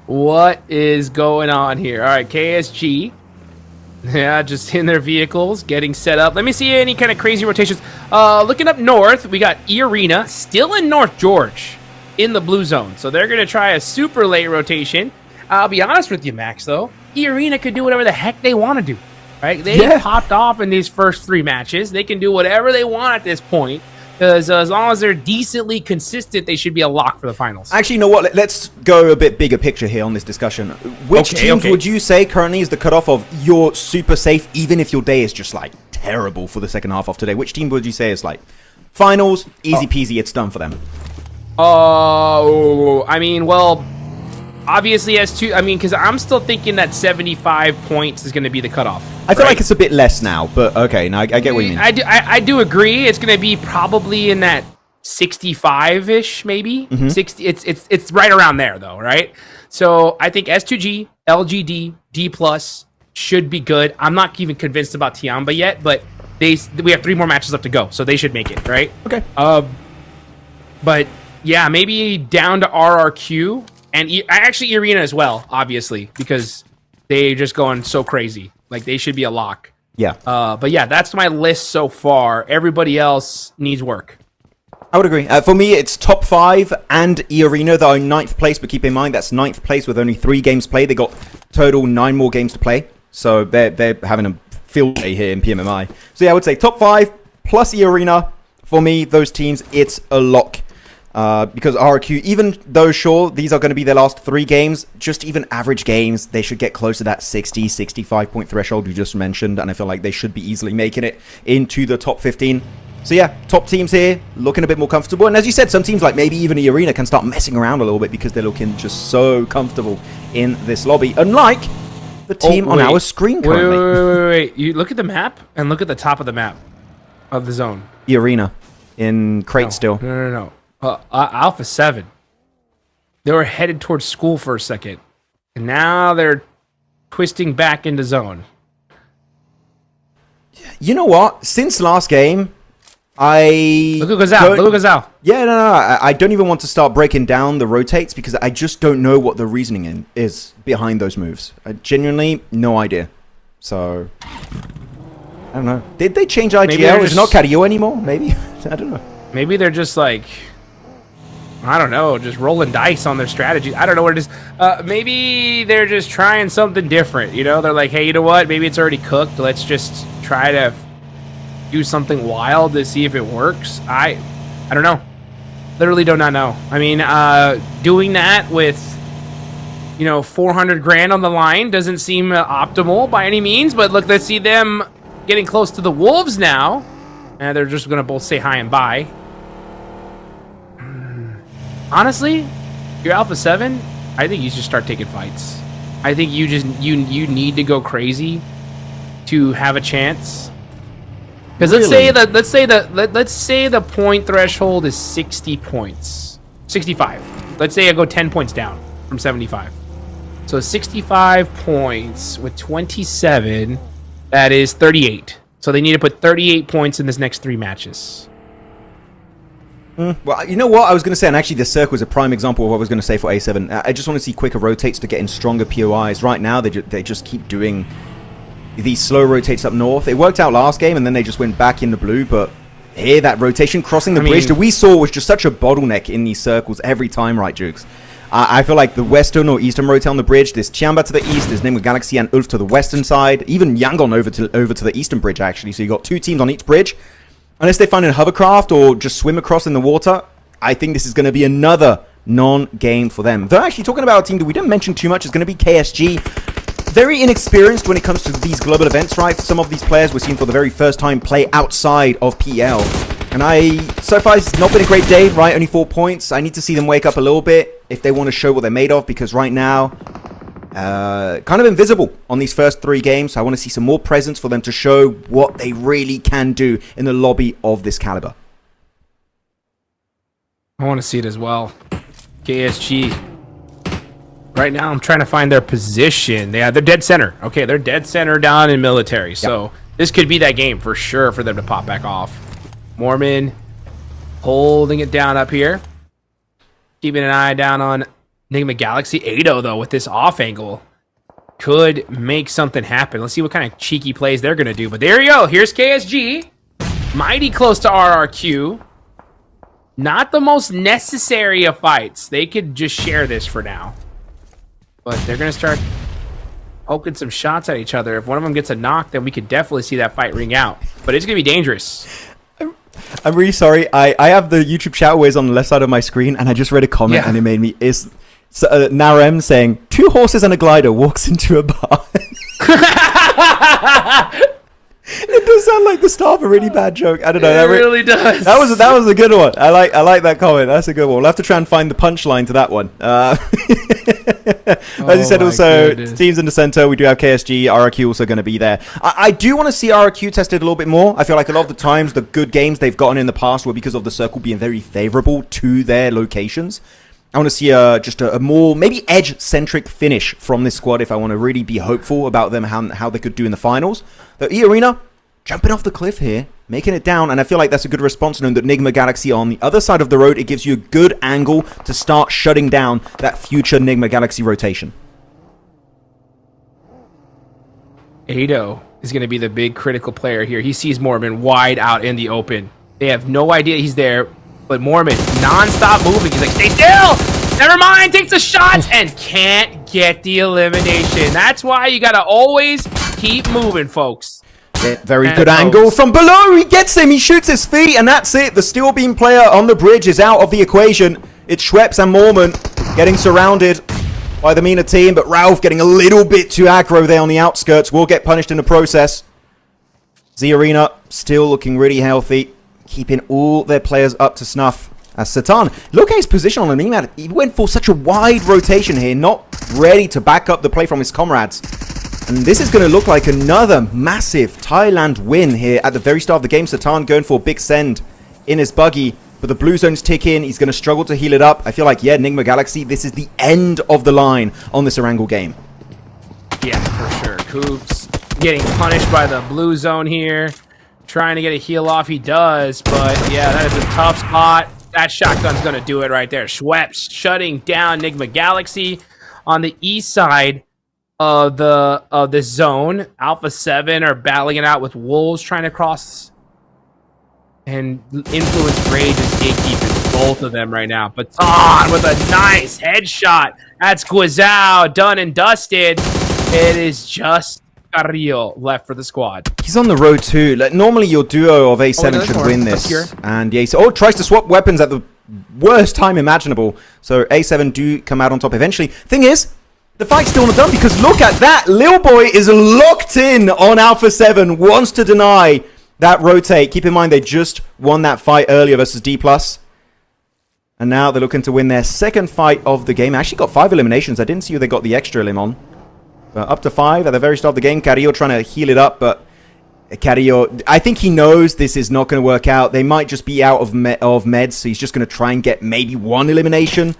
[SPEAKER 2] What is going on here? All right, KSG. Yeah, just in their vehicles, getting set up. Let me see any kind of crazy rotations. Looking up north, we got E-Arena, still in North George, in the blue zone. So they're going to try a super late rotation. I'll be honest with you, Max, though. E-Arena could do whatever the heck they want to do. Right? They popped off in these first 3 matches. They can do whatever they want at this point. Because as long as they're decently consistent, they should be a lock for the finals.
[SPEAKER 1] Actually, you know what? Let's go a bit bigger picture here on this discussion. Which teams would you say currently is the cutoff of you're super safe, even if your day is just like terrible for the second half of today? Which team would you say is like finals, easy peasy, it's done for them?
[SPEAKER 2] I mean, well, obviously S2, I mean, because I'm still thinking that 75 points is going to be the cutoff.
[SPEAKER 1] I feel like it's a bit less now, but okay, now I get what you mean.
[SPEAKER 2] I do agree. It's going to be probably in that 65-ish, maybe. 60. It's right around there, though, right? So I think S2G, LGD, D Plus should be good. I'm not even convinced about TIANBA yet, but we have 3 more matches left to go, so they should make it, right?
[SPEAKER 1] Okay.
[SPEAKER 2] But yeah, maybe down to RRQ. And actually Arena as well, obviously, because they're just going so crazy. Like, they should be a lock.
[SPEAKER 1] Yeah.
[SPEAKER 2] But yeah, that's my list so far. Everybody else needs work.
[SPEAKER 1] I would agree. For me, it's top 5 and E-Arena that are in 9th place, but keep in mind that's 9th place with only 3 games played. They got total 9 more games to play. So they're having a field day here in PMMI. So yeah, I would say top 5 plus E-Arena. For me, those teams, it's a lock. Because RRQ, even though sure these are going to be their last 3 games, just even average games, they should get close to that 60-65 point threshold you just mentioned, and I feel like they should be easily making it into the top 15. So yeah, top teams here looking a bit more comfortable, and as you said, some teams like maybe even the Arena can start messing around a little bit because they're looking just so comfortable in this lobby, unlike the team on our screen currently.
[SPEAKER 2] Wait. You look at the map and look at the top of the map of the zone.
[SPEAKER 1] The Arena in crate still.
[SPEAKER 2] No. Alpha 7. They were headed towards school for a second. And now they're twisting back into zone.
[SPEAKER 1] You know what? Since last game,
[SPEAKER 2] Look at Gazal.
[SPEAKER 1] Yeah, no. I don't even want to start breaking down the rotates because I just don't know what the reasoning is behind those moves. I genuinely, no idea. So... I don't know. Did they change IGL? It's not Cario anymore, maybe? I don't know.
[SPEAKER 2] Maybe they're just like, I don't know, just rolling dice on their strategy. I don't know what it is. Maybe they're just trying something different. You know, they're like, hey, you know what? Maybe it's already cooked. Let's just try to do something wild to see if it works. I don't know. Literally do not know. I mean, doing that with, you know, 400 grand on the line doesn't seem optimal by any means. But look, let's see them getting close to the Wolves now. And they're just going to both say hi and bye. Honestly, you're Alpha 7, I think you should start taking fights. I think you just you need to go crazy to have a chance. Because let's say the point threshold is 60 points. 65. Let's say I go 10 points down from 75. So 65 points with 27, that is 38. So they need to put 38 points in this next 3 matches.
[SPEAKER 1] Well, you know what I was going to say, and actually the circle is a prime example of what I was going to say for A7. I just want to see quicker rotates to get in stronger POIs. Right now, they just keep doing these slow rotates up north. It worked out last game, and then they just went back in the blue, but here, that rotation crossing the bridge that we saw was just such a bottleneck in these circles every time, right, Jukes? I feel like the western or eastern rotate on the bridge, there's TIANBA to the east, there's Nigma Galaxy and Ulf to the western side, even Yangon over to the eastern bridge, actually. So you got 2 teams on each bridge. Unless they find a hovercraft or just swim across in the water, I think this is going to be another non-game for them. Though actually talking about a team that we didn't mention too much is going to be KSG. Very inexperienced when it comes to these global events, right? Some of these players we're seeing for the very first time play outside of PL. And so far it's not been a great day, right? Only 4 points. I need to see them wake up a little bit if they want to show what they're made of, because right now, kind of invisible on these first 3 games. So I want to see some more presence for them to show what they really can do in the lobby of this caliber.
[SPEAKER 2] I want to see it as well. KSG. Right now, I'm trying to find their position. They're dead center. Okay, they're dead center down in military. So this could be that game for sure for them to pop back off. Mormon holding it down up here. Keeping an eye down on Nigma Galaxy. Ado, though, with this off angle, could make something happen. Let's see what kind of cheeky plays they're going to do. But there you go. Here's KSG. Mighty close to RRQ. Not the most necessary of fights. They could just share this for now. But they're going to start poking some shots at each other. If one of them gets a knock, then we could definitely see that fight ring out. But it's going to be dangerous.
[SPEAKER 1] I'm really sorry. I have the YouTube chat always on the left side of my screen, and I just read a comment and it made me... Narem saying, 2 horses and a glider walks into a bar. It does sound like the start of a really bad joke. I don't know.
[SPEAKER 2] It really does.
[SPEAKER 1] That was a good one. I like that comment. That's a good one. We'll have to try and find the punchline to that one. As you said, also teams in the center. We do have KSG, RRQ also going to be there. I do want to see RRQ tested a little bit more. I feel like a lot of the times the good games they've gotten in the past were because of the circle being very favorable to their locations. I want to see just a more maybe edge-centric finish from this squad if I want to really be hopeful about them, how they could do in the finals. The E-Arena, jumping off the cliff here, making it down, and I feel like that's a good response knowing that Nigma Galaxy are on the other side of the road. It gives you a good angle to start shutting down that future Nigma Galaxy rotation.
[SPEAKER 2] Ado is going to be the big critical player here. He sees Mormon wide out in the open. They have no idea he's there. But Mormon, non-stop moving. He's like, stay still! Never mind, takes the shots and can't get the elimination. That's why you got to always keep moving, folks.
[SPEAKER 1] Yeah, very good angle from below. He gets him. He shoots his feet, and that's it. The steel beam player on the bridge is out of the equation. It's Schweppes and Mormon getting surrounded by the MENA team, but Ralph getting a little bit too aggro there on the outskirts. Will get punished in the process. Z-Arena still looking really healthy, keeping all their players up to snuff. As Satan, look at his position on the map. He went for such a wide rotation here, not ready to back up the play from his comrades. And this is going to look like another massive Thailand win here at the very start of the game. Satan going for a big send in his buggy, but the blue zones tick in. He's going to struggle to heal it up. I feel like, yeah, Nigma Galaxy, this is the end of the line on this Erangel game.
[SPEAKER 2] Yeah, for sure. Coops getting punished by the blue zone here. Trying to get a heal off, he does, but yeah, that is a tough spot. That shotgun's going to do it right there. Schweppes shutting down Nigma Galaxy on the east side. of this zone. Alpha 7 are battling it out with Wolves trying to cross. And Influence Rage is gatekeeping both of them right now. Baton with a nice headshot. That's Guizao, done and dusted. It is just Carrillo left for the squad.
[SPEAKER 1] He's on the road too. Like, normally your duo of A7 should win this. And yeah, tries to swap weapons at the worst time imaginable. So A7 do come out on top eventually. Thing is, the fight's still not done because look at that. Lil Boy is locked in on Alpha 7. Wants to deny that rotate. Keep in mind they just won that fight earlier versus D+. And now they're looking to win their second fight of the game. Actually got 5 eliminations. I didn't see who they got the extra elim on. But up to 5 at the very start of the game. Carrillo trying to heal it up, but Carrillo, I think he knows this is not going to work out. They might just be out of meds, so he's just going to try and get maybe 1 elimination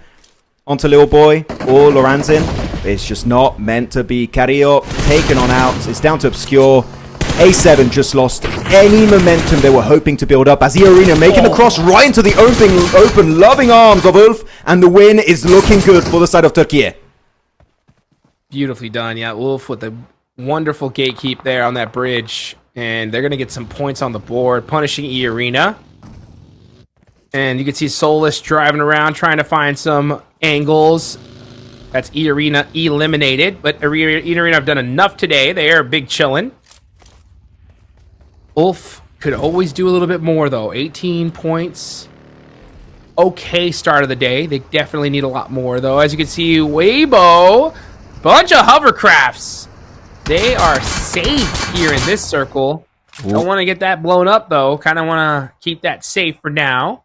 [SPEAKER 1] onto Lil Boy or Loranzin. It's just not meant to be. Carrillo taken on out. It's down to Obscure. A7 just lost any momentum they were hoping to build up as IRORA making the cross right into the open loving arms of Ulf, and the win is looking good for the side of Turkey.
[SPEAKER 2] Beautifully done. Yeah, Wolf with a wonderful gatekeep there on that bridge. And they're going to get some points on the board, punishing IRORA. And you can see Solus driving around, trying to find some angles. That's IRORA eliminated. But IRORA have done enough today. They are big chillin'. Ulf could always do a little bit more, though. 18 points. Okay start of the day. They definitely need a lot more, though. As you can see, Weibo, bunch of hovercrafts. They are safe here in this circle. Don't want to get that blown up, though. Kind of want to keep that safe for now,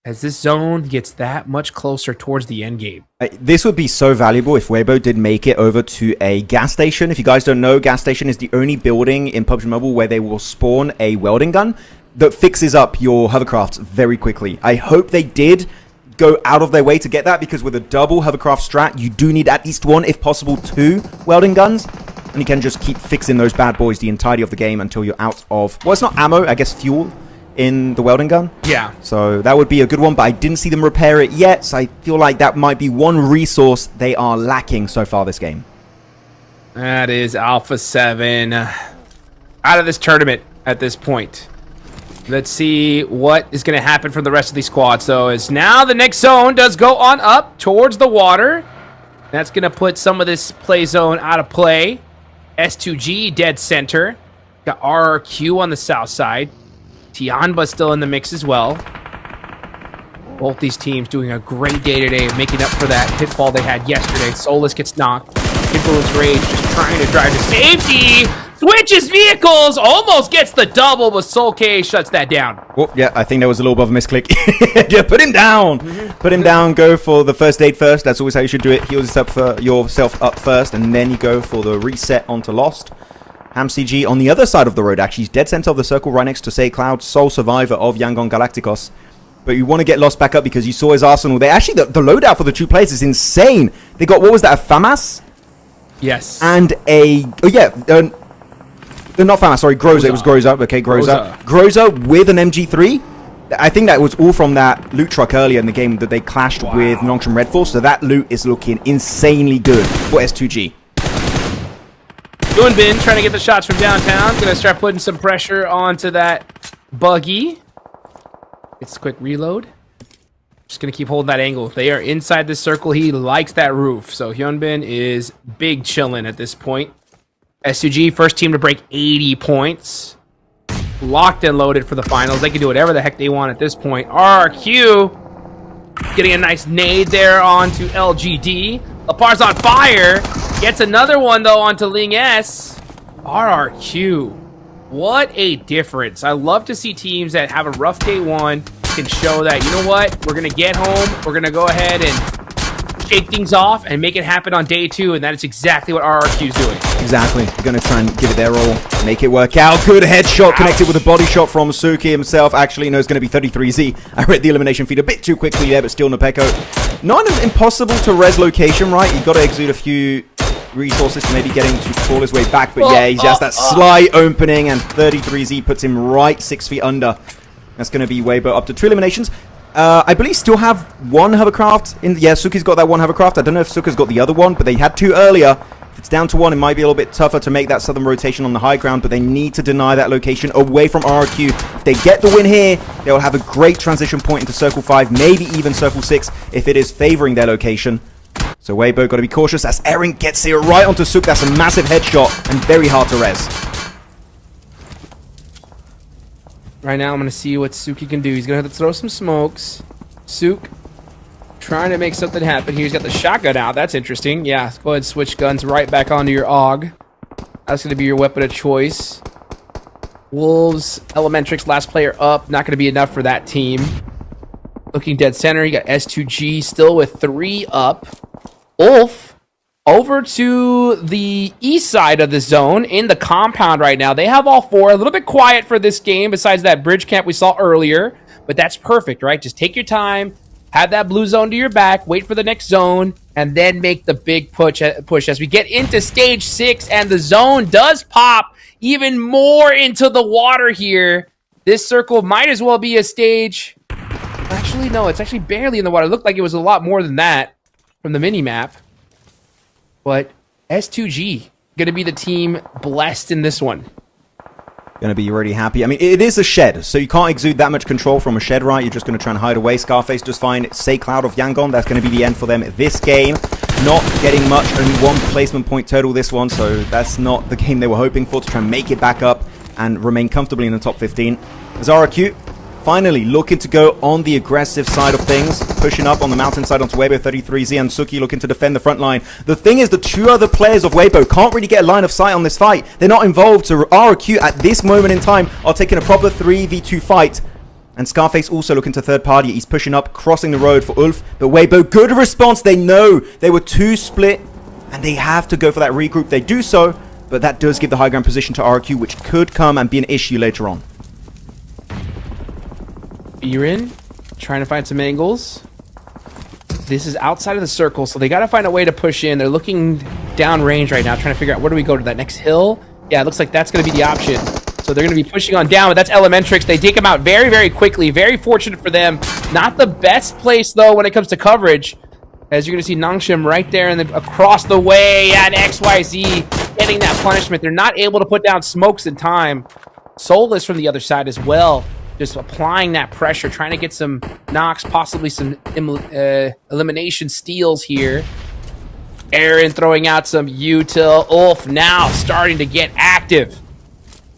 [SPEAKER 2] as this zone gets that much closer towards the end game.
[SPEAKER 1] This would be so valuable if Weibo did make it over to a gas station. If you guys don't know, gas station is the only building in PUBG Mobile where they will spawn a welding gun that fixes up your hovercrafts very quickly. I hope they did go out of their way to get that, because with a double hovercraft strat, you do need at least 1, if possible 2 welding guns. And you can just keep fixing those bad boys the entirety of the game until you're out of, well, it's not ammo, I guess fuel in the welding gun.
[SPEAKER 2] Yeah.
[SPEAKER 1] So that would be a good one, but I didn't see them repair it yet. So I feel like that might be one resource they are lacking so far this game.
[SPEAKER 2] That is Alpha 7 out of this tournament at this point. Let's see what is going to happen for the rest of these squads, though, as now the next zone does go on up towards the water. That's going to put some of this play zone out of play. S2G dead center. Got RRQ on the south side. TIANBA still in the mix as well. Both these teams doing a great day today of making up for that pitfall they had yesterday. Solus gets knocked. Influence Rage just trying to drive to safety. Switches vehicles. Almost gets the double, but Soul K shuts that down.
[SPEAKER 1] Oh, yeah, I think that was a little bit of a misclick. Yeah, put him down. Put him down. Go for the first aid first. That's always how you should do it. Heal yourself up first, and then you go for the reset onto Lost. HamCG on the other side of the road, actually. He's dead center of the circle right next to Say Cloud, sole survivor of Yangon Galacticos. But you want to get Lost back up because you saw his arsenal. They actually, the loadout for the 2 players is insane. They got, what was that, a FAMAS?
[SPEAKER 2] Yes.
[SPEAKER 1] And a, not FAMAS, sorry, Groza. It was Groza. Okay, Groza. Groza with an MG3. I think that was all from that loot truck earlier in the game that they clashed with Nongshim Red Force. So that loot is looking insanely good for S2G.
[SPEAKER 2] Bin trying to get the shots from downtown. Gonna start putting some pressure onto that buggy. It's a quick reload. Just gonna keep holding that angle. They are inside this circle. He likes that roof. So Hyunbin is big chillin' at this point. S2G, first team to break 80 points. Locked and loaded for the finals. They can do whatever the heck they want at this point. RRQ getting a nice nade there onto LGD. Lapar's on fire. Gets another one, though, onto Ling S. RRQ. What a difference. I love to see teams that have a rough day one can show that, you know what, we're going to get home. We're going to go ahead and shake things off and make it happen on day 2. And that is exactly what RRQ is doing.
[SPEAKER 1] Exactly. We're going to try and give it their all. Make it work out. Good headshot connected with a body shot from Suki himself. Actually, no, it's going to be 33Z. I read the elimination feed a bit too quickly there, but still Nopeko. Not an impossible to res location, right? You've got to exude a few resources to maybe get him to crawl his way back. But yeah, he's just that slight opening, and 33Z puts him right 6 feet under. That's going to be Weibo up to 2 eliminations. I believe still have 1 hovercraft. Yeah, Suki's got that 1 hovercraft. I don't know if Suka's got the other one, but they had 2 earlier. If it's down to 1, it might be a little bit tougher to make that southern rotation on the high ground, but they need to deny that location away from RRQ. If they get the win here, they will have a great transition point into Circle 5, maybe even Circle 6 if it is favoring their location. So Weibo got to be cautious as Eren gets here right onto Suk. That's a massive headshot and very hard to res.
[SPEAKER 2] Right now, I'm going to see what Suki can do. He's going to have to throw some smokes. Suk trying to make something happen here. He's got the shotgun out. That's interesting. Yeah, go ahead and switch guns right back onto your AUG. That's going to be your weapon of choice. Wolves, Elementrix, last player up. Not going to be enough for that team. Looking dead center. You got S2G still with 3 up. Ulf over to the east side of the zone in the compound right now. They have all 4. A little bit quiet for this game besides that bridge camp we saw earlier. But that's perfect, right? Just take your time. Have that blue zone to your back. Wait for the next zone. And then make the big push as we get into stage 6. And the zone does pop even more into the water here. This circle might as well be a stage. Actually, no. It's actually barely in the water. It looked like it was a lot more than that from the mini-map. But S2G going to be the team blessed in this one.
[SPEAKER 1] Going to be really happy. I mean, it is a shed, so you can't exude that much control from a shed, right? You're just going to try and hide away. Scarface just fine. Say Cloud of Yangon. That's going to be the end for them this game. Not getting much. Only 1 placement point total this one, so that's not the game they were hoping for to try and make it back up and remain comfortably in the top 15. Zara Q finally looking to go on the aggressive side of things, pushing up on the mountainside onto Weibo. 33Z and Suki looking to defend the front line. The thing is, the 2 other players of Weibo can't really get a line of sight on this fight. They're not involved, so RRQ at this moment in time are taking a proper 3v2 fight. And Scarface also looking to third party. He's pushing up, crossing the road for Ulf. But Weibo, good response. They know they were 2 split, and they have to go for that regroup. They do so, but that does give the high ground position to RRQ, which could come and be an issue later on.
[SPEAKER 2] Irin trying to find some angles. This is outside of the circle, so they got to find a way to push in. They're looking down range right now, trying to figure out where do we go to that next hill. Yeah, it looks like that's going to be the option. So they're going to be pushing on down, but that's Elementrix. They take him out very, very quickly. Very fortunate for them. Not the best place, though, when it comes to coverage. As you're going to see Nongshim right there and across the way. And XYZ getting that punishment. They're not able to put down smokes in time. Soulless from the other side as well. Just applying that pressure, trying to get some knocks, possibly some elimination steals here. Eren throwing out some util. Ulf now starting to get active.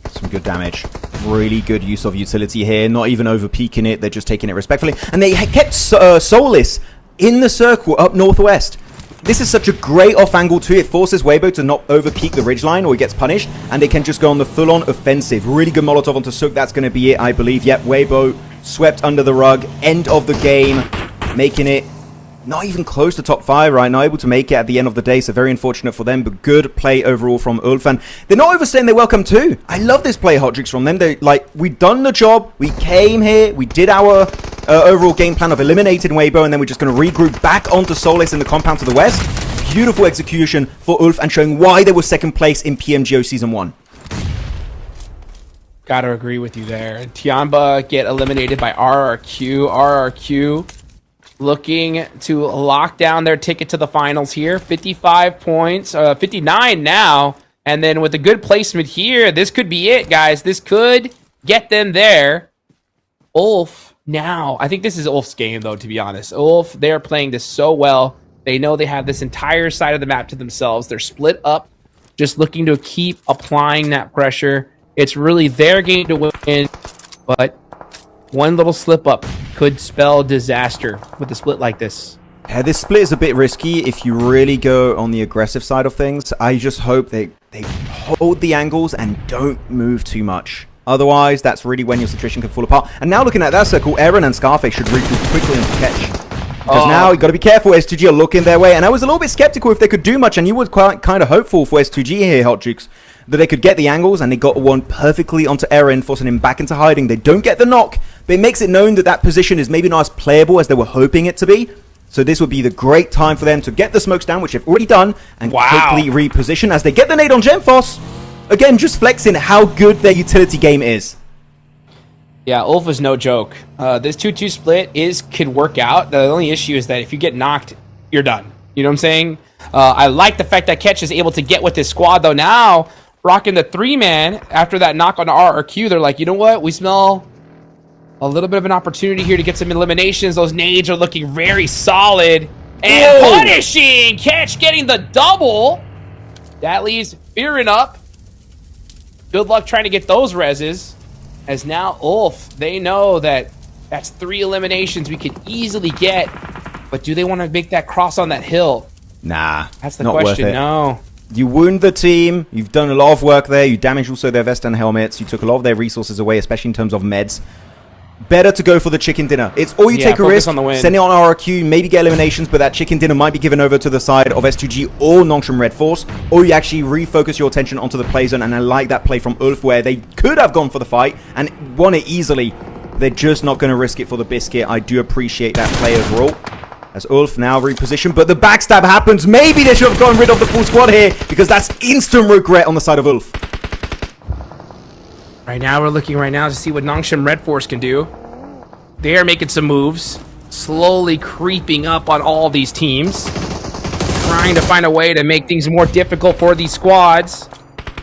[SPEAKER 1] Some good damage. Really good use of utility here. Not even over peaking it. They're just taking it respectfully. And they kept Soulless in the circle up northwest. This is such a great off angle too. It forces Weibo to not over peak the ridgeline or he gets punished. And they can just go on the full on offensive. Really good Molotov onto Suk. That's going to be it, I believe. Yep, Weibo swept under the rug. End of the game. Making it not even close to top 5 right now. Able to make it at the end of the day. So very unfortunate for them. But good play overall from Ulf. And they're not overstaying their welcome too. I love this play, Hot Tricks, from them. They're like, we've done the job. We came here. We did our overall game plan of eliminating Weibo, and then we're just going to regroup back onto Soulless in the compound to the west. Beautiful execution for Ulf and showing why they were second place in PMGO Season 1.
[SPEAKER 2] Gotta agree with you there. TIANBA get eliminated by RRQ. RRQ looking to lock down their ticket to the finals here. 55 points, 59 now. And then with a good placement here, this could be it, guys. This could get them there. Ulf. Now, I think this is Ulf's game, though, to be honest. Ulf, they're playing this so well. They know they have this entire side of the map to themselves. They're split up, just looking to keep applying that pressure. It's really their game to win, but one little slip up could spell disaster with a split like this.
[SPEAKER 1] Yeah, this split is a bit risky if you really go on the aggressive side of things. I just hope they hold the angles and don't move too much. Otherwise, that's really when your situation can fall apart. And now looking at that circle, Eren and Scarface should regroup quickly and catch. Because now you've got to be careful. S2G are looking their way. And I was a little bit skeptical if they could do much. And you were quite kind of hopeful for S2G here, Hot Jukes, that they could get the angles. And they got one perfectly onto Eren, forcing him back into hiding. They don't get the knock. But it makes it known that that position is maybe not as playable as they were hoping it to be. So this would be the great time for them to get the smokes down, which they've already done. And quickly reposition as they get the nade on Gemfos. Again, just flexing how good their utility game is.
[SPEAKER 2] Yeah, Ulf is no joke. This 2-2 split could work out. The only issue is that if you get knocked, you're done. You know what I'm saying? I like the fact that Ketch is able to get with his squad, though. Now, rocking the 3-man after that knock on RRQ, they're like, you know what? We smell a little bit of an opportunity here to get some eliminations. Those nades are looking very solid. And punishing! Ketch getting the double. That leaves Fearing up. Good luck trying to get those reses. As now Ulf, they know that that's 3 eliminations we could easily get. But do they want to make that cross on that hill?
[SPEAKER 1] Nah,
[SPEAKER 2] that's the
[SPEAKER 1] not
[SPEAKER 2] question.
[SPEAKER 1] Worth it.
[SPEAKER 2] No.
[SPEAKER 1] You wound the team. You've done a lot of work there. You damaged also their vest and helmets. You took a lot of their resources away, especially in terms of meds. Better to go for the chicken dinner. It's all you take a risk, send it on RRQ, maybe get eliminations, but that chicken dinner might be given over to the side of S2G or Nongshim Red Force, or you actually refocus your attention onto the play zone. And I like that play from Ulf where they could have gone for the fight and won it easily. They're just not going to risk it for the biscuit. I do appreciate that play overall. As Ulf now repositioned, but the backstab happens. Maybe they should have gotten rid of the full squad here, because that's instant regret on the side of Ulf.
[SPEAKER 2] Right now, we're looking to see what Nongshim Red Force can do. They are making some moves, slowly creeping up on all these teams, trying to find a way to make things more difficult for these squads.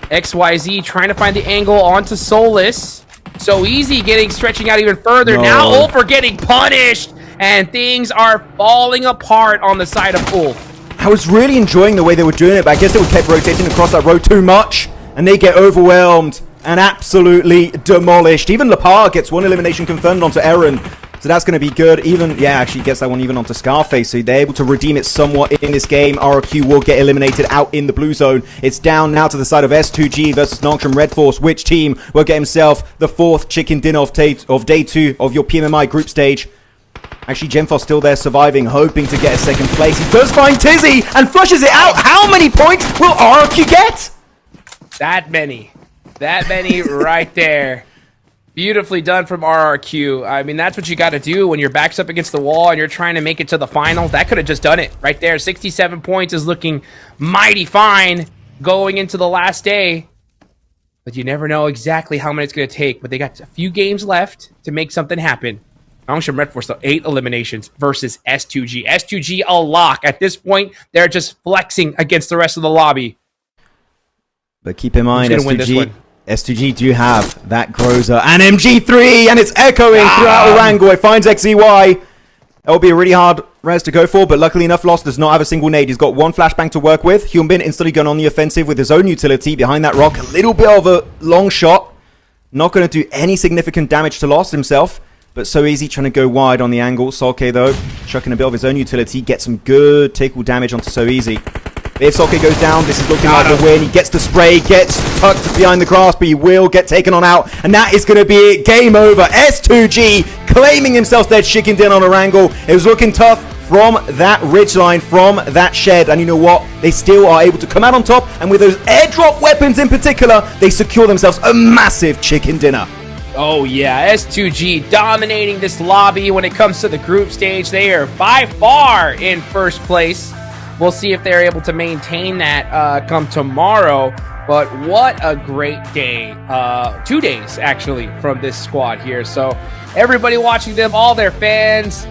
[SPEAKER 2] XYZ trying to find the angle onto Solus. So easy, stretching out even further. No. Now Ulf are getting punished, and things are falling apart on the side of Ulf.
[SPEAKER 1] I was really enjoying the way they were doing it, but I guess they would kept rotating across that road too much, and they get overwhelmed and absolutely demolished. Even Lepar gets 1 elimination confirmed onto Eren, so that's going to be good. Even, yeah, actually gets that one even onto Scarface, so they're able to redeem it somewhat in this game. RRQ will get eliminated out in the blue zone. It's down now to the side of S2G versus Nongshim Red Force. Which team will get himself the 4th chicken dinner of day 2 of your PMMI group stage? Actually, Genfos still there surviving, hoping to get a 2nd place. He does find Tizzy and flushes it out. How many points will RRQ get?
[SPEAKER 2] That many. That many right there. Beautifully done from RRQ. I mean, that's what you got to do when your back's up against the wall and you're trying to make it to the finals. That could have just done it right there. 67 points is looking mighty fine going into the last day. But you never know exactly how many it's going to take. But they got a few games left to make something happen. Nongshim Red Force, though, 8 eliminations versus S2G. S2G a lock. At this point, they're just flexing against the rest of the lobby.
[SPEAKER 1] But keep in mind, S2G do have that Groza and MG3, and it's echoing throughout Orangol. It finds XEY. That will be a really hard res to go for, but luckily enough, Lost does not have a single nade. He's got 1 flashbang to work with. Hyunbin instantly going on the offensive with his own utility behind that rock. A little bit of a long shot. Not going to do any significant damage to Lost himself, but so easy trying to go wide on the angle. Solke, though, chucking a bit of his own utility. Gets some good tickle damage onto So Easy. If Solke goes down, this is looking like the win. He gets the spray, gets tucked behind the grass, but he will get taken on out. And that is going to be it. Game over. S2G claiming himself their chicken dinner on Orangol. It was looking tough from that ridgeline, from that shed. And you know what? They still are able to come out on top. And with those airdrop weapons in particular, they secure themselves a massive chicken dinner.
[SPEAKER 2] Oh yeah, S2G dominating this lobby when it comes to the group stage. They are by far in first place. We'll see if they're able to maintain that come tomorrow. But what a great day. 2 days, actually, from this squad here. So everybody watching them, all their fans,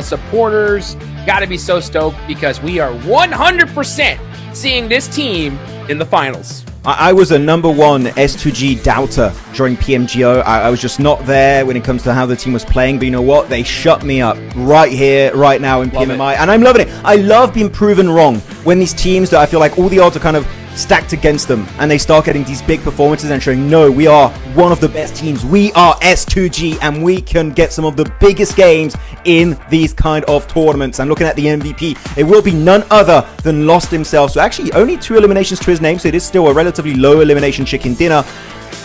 [SPEAKER 2] supporters, got to be so stoked because we are 100% seeing this team in the finals.
[SPEAKER 1] I was a #1 S2G doubter during PMGO. I was just not there when it comes to how the team was playing. But you know what? They shut me up right here, right now in PMMI. And I'm loving it. I love being proven wrong when these teams that I feel like all the odds are kind of stacked against them and they start getting these big performances and showing, no, we are one of the best teams. We are S2G and we can get some of the biggest games in these kind of tournaments. And looking at the MVP, it will be none other than Lost himself. So actually only 2 eliminations to his name, so it is still a relatively low elimination chicken dinner.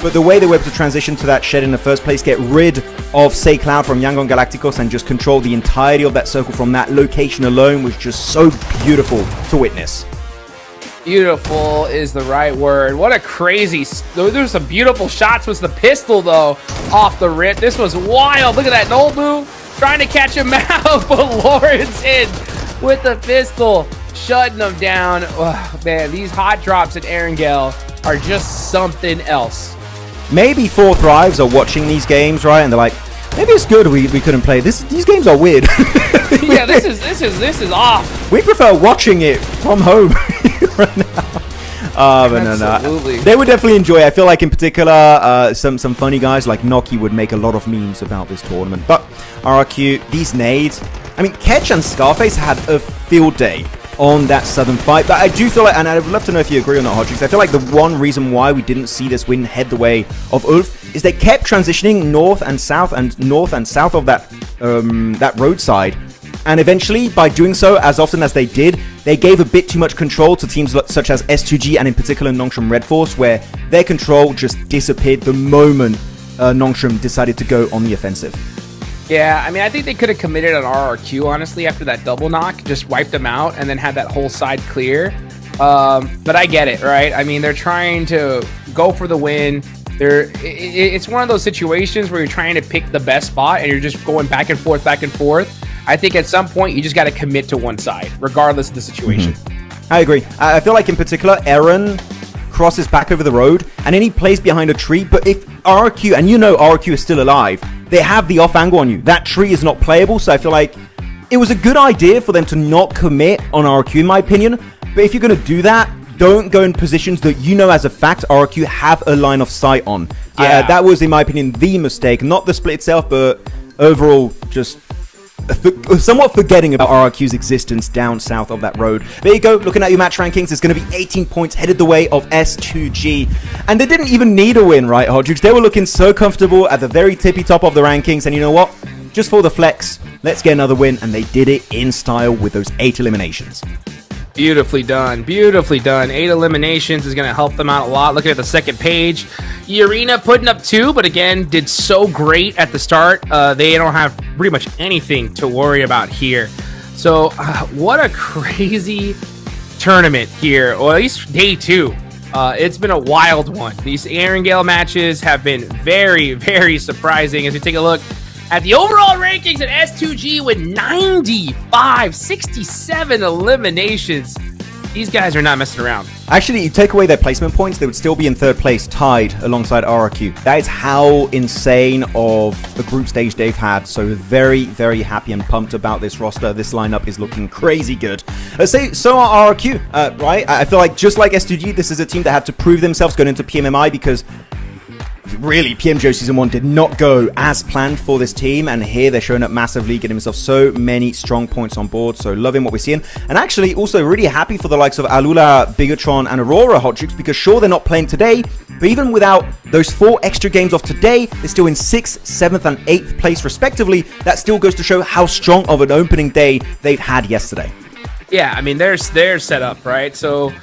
[SPEAKER 1] But the way they were able to transition to that shed in the first place, get rid of Say Cloud from Yangon Galacticos and just control the entirety of that circle from that location alone was just so beautiful to witness.
[SPEAKER 2] Beautiful is the right word. What a crazy... There's some beautiful shots with the pistol, though, off the rip. This was wild. Look at that. Nolbu trying to catch him out, but Lawrence in with the pistol, shutting them down. Oh, man, these hot drops at Erangel are just something else.
[SPEAKER 1] Maybe 4th Thrives are watching these games, right? And they're like, Maybe it's good we couldn't play this. These games are weird.
[SPEAKER 2] Yeah, this is off.
[SPEAKER 1] We prefer watching it from home right now. But
[SPEAKER 2] Absolutely.
[SPEAKER 1] no. They would definitely enjoy. I feel like in particular, some funny guys like Noki would make a lot of memes about this tournament. But RRQ, these nades. I mean, Ketch and Scarface had a field day on that southern fight, but I do feel like, and I would love to know if you agree on that, Hodrix, I feel like the one reason why we didn't see this win head the way of Ulf is they kept transitioning north and south of that that roadside, and eventually by doing so as often as they did, they gave a bit too much control to teams such as S2G and in particular Nongshim Red Force, where their control just disappeared the moment Nongshim decided to go on the offensive.
[SPEAKER 2] Yeah, I mean, I think they could have committed on RRQ, honestly, after that double knock, just wiped them out and then had that whole side clear. But I get it, right? I mean, they're trying to go for the win. It's one of those situations where you're trying to pick the best spot and you're just going back and forth, back and forth. I think at some point you just got to commit to one side, regardless of the situation.
[SPEAKER 1] I agree. I feel like in particular, Eren crosses back over the road and then he plays behind a tree. But if RRQ, and you know RRQ is still alive, they have the off angle on you. That tree is not playable. So I feel like it was a good idea for them to not commit on RRQ, in my opinion. But if you're going to do that, don't go in positions that you know as a fact RRQ have a line of sight on.
[SPEAKER 2] Yeah.
[SPEAKER 1] That was, in my opinion, the mistake. Not the split itself, but overall just somewhat forgetting about RRQ's existence down south of that road. There you go, looking at your match rankings, it's going to be 18 points headed the way of S2G. And they didn't even need a win, right, Hodrix? They were looking so comfortable at the very tippy top of the rankings, and you know what? Just for the flex, let's get another win, and they did it in style with those 8 eliminations.
[SPEAKER 2] Beautifully done. Beautifully done. 8 eliminations is going to help them out a lot. Looking at the second page, Arena putting up 2, but again, did so great at the start. They don't have pretty much anything to worry about here. So what a crazy tournament here, or at least day 2. It's been a wild one. These Erangel matches have been very, very surprising as we take a look at the overall rankings at S2G with 67 eliminations. These guys are not messing around.
[SPEAKER 1] Actually, you take away their placement points, they would still be in 3rd place, tied alongside RRQ. That is how insane of a group stage they've had. So very, very happy and pumped about this roster. This lineup is looking crazy good. So are RRQ, right? I feel like just like S2G, this is a team that had to prove themselves going into PMMI because really, PMGO Season 1 did not go as planned for this team, and here they're showing up massively, getting themselves so many strong points on board, so loving what we're seeing. And actually, also really happy for the likes of Alula, Bigatron, and Aurora Hodrix, because sure, they're not playing today, but even without those 4 extra games off today, they're still in 6th, 7th, and 8th place, respectively. That still goes to show how strong of an opening day they've had yesterday.
[SPEAKER 2] Yeah, I mean, they're set up, right? So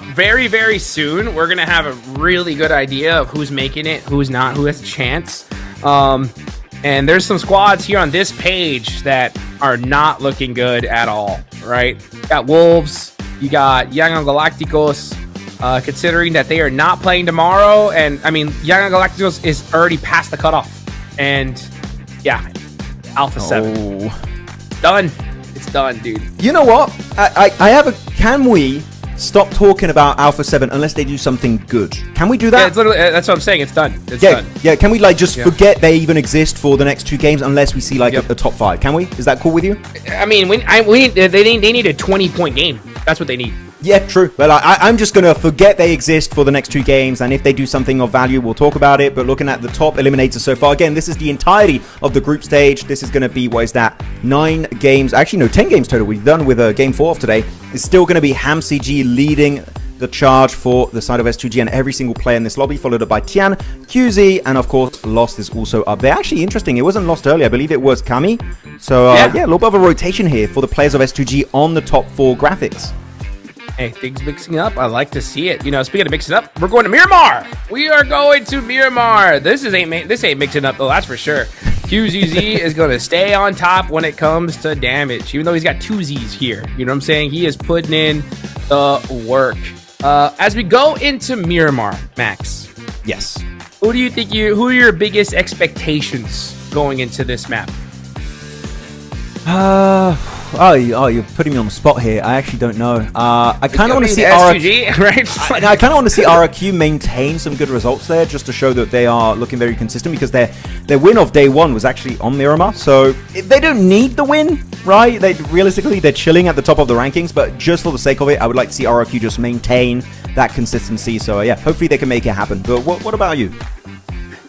[SPEAKER 2] very, very soon, we're going to have a really good idea of who's making it, who's not, who has a chance. And there's some squads here on this page that are not looking good at all, right? You got Wolves, you got Young Galacticos, considering that they are not playing tomorrow. And, I mean, Young Galacticos is already past the cutoff. And, yeah, Alpha 7. Done. It's done, dude.
[SPEAKER 1] You know what? I have a... Can we stop talking about Alpha 7 unless they do something good? Can we do that?
[SPEAKER 2] Yeah, it's literally, that's what I'm saying. It's done. It's done.
[SPEAKER 1] Yeah, can we like just forget they even exist for the next 2 games unless we see like a top 5? Can we? Is that cool with you?
[SPEAKER 2] I mean, they need a 20-point game. That's what they need.
[SPEAKER 1] Yeah, true. Well, I'm just going to forget they exist for the next 2 games, and if they do something of value, we'll talk about it. But looking at the top eliminators so far, again, this is the entirety of the group stage. This is going to be, what is that, 9 games. Actually, no, 10 games total. We've done with game 4 of today. It's still going to be HamCG leading the charge for the side of S2G and every single player in this lobby, followed up by Tian, QZ, and of course, Lost is also up there. Actually, interesting. It wasn't Lost earlier. I believe it was Kami. So, yeah, a little bit of a rotation here for the players of S2G on the top 4 graphics.
[SPEAKER 2] Hey, things mixing up. I like to see it. You know, speaking of mixing up, we're going to Miramar. We are going to Miramar. This ain't mixing up though. That's for sure. QZZ is going to stay on top when it comes to damage, even though he's got 2 Z's here. You know what I'm saying? He is putting in the work. As we go into Miramar, Max.
[SPEAKER 1] Yes.
[SPEAKER 2] Who do you think who are your biggest expectations going into this map?
[SPEAKER 1] Oh, you're putting me on the spot here. I actually don't know. I kind of want to see
[SPEAKER 2] SGG, right?
[SPEAKER 1] I kind of want to see RRQ maintain some good results there, just to show that they are looking very consistent, because their win of day one was actually on Miramar, so they don't need the win, right? Realistically, they're chilling at the top of the rankings, but just for the sake of it, I would like to see RRQ just maintain that consistency. So yeah, hopefully they can make it happen. But what about you?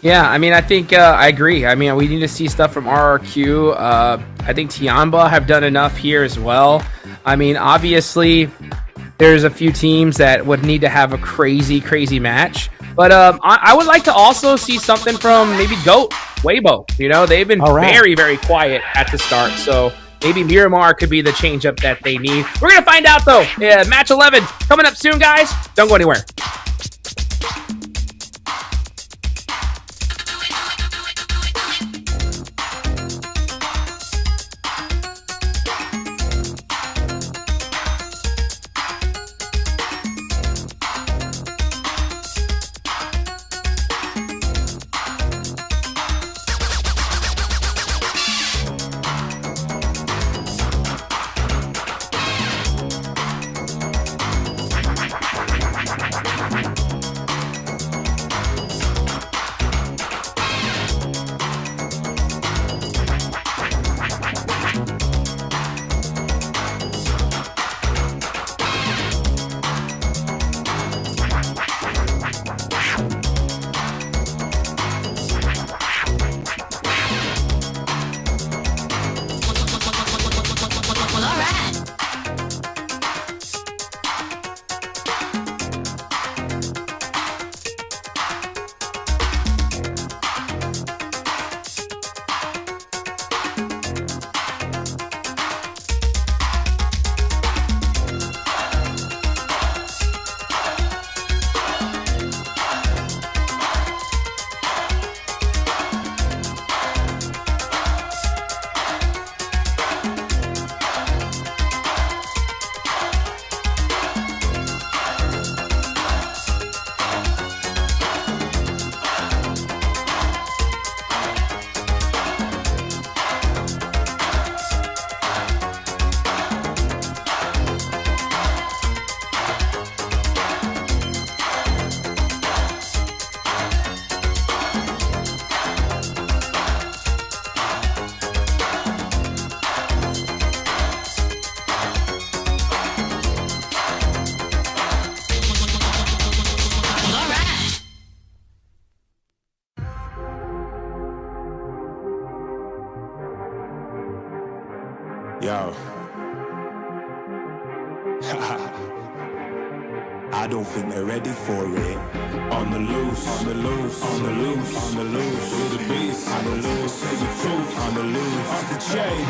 [SPEAKER 2] Yeah, I mean, I think I agree. I mean, we need to see stuff from RRQ. I think TIANBA have done enough here as well. I mean, obviously, there's a few teams that would need to have a crazy match. But I would like to also see something from maybe GOAT, Weibo. You know, they've been very quiet at the start. So maybe Miramar could be the change-up that they need. We're going to find out, though. Yeah, match 11 coming up soon, guys. Don't go anywhere.
[SPEAKER 3] Yo. I don't think they're ready for it. On the loose, on the loose, on the loose, on the loose. With the beast, on the loose, say the truth, on the loose. Off the chain,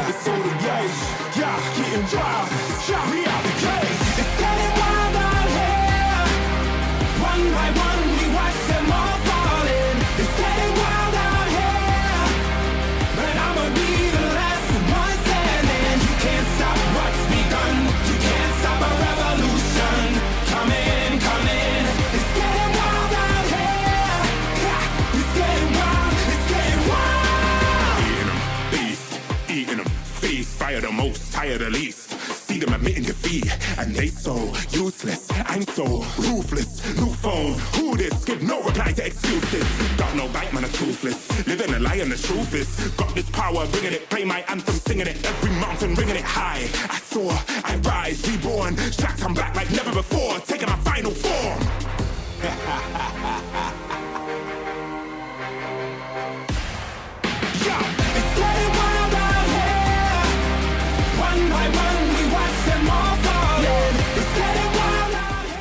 [SPEAKER 3] it's all the gauge. Yeah, getting wild, shot me out the cage. It's getting wild out here. One by one, we watch them all falling. It's getting wild out here. But I'ma be the last one standing. You can't stop what's begun. You can't stop a revolution. Come in, come in. It's getting wild out here. Yeah, it's getting wild, it's getting wild. Eating them, beast, eating them, feast. Fire the most, tire the least. See them admitting defeat, and they so useless. I'm so ruthless. New phone, who this? Give no reply to excuses. Got no bite, man, I'm toothless. Living a lie and the truth is, got this power, bringing it. Play my anthem, singing it. Every mountain, ringing it high. I soar, I rise, reborn. Strapped, I'm black like never before. Taking my final form. Yo, it's getting wild out here. One by one, we watch them all falling. It's getting wild out here.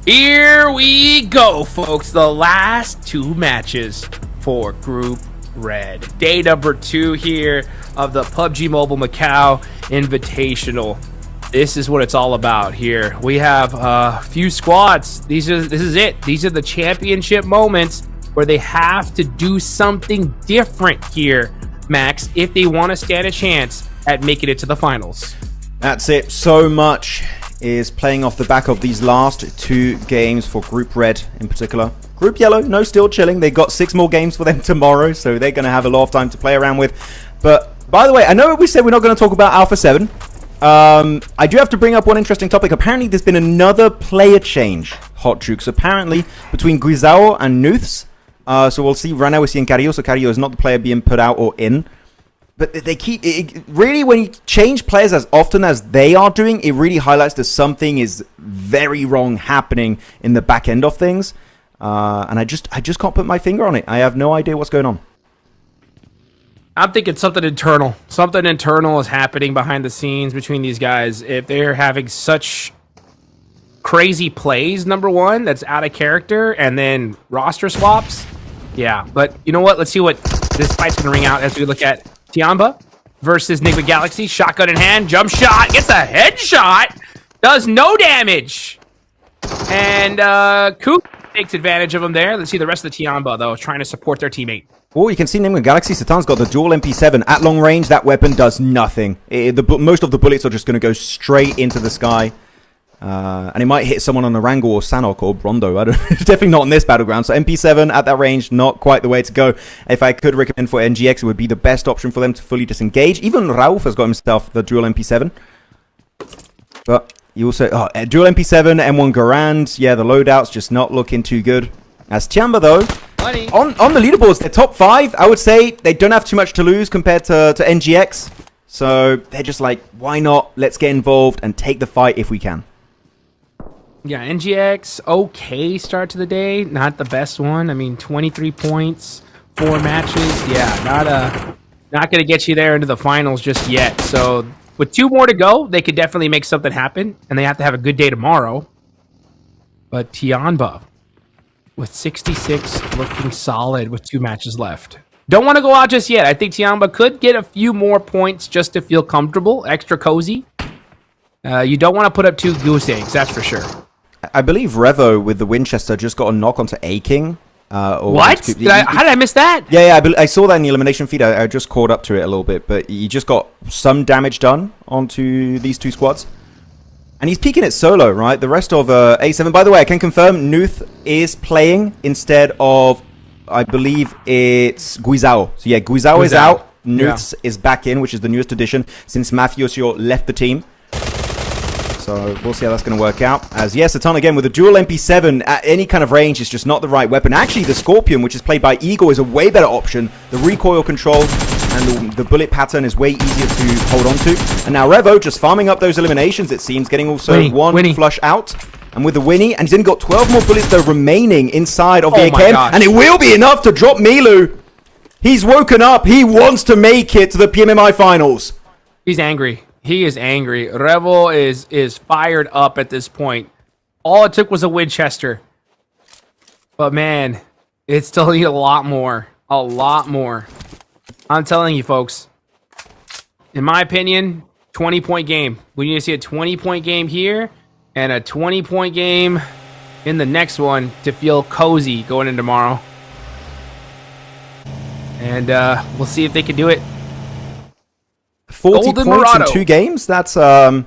[SPEAKER 2] Here we go, folks. The last two matches for Group Red. Day number 2 here of the PUBG Mobile Macau Invitational. This is what it's all about here. We have a few squads. This is it. These are the championship moments where they have to do something different here, Max, if they want to stand a chance at making it to the finals.
[SPEAKER 1] That's it. So much is playing off the back of these last 2 games for Group Red in particular. Group Yellow, no, still chilling. They've got 6 more games for them tomorrow, so they're going to have a lot of time to play around with. But, by the way, I know we said we're not going to talk about Alpha 7. I do have to bring up one interesting topic. Apparently, there's been another player change, Hot Jukes. Apparently, between Guizao and Nuths. So we'll see. Right now, we're seeing Carrillo. So Carrillo is not the player being put out or in. But they keep... really, when you change players as often as they are doing, it really highlights that something is very wrong happening in the back end of things. And I just can't put my finger on it. I have no idea what's going on.
[SPEAKER 2] I'm thinking something internal. Something internal is happening behind the scenes between these guys. If they're having such crazy plays, number one, that's out of character, and then roster swaps. Yeah, but you know what? Let's see what this fight's going to ring out as we look at TIANBA versus Enigma Galaxy. Shotgun in hand, jump shot, gets a headshot, does no damage. And Coop takes advantage of him there. Let's see the rest of the TIANBA, though, trying to support their teammate.
[SPEAKER 1] Oh, you can see Enigma Galaxy. Satan's got the dual MP7. At long range, that weapon does nothing. Most of the bullets are just going to go straight into the sky. And it might hit someone on Narangal or Sanok or Rondo. I don't know. Definitely not in this battleground. So MP7 at that range, not quite the way to go. If I could recommend for NGX, it would be the best option for them to fully disengage. Even Rauf has got himself the dual MP7. But you also... dual MP7, M1 Garand. Yeah, the loadout's just not looking too good. As TIANBA, though... On the leaderboards, they're top 5. I would say they don't have too much to lose compared to NGX. So they're just like, why not? Let's get involved and take the fight if we can.
[SPEAKER 2] Yeah, NGX, okay start to the day. Not the best one. I mean, 23 points, 4 matches. Yeah, not going to get you there into the finals just yet. So with 2 more to go, they could definitely make something happen. And they have to have a good day tomorrow. But TIANBA... with 66 looking solid with 2 matches left. Don't want to go out just yet. I think TIANBA could get a few more points just to feel comfortable, extra cozy. You don't want to put up 2 goose eggs, that's for sure.
[SPEAKER 1] I believe Revo with the Winchester just got a knock onto A-King.
[SPEAKER 2] What? How did I miss that?
[SPEAKER 1] Yeah, I saw that in the elimination feed. I just caught up to it a little bit, but he just got some damage done onto these 2 squads. And he's peeking it solo, right? The rest of A7. By the way, I can confirm Nuth is playing instead of, I believe it's Guizao. So yeah, Guizao is out. Nuth is back in, which is the newest addition since Matthew Osio left the team. So we'll see how that's going to work out. As yes, Satan again with a dual MP7 at any kind of range is just not the right weapon. Actually, the Scorpion, which is played by Eagle, is a way better option. The recoil control and the bullet pattern is way easier to hold on to. And now Revo just farming up those eliminations, it seems, getting also one flush out. And with the Winnie, and he's then got 12 more bullets though remaining inside of the AKM. And it will be enough to drop Milu. He's woken up. He wants to make it to the PMMI finals.
[SPEAKER 2] He's angry. He is angry. Revo is fired up at this point. All it took was a Winchester. But man, it's still need a lot more. A lot more. I'm telling you, folks. In my opinion, 20-point game. We need to see a 20-point game here and a 20-point game in the next one to feel cozy going into tomorrow. And we'll see if they can do it.
[SPEAKER 1] 40 points Murado. In 2 games? That's a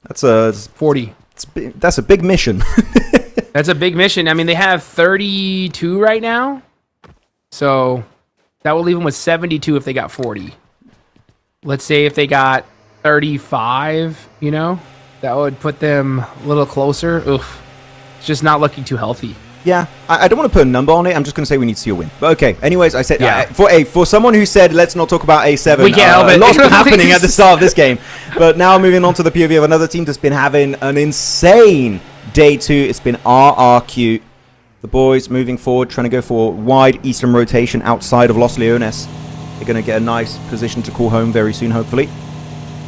[SPEAKER 2] 40.
[SPEAKER 1] That's a big mission.
[SPEAKER 2] That's a big mission. I mean, they have 32 right now. So that will leave them with 72 if they got 40. Let's say if they got 35, you know, that would put them a little closer. Oof. It's just not looking too healthy.
[SPEAKER 1] Yeah, I don't want to put a number on it. I'm just going to say we need to see a win. But okay, anyways, I said, for someone who said, let's not talk about A7,
[SPEAKER 2] we can't help it.
[SPEAKER 1] A lot's been happening at the start of this game. But now moving on to the POV of another team that's been having an insane day 2. It's been RRQ. The boys moving forward, trying to go for wide eastern rotation outside of Los Leones. They're going to get a nice position to call home very soon, hopefully.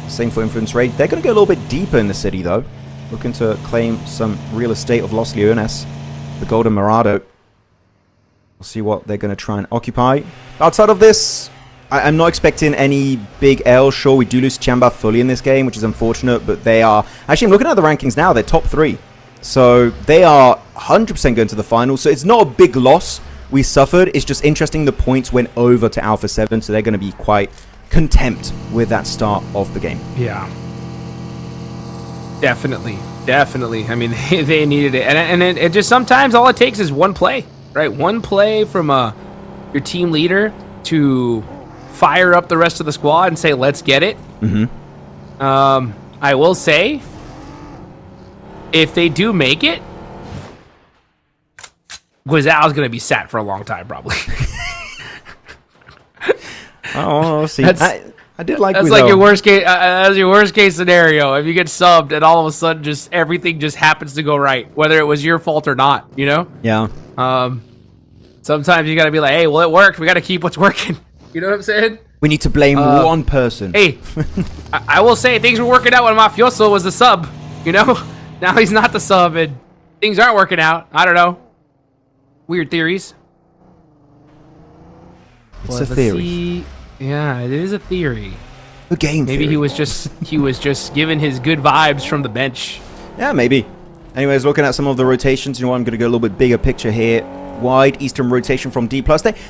[SPEAKER 1] Same for Influence Raid. They're going to go a little bit deeper in the city, though. Looking to claim some real estate of Los Leones. The Golden Murado. We'll see what they're going to try and occupy. Outside of this, I'm not expecting any big L. Sure, we do lose TIANBA fully in this game, which is unfortunate, but they are... Actually, I'm looking at the rankings now. They're top 3. So they are 100% going to the finals. So it's not a big loss we suffered. It's just interesting the points went over to Alpha 7, so they're going to be quite content with that start of the game.
[SPEAKER 2] Yeah. Definitely. Definitely. I mean, they needed it, and it just sometimes all it takes is one play, right? One play from your team leader to fire up the rest of the squad and say, "Let's get it." I will say, if they do make it, Guizal's gonna be sat for a long time, probably.
[SPEAKER 1] Oh, see, I did like
[SPEAKER 2] that's
[SPEAKER 1] Guizal.
[SPEAKER 2] like your worst case. That's your worst case scenario. If you get subbed and all of a sudden just everything just happens to go right, whether it was your fault or not, you know.
[SPEAKER 1] Yeah.
[SPEAKER 2] Sometimes you gotta be like, hey, well, it worked. We gotta keep what's working. You know what I'm saying?
[SPEAKER 1] We need to blame one person.
[SPEAKER 2] Hey, I will say things were working out when Mafioso was the sub. You know, now he's not the sub, and things aren't working out. I don't know. Weird theories.
[SPEAKER 1] It's a theory.
[SPEAKER 2] Yeah, it is a theory.
[SPEAKER 1] A game
[SPEAKER 2] Maybe
[SPEAKER 1] theory.
[SPEAKER 2] he was just given his good vibes from the bench.
[SPEAKER 1] Yeah, maybe. Anyways, looking at some of the rotations, you know what, I'm going to go a little bit bigger picture here. Wide eastern rotation from D+.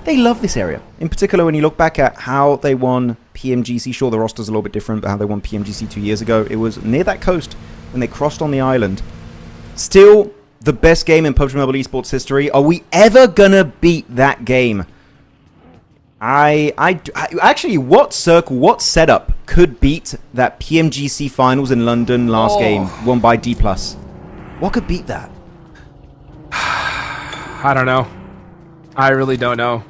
[SPEAKER 1] They love this area. In particular, when you look back at how they won PMGC, sure, the roster's a little bit different, but how they won PMGC 2 years ago, it was near that coast when they crossed on the island. Still, the best game in PUBG Mobile Esports history. Are we ever going to beat that game? I actually, what circle, what setup could beat that PMGC finals in London last game won by D+? What could beat that?
[SPEAKER 2] I don't know. I really don't know.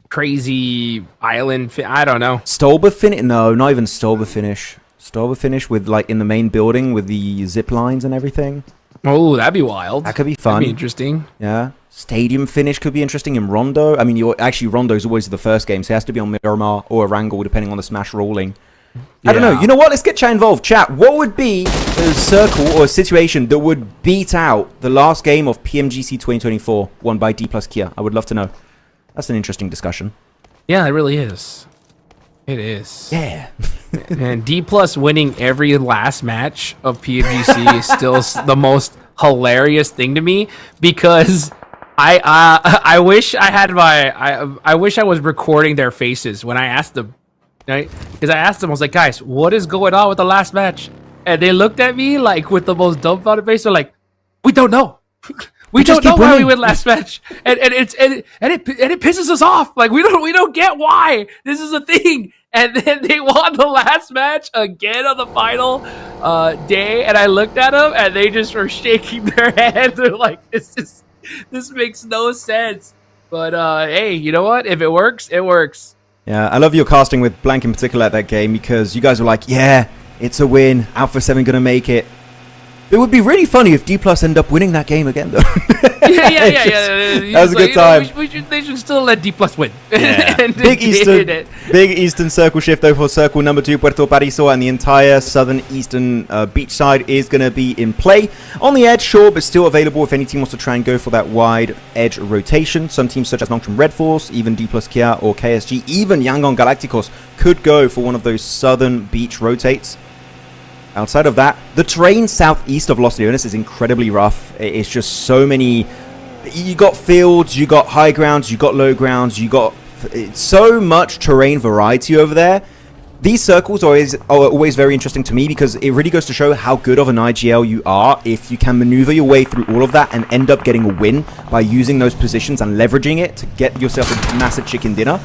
[SPEAKER 2] Crazy island. I don't know.
[SPEAKER 1] Stolber finish? No, not even Stolber finish. Stolber finish with like in the main building with the zip lines and everything.
[SPEAKER 2] Oh, that'd be wild.
[SPEAKER 1] That could be fun.
[SPEAKER 2] That'd be interesting.
[SPEAKER 1] Yeah. Stadium finish could be interesting in Rondo. I mean, actually Rondo's always the first game, so it has to be on Miramar or Erangel, depending on the smash rolling. I don't know. You know what? Let's get chat involved. Chat, what would be a circle or a situation that would beat out the last game of PMGC 2024 won by D+ Kia? I would love to know. That's an interesting discussion.
[SPEAKER 2] Yeah, it really is. It is.
[SPEAKER 1] Yeah.
[SPEAKER 2] And D+ winning every last match of PMGC is still the most hilarious thing to me, because I wish I had I wish I was recording their faces when I asked them. Right? Because I asked them, I was like, guys, what is going on with the last match? And they looked at me like with the most dumbfounded face. They're like, we don't know. we don't know why we win last match. And it pisses us off. Like we don't get why this is a thing. And then they won the last match again on the final day. And I looked at them and they just were shaking their heads. They're like, this makes no sense. But hey, you know what? If it works, it works.
[SPEAKER 1] Yeah, I love your casting with Blank in particular at that game, because you guys were like, yeah, it's a win. Alpha 7 going to make it. It would be really funny if D+ end up winning that game again, though.
[SPEAKER 2] Yeah.
[SPEAKER 1] That was a good time.
[SPEAKER 2] They should still let D+ win.
[SPEAKER 1] Yeah. Big Eastern circle shift, though, for circle number 2, Puerto Paraiso, and the entire southern eastern beach side is going to be in play. On the edge, sure, but still available if any team wants to try and go for that wide edge rotation. Some teams such as Nocturne Red Force, even D+ Kia or KSG, even Yangon Galacticos could go for one of those southern beach rotates. Outside of that, the terrain southeast of Los Leones is incredibly rough. It's just so many. You got fields, you got high grounds, you got low grounds, you got so much terrain variety over there. These circles are always very interesting to me, because it really goes to show how good of an IGL you are if you can maneuver your way through all of that and end up getting a win by using those positions and leveraging it to get yourself a massive chicken dinner.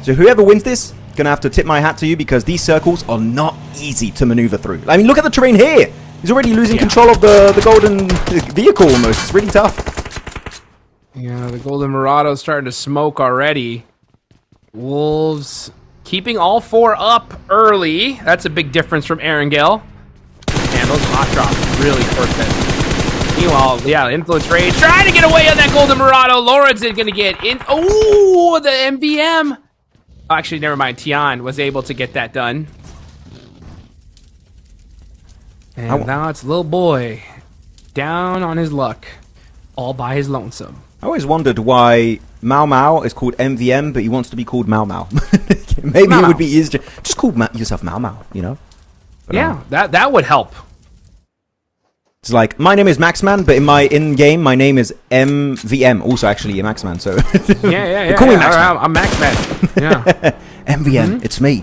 [SPEAKER 1] So whoever wins this, gonna have to tip my hat to you, because these circles are not easy to maneuver through. I mean, look at the terrain here. He's already losing control of the golden vehicle almost. It's really tough.
[SPEAKER 2] Yeah, the golden Murado's starting to smoke already. Wolves keeping all 4 up early. That's a big difference from Erangel. And those hot drops really hurt them. Meanwhile, yeah, Influence Rage trying to get away on that golden Murado. Lawrence is gonna get in. Oh, the MVM. Oh, actually, never mind. Tian was able to get that done. And now it's little boy down on his luck, all by his lonesome.
[SPEAKER 1] I always wondered why Mau Mau is called MVM, but he wants to be called Mau Mau. Maybe it would be easier. Just call yourself Mau Mau, you know? But,
[SPEAKER 2] yeah, that would help.
[SPEAKER 1] It's like, my name is Maxman, but in my in-game, my name is MVM. Also, actually, a Maxman, so...
[SPEAKER 2] yeah.
[SPEAKER 1] Call me Maxman.
[SPEAKER 2] I'm Maxman. Yeah.
[SPEAKER 1] MVM, it's me.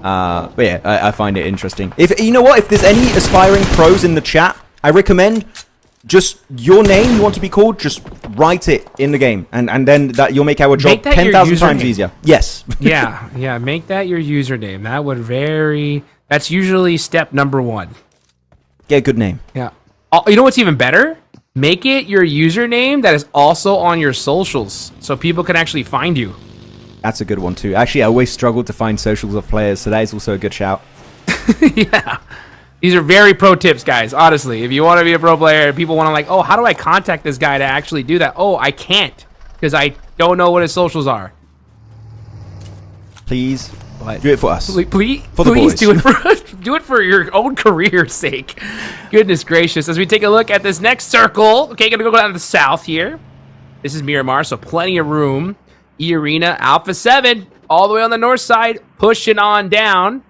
[SPEAKER 1] But yeah, I find it interesting. If you know what, if there's any aspiring pros in the chat, I recommend just your name you want to be called, just write it in the game, and then that you'll make our job 10,000 times easier. Yes.
[SPEAKER 2] yeah, make that your username. That would that's usually step number 1.
[SPEAKER 1] Get a good name.
[SPEAKER 2] Yeah. Oh, you know what's even better? Make it your username that is also on your socials, so people can actually find you.
[SPEAKER 1] That's a good one too. Actually, I always struggled to find socials of players, so that is also a good shout.
[SPEAKER 2] Yeah. These are very pro tips, guys. Honestly, if you want to be a pro player, people want to like, oh, how do I contact this guy to actually do that? Oh, I can't because I don't know what his socials are.
[SPEAKER 1] Please do it for us.
[SPEAKER 2] Please
[SPEAKER 1] boys.
[SPEAKER 2] do it for us. Do it for your own career's sake. Goodness gracious. As we take a look at this next circle, okay, gonna go down to the south here. This is Miramar, so plenty of room. E-Arena, Alpha 7, all the way on the north side, pushing on down.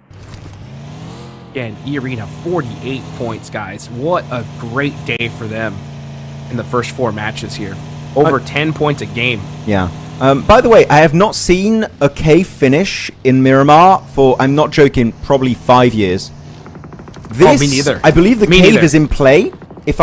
[SPEAKER 2] Again, E-Arena, 48 points, guys. What a great day for them in the first 4 matches here. Over 10 points a game.
[SPEAKER 1] Yeah. By the way, I have not seen a cave finish in Miramar for, I'm not joking, probably 5 years.
[SPEAKER 2] Me neither.
[SPEAKER 1] I believe the cave is in play. If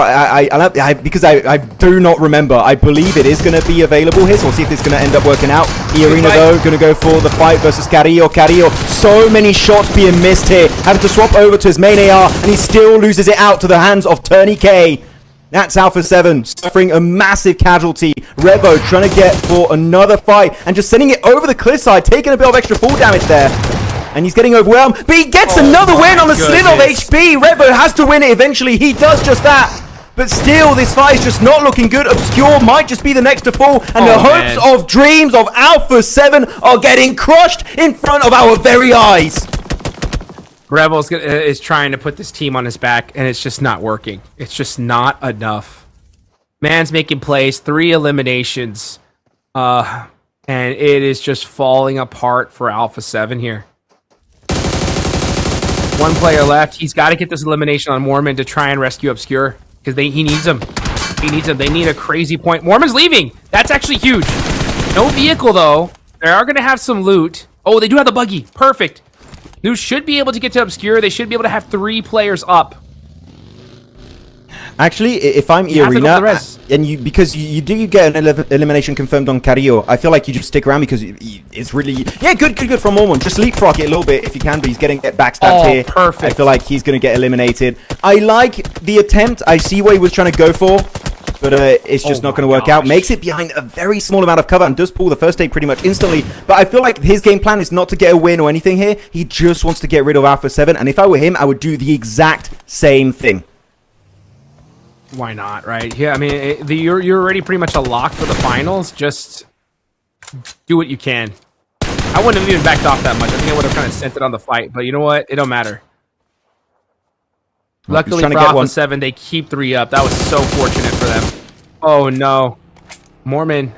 [SPEAKER 1] because I do not remember. I believe it is going to be available here, so we'll see if it's going to end up working out. E-Arena, though, going to go for the fight versus Carrillo. Carrillo, so many shots being missed here. Having to swap over to his main AR, and he still loses it out to the hands of Turney K. That's Alpha 7 suffering a massive casualty. Revo trying to get for another fight, and just sending it over the cliffside, taking a bit of extra fall damage there. And he's getting overwhelmed, but he gets another win on a slither of HP. Revo has to win it eventually. He does just that. But still, this fight is just not looking good. Obscure might just be the next to fall. And the hopes of dreams of Alpha 7 are getting crushed in front of our very eyes.
[SPEAKER 2] Rebels is trying to put this team on his back, and it's just not working. It's just not enough. Man's making plays, 3 eliminations. And it is just falling apart for Alpha 7 here. 1 player left. He's got to get this elimination on Mormon to try and rescue Obscure. Because he needs him. He needs him. They need a crazy point. Mormon's leaving. That's actually huge. No vehicle, though. They are going to have some loot. Oh, they do have the buggy. Perfect. They should be able to get to Obscure. They should be able to have 3 players up.
[SPEAKER 1] Actually, if I'm E-Arena, and because you do get an elimination confirmed on Carrillo, I feel like you just stick around because it's really... Yeah, good from Mormon. Just leapfrog it a little bit if you can, but he's getting backstabbed here.
[SPEAKER 2] Perfect.
[SPEAKER 1] I feel like he's going to get eliminated. I like the attempt. I see what he was trying to go for, but it's just not going to work out. Makes it behind a very small amount of cover and does pull the first aid pretty much instantly. But I feel like his game plan is not to get a win or anything here. He just wants to get rid of Alpha 7, and if I were him, I would do the exact same thing.
[SPEAKER 2] Why not, right? Yeah, I mean, you're already pretty much a lock for the finals. Just do what you can. I wouldn't have even backed off that much. I think I would have kind of sent it on the fight, but you know what? It don't matter. Luckily for Alpha 7, they keep 3 up. That was so fortunate for them. Oh, no. Mormon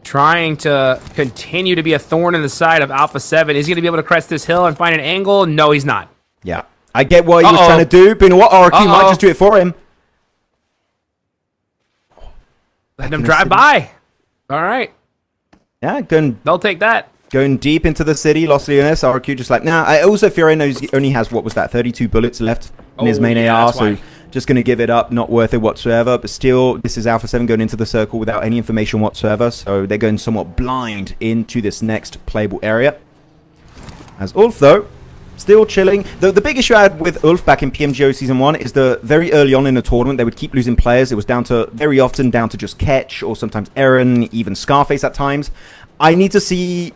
[SPEAKER 2] trying to continue to be a thorn in the side of Alpha 7. Is he going to be able to crest this hill and find an angle? No, he's not.
[SPEAKER 1] Yeah. I get what he was trying to do, but you know what? RQ might just do it for him.
[SPEAKER 2] Let them drive by. All right.
[SPEAKER 1] Yeah,
[SPEAKER 2] they'll take that.
[SPEAKER 1] Going deep into the city, Los Leones, RQ just like, nah. I also, FURIA knows he only has, what was that, 32 bullets left in his main AR, so just going to give it up, not worth it whatsoever. But still, this is Alpha 7 going into the circle without any information whatsoever, so they're going somewhat blind into this next playable area. As Ulf, though, still chilling. The big issue I had with Ulf back in PMGO Season 1 is the very early on in the tournament, they would keep losing players. It was very often down to just Ketch, or sometimes Aaron, even Scarface at times. I need to see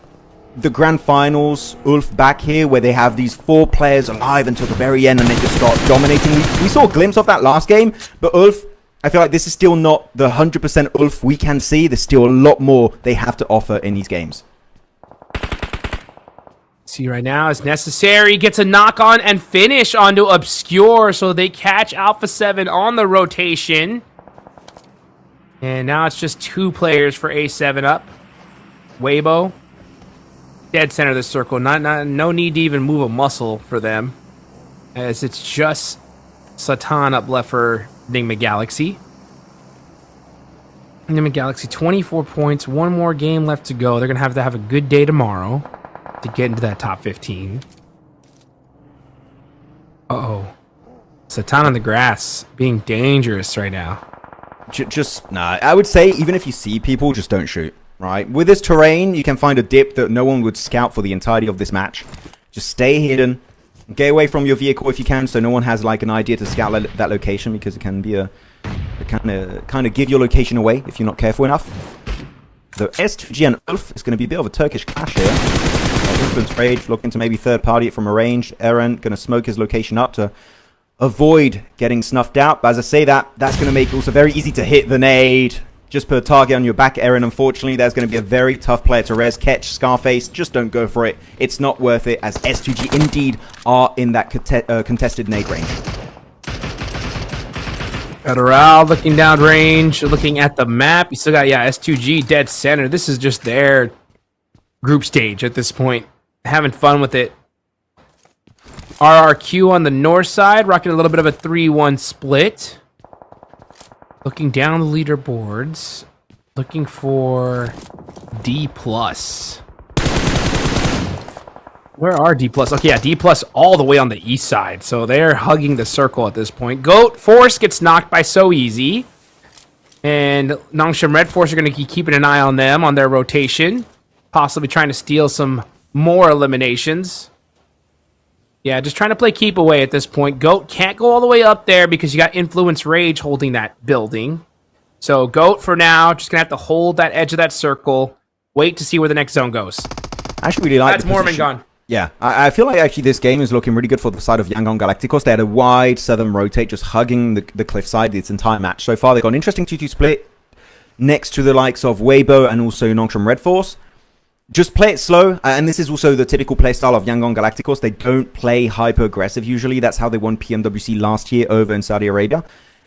[SPEAKER 1] the grand finals, Ulf back here, where they have these 4 players alive until the very end and they just start dominating. We saw a glimpse of that last game, but Ulf, I feel like this is still not the 100% Ulf we can see. There's still a lot more they have to offer in these games.
[SPEAKER 2] See right now, it's necessary. Gets a knock on and finish onto Obscure, so they catch Alpha 7 on the rotation. And now it's just 2 players for A7 up. Weibo, dead center of the circle. No need to even move a muscle for them, as it's just Satan up left for Enigma Galaxy. Enigma Galaxy, 24 points. 1 more game left to go. They're going to have a good day tomorrow to get into that top 15. Uh-oh. Satan on the grass, being dangerous right now.
[SPEAKER 1] Nah, I would say even if you see people, just don't shoot, right? With this terrain, you can find a dip that no one would scout for the entirety of this match. Just stay hidden. Get away from your vehicle if you can, so no one has like an idea to scout that location, because it can be a kind of give your location away if you're not careful enough. So S2G and Ulf is going to be a bit of a Turkish clash here. Influence Rage looking to maybe third party it from a range. Eren going to smoke his location up to avoid getting snuffed out. But as I say that's going to make it also very easy to hit the nade. Just put a target on your back, Eren. Unfortunately, there's going to be a very tough player to res. Catch, Scarface, just don't go for it. It's not worth it, as S2G indeed are in that contested nade range.
[SPEAKER 2] Adoral looking down range, looking at the map. You still got, yeah, S2G dead center. This is just their group stage at this point. Having fun with it. RRQ on the north side, rocking a little bit of a 3-1 split. Looking down the leaderboards, looking for D+. Where are D+? Okay, yeah, D+ all the way on the east side. So they're hugging the circle at this point. Goat Force gets knocked by So Easy. And Nongshim Red Force are going to keep keeping an eye on them, on their rotation. Possibly trying to steal some more eliminations. Yeah, just trying to play keep away at this point. Goat can't go all the way up there because you got Influence Rage holding that building. So Goat, for now, just going to have to hold that edge of that circle. Wait to see where the next zone goes.
[SPEAKER 1] I actually really like
[SPEAKER 2] that's Mormon gone.
[SPEAKER 1] Yeah, I feel like actually this game is looking really good for the side of Yangon Galacticos. They had a wide southern rotate just hugging the cliffside this entire match. So far, they've got an interesting 2-2 split next to the likes of Weibo and also Nongshim Red Force. Just play it slow, and this is also the typical playstyle of Yangon Galacticos. They don't play hyper-aggressive usually. That's how they won PMWC last year over in Saudi Arabia.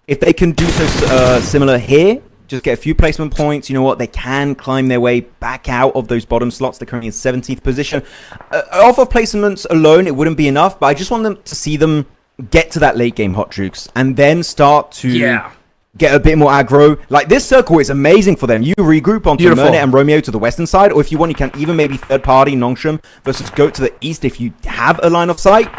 [SPEAKER 1] If they can do so similar here, just get a few placement points, you know what, they can climb their way back out of those bottom slots. They're currently in 17th position. Off of placements alone, it wouldn't be enough, but I just want them to see them get to that late game hot jukes and then start to get a bit more aggro. Like, this circle is amazing for them. You regroup onto MENA and Romeo to the western side, or if you want, you can even maybe third party Nongshim versus go to the east if you have a line of sight.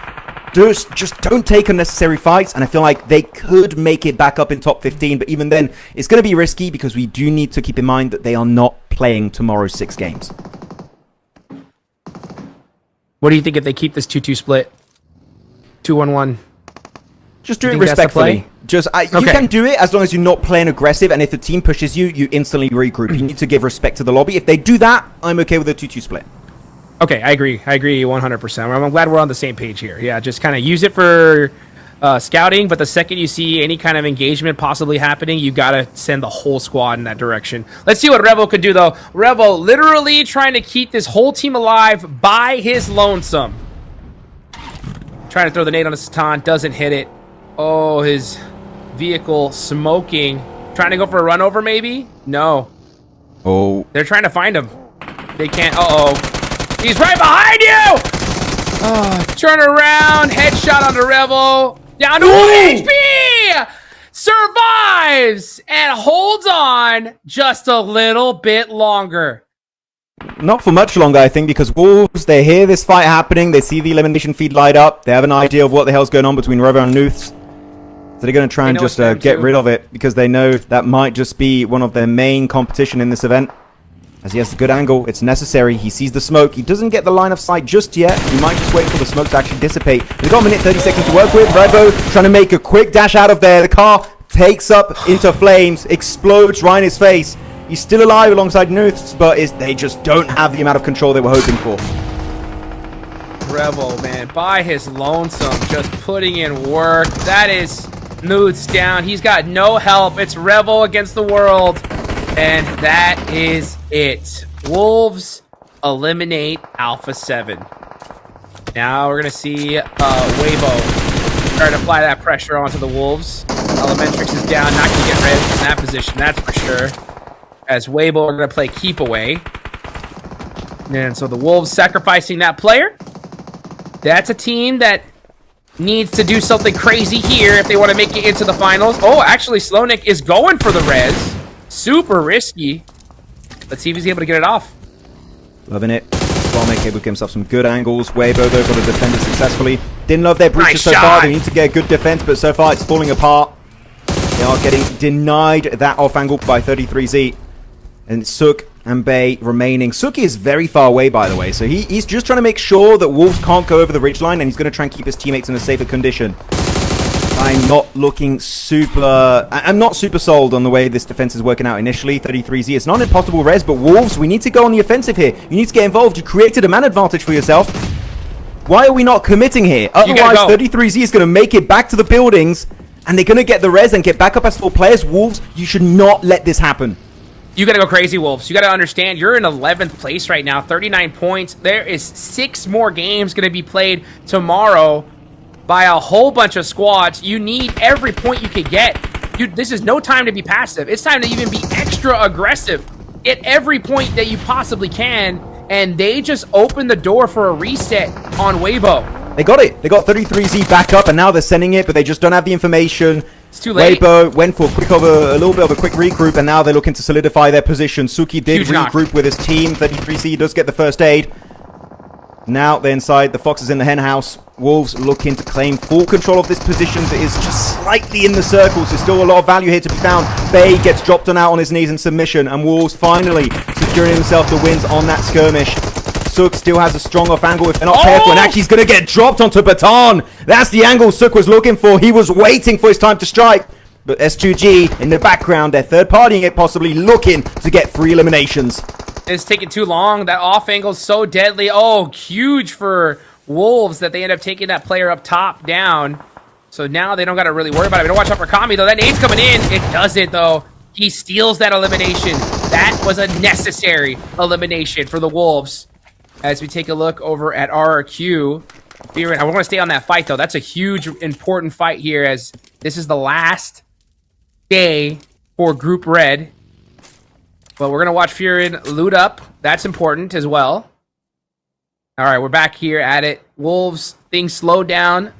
[SPEAKER 1] Just don't take unnecessary fights, and I feel like they could make it back up in top 15, but even then, it's going to be risky because we do need to keep in mind that they are not playing tomorrow's 6 games.
[SPEAKER 2] What do you think if they keep this 2-2 split? 2-1-1?
[SPEAKER 1] Just do it respectfully. You can do it as long as you're not playing aggressive, and if the team pushes you, you instantly regroup. You need to give respect to the lobby. If they do that, I'm okay with a 2-2 split. Okay,
[SPEAKER 2] I agree 100%. I'm glad we're on the same page here. Yeah, just kind of use it for scouting, but the second you see any kind of engagement possibly happening, you got to send the whole squad in that direction. Let's see what Revo could do, though. Revo literally trying to keep this whole team alive by his lonesome. Trying to throw the nade on the Satan, doesn't hit it. Oh, his vehicle smoking. Trying to go for a run over, maybe? No.
[SPEAKER 1] Oh.
[SPEAKER 2] They're trying to find him. They can't. Uh-oh. He's right behind you! Oh, turn around. Headshot onto Revo. Down to 1 HP! Survives! And holds on just a little bit longer.
[SPEAKER 1] Not for much longer, I think, because Wolves, they hear this fight happening. They see the elimination feed light up. They have an idea of what the hell's going on between Revo and Nuths. So they're going to try and just get rid of it, because they know that might just be one of their main competition in this event. As he has a good angle, it's necessary. He sees the smoke. He doesn't get the line of sight just yet. He might just wait for the smoke to actually dissipate. They've got a minute 30 seconds to work with. Revo trying to make a quick dash out of there. The car takes up into flames, explodes right in his face. He's still alive alongside Nuths, but they just don't have the amount of control they were hoping for.
[SPEAKER 2] Revo, man, by his lonesome, just putting in work. That is Nuths down. He's got no help. It's Revo against the world. And that is it. Wolves eliminate Alpha 7. Now we're going to see Weibo try to apply that pressure onto the Wolves. Elementrix is down, not going to get red in that position, that's for sure. As Weibo are going to play keep away. And so the Wolves sacrificing that player. That's a team that needs to do something crazy here if they want to make it into the finals. Oh, actually, Slownik is going for the res. Super risky. Let's see if he's able to get it off.
[SPEAKER 1] Loving it. well. Make able to get himself some good angles. Weibo, though, got to defend it successfully. Didn't love their breaches so far. They need to get a good defense, but so far it's falling apart. They are getting denied that off angle by 33Z. And Suk and Bay remaining. Suki is very far away, by the way, so he's just trying to make sure that Wolves can't go over the ridgeline, and he's going to try and keep his teammates in a safer condition. I'm not looking super... I'm not super sold on the way this defense is working out initially. 33Z, it's not an impossible res, but Wolves, we need to go on the offensive here. You need to get involved. You created a man advantage for yourself. Why are we not committing here? Otherwise, 33Z is going to make it back to the buildings, and they're going to get the res and get back up as 4 players. Wolves, you should not let this happen.
[SPEAKER 2] You got to go crazy, Wolves. You got to understand, you're in 11th place right now, 39 points. There is 6 more games going to be played tomorrow by a whole bunch of squads. You need every point you could get. This is no time to be passive. It's time to even be extra aggressive. Get every point that you possibly can, and they just opened the door for a reset on Weibo.
[SPEAKER 1] They got it. They got 33Z back up, and now they're sending it, but they just don't have the information.
[SPEAKER 2] It's too late.
[SPEAKER 1] Weibo went for a little bit of a quick regroup, and now they're looking to solidify their position. Suki did regroup with his team. 33Z does get the first aid. Now they're inside. The Fox is in the hen house. Wolves looking to claim full control of this position that is just slightly in the circles. There's still a lot of value here to be found. Bay gets dropped on out on his knees in submission, and Wolves finally securing himself the wins on that skirmish. Suk still has a strong off angle if they're not careful, and actually he's going to get dropped onto Baton. That's the angle Suk was looking for. He was waiting for his time to strike. But S2G in the background, they're third partying it, possibly looking to get 3 eliminations.
[SPEAKER 2] It's taking too long. That off angle's so deadly. Oh, huge for Wolves that they end up taking that player up top down. So now they don't got to really worry about it. But don't watch out for Kami, though. That nade's coming in. It doesn't, though. He steals that elimination. That was a necessary elimination for the Wolves. As we take a look over at RRQ. I want to stay on that fight, though. That's a huge, important fight here, as this is the last day for Group Red. But we're going to watch Furin loot up. That's important as well. All right, we're back here at it. Wolves, things slowed down.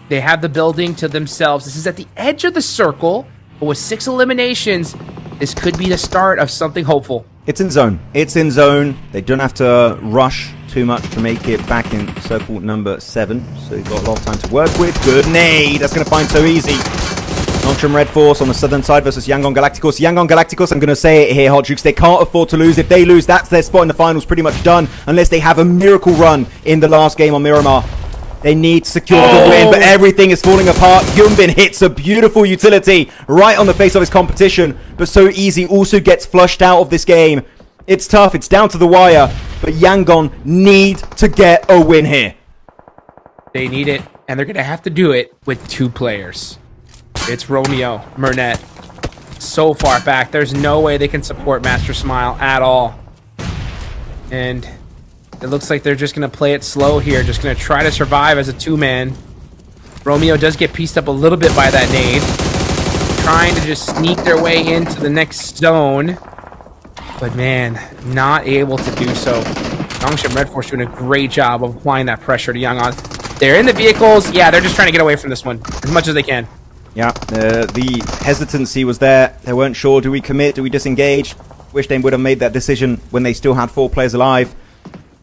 [SPEAKER 2] They have the building to themselves. This is at the edge of the circle, but with 6 eliminations, this could be the start of something hopeful.
[SPEAKER 1] It's in zone. It's in zone. They don't have to rush too much to make it back in circle number 7. So you've got a lot of time to work with. Good nade. That's going to find so easy. Nongshim Red Force on the southern side versus Yangon Galacticos. Yangon Galacticos, I'm going to say it here, Hot Jukes, they can't afford to lose. If they lose, that's their spot in the finals pretty much done, unless they have a miracle run in the last game on Miramar. They need to secure the win, but everything is falling apart. Hyunbin hits a beautiful utility right on the face of his competition, but so easy also gets flushed out of this game. It's tough, it's down to the wire, but Yangon need to get a win here.
[SPEAKER 2] They need it, and they're going to have to do it with 2 players. It's Romeo, Mernette. So far back, there's no way they can support Master Smile at all. And it looks like they're just going to play it slow here, just going to try to survive as a 2-man. Romeo does get pieced up a little bit by that nade. Trying to just sneak their way into the next zone. But man, not able to do so. Nongshim Red Force doing a great job of applying that pressure to Yangon. They're in the vehicles. Yeah, they're just trying to get away from this one as much as they can.
[SPEAKER 1] Yeah, the hesitancy was there. They weren't sure, do we commit, do we disengage? Wish they would have made that decision when they still had 4 players alive.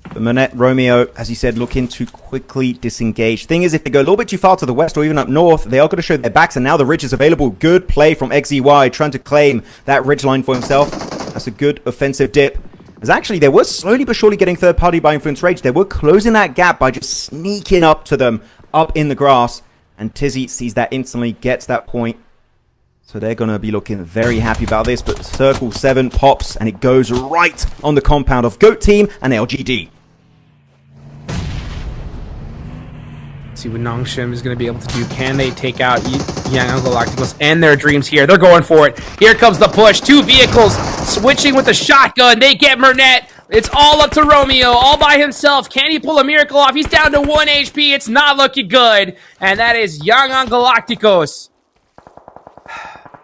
[SPEAKER 1] But Mernette, Romeo, as you said, looking to quickly disengage. Thing is, if they go a little bit too far to the west or even up north, they are going to show their backs, and now the ridge is available. Good play from XEY, trying to claim that ridge line for himself. That's a good offensive dip. As actually, they were slowly but surely getting third party by Influence Rage. They were closing that gap by just sneaking up to them, up in the grass. And Tizzy sees that instantly, gets that point. So they're going to be looking very happy about this. But Circle 7 pops, and it goes right on the compound of GOAT Team and LGD.
[SPEAKER 2] See what Nongshim is going to be able to do. Can they take out Yangon Galacticos and their dreams here? They're going for it. Here comes the push. 2 vehicles switching with the shotgun. They get Mernette. It's all up to Romeo, all by himself. Can he pull a miracle off? He's down to 1 HP. It's not looking good. And that is Yangon Galacticos.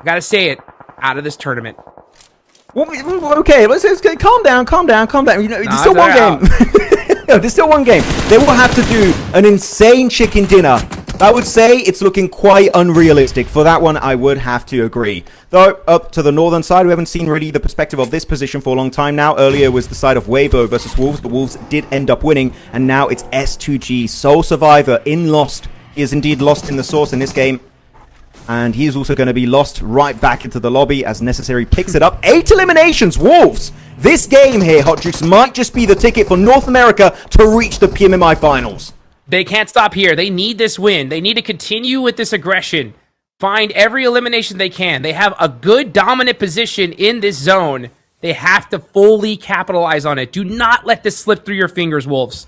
[SPEAKER 2] Gotta say it, out of this tournament.
[SPEAKER 1] Well, okay, let's calm down. You know, there's still one game. No, there's still one game. They will have to do an insane chicken dinner I would say it's looking quite unrealistic. For that one, I would have to agree. Though, up to the northern side, we haven't seen really the perspective of this position for a long time now. Earlier was the side of Weibo versus Wolves. The Wolves did end up winning, and now it's S2G, sole survivor in Lost. He is indeed lost in the source in this game. And he is also going to be lost right back into the lobby as Necessary picks it up. 8 eliminations, Wolves! This game here, Hot Juice, might just be the ticket for North America to reach the PMMI finals.
[SPEAKER 2] They can't stop here. They need this win. They need to continue with this aggression. Find every elimination they can. They have a good dominant position in this zone. They have to fully capitalize on it. Do not let this slip through your fingers, Wolves.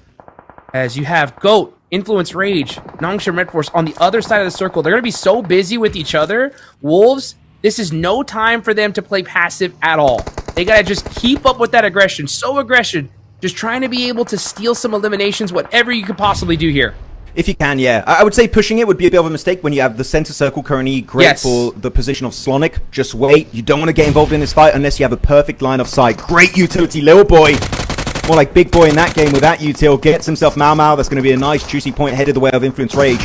[SPEAKER 2] As you have GOAT, Influence Rage, Nongshim Red Force on the other side of the circle. They're going to be so busy with each other. Wolves, this is no time for them to play passive at all. They got to just keep up with that aggression. So aggression. Just trying to be able to steal some eliminations, whatever you could possibly do here.
[SPEAKER 1] If you can, yeah. I would say pushing it would be a bit of a mistake when you have the center circle currently great for the position of Slonic. Just wait. You don't want to get involved in this fight unless you have a perfect line of sight. Great utility, little boy. More like big boy in that game with that util. Gets himself Mau Mau. That's going to be a nice juicy point headed the way of Influence Rage.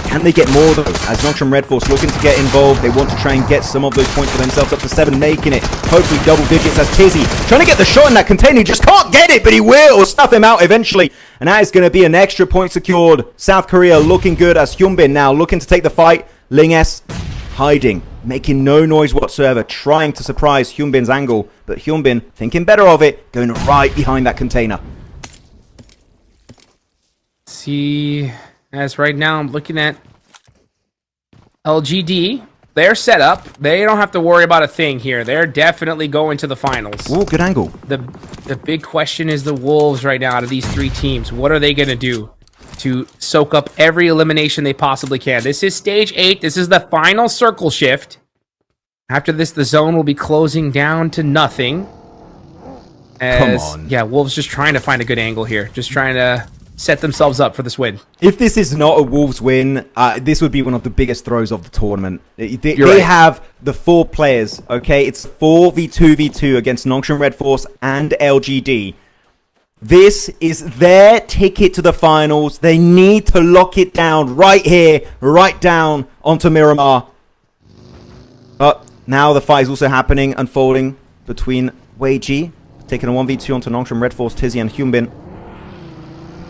[SPEAKER 1] Can they get more though? As Nongshim Red Force looking to get involved. They want to try and get some of those points for themselves up to 7, making it hopefully double digits as Tizzy trying to get the shot in that container. He just can't get it, but he will stuff him out eventually. And that is going to be an extra point secured. South Korea looking good as Hyunbin now looking to take the fight. Ling S hiding, making no noise whatsoever, trying to surprise Hyunbin's angle. But Hyunbin thinking better of it, going right behind that container.
[SPEAKER 2] See, as right now I'm looking at LGD. They're set up. They don't have to worry about a thing here. They're definitely going to the finals.
[SPEAKER 1] Ooh, good angle.
[SPEAKER 2] The big question is the Wolves right now out of these 3 teams. What are they going to do to soak up every elimination they possibly can? This is stage 8. This is the final circle shift. After this, the zone will be closing down to nothing. As,
[SPEAKER 1] come on.
[SPEAKER 2] Yeah, Wolves just trying to find a good angle here. Just trying to set themselves up for this win.
[SPEAKER 1] If this is not a Wolves win, this would be one of the biggest throws of the tournament. They
[SPEAKER 2] right.
[SPEAKER 1] have the 4 players, okay? It's 4v2v2 against Nongshim Red Force and LGD. This is their ticket to the finals. They need to lock it down right here, right down onto Miramar. But now the fight is also happening, unfolding between Weiji, taking a 1v2 onto Nongshim Red Force, Tizzy and Hyunbin.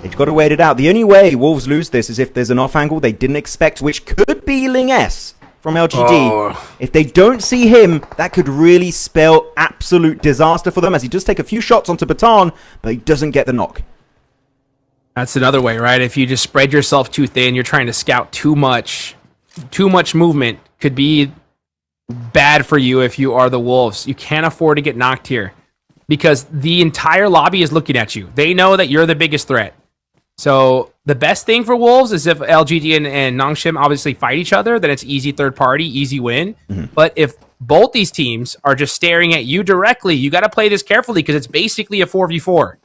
[SPEAKER 1] They've got to wait it out. The only way Wolves lose this is if there's an off angle they didn't expect, which could be Ling S from LGD. Oh. If they don't see him, that could really spell absolute disaster for them, as he does take a few shots onto Baton, but he doesn't get the knock.
[SPEAKER 2] That's another way, right? If you just spread yourself too thin, you're trying to scout too much movement could be bad for you if you are the Wolves. You can't afford to get knocked here because the entire lobby is looking at you. They know that you're the biggest threat. So the best thing for Wolves is if LGD and Nongshim obviously fight each other, then it's easy third party, easy win. Mm-hmm. But if both these teams are just staring at you directly, you got to play this carefully because it's basically a 4v4.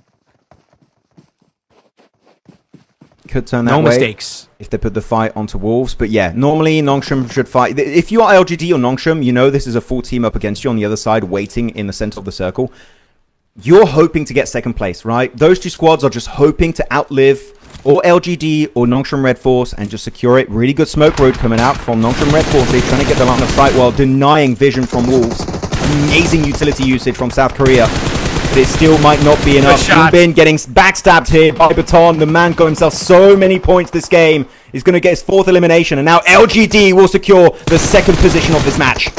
[SPEAKER 1] Could turn that
[SPEAKER 2] no
[SPEAKER 1] way
[SPEAKER 2] mistakes
[SPEAKER 1] if they put the fight onto Wolves. But yeah, normally Nongshim should fight. If you are LGD or Nongshim, you know this is a full team up against you on the other side, waiting in the center of the circle. You're hoping to get second place, right? Those 2 squads are just hoping to outlive or LGD or Nongshim Red Force and just secure it. Really good smoke road coming out from Nongshim Red Force. They're trying to get the line of sight while denying vision from Wolves. Amazing utility usage from South Korea. But it still might not be enough. Hyunbin getting backstabbed here by Baton. The man got himself so many points this game. He's going to get his 4th elimination. And now LGD will secure the 2nd position of this match.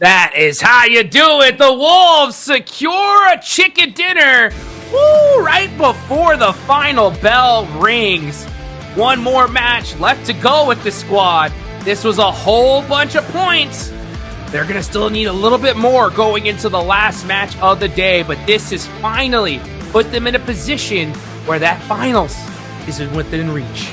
[SPEAKER 2] That is how you do it. The Wolves secure a chicken dinner. Woo, right before the final bell rings. One more match left to go with the squad. This was a whole bunch of points. They're going to still need a little bit more going into the last match of the day, but this has finally put them in a position where that finals is within reach.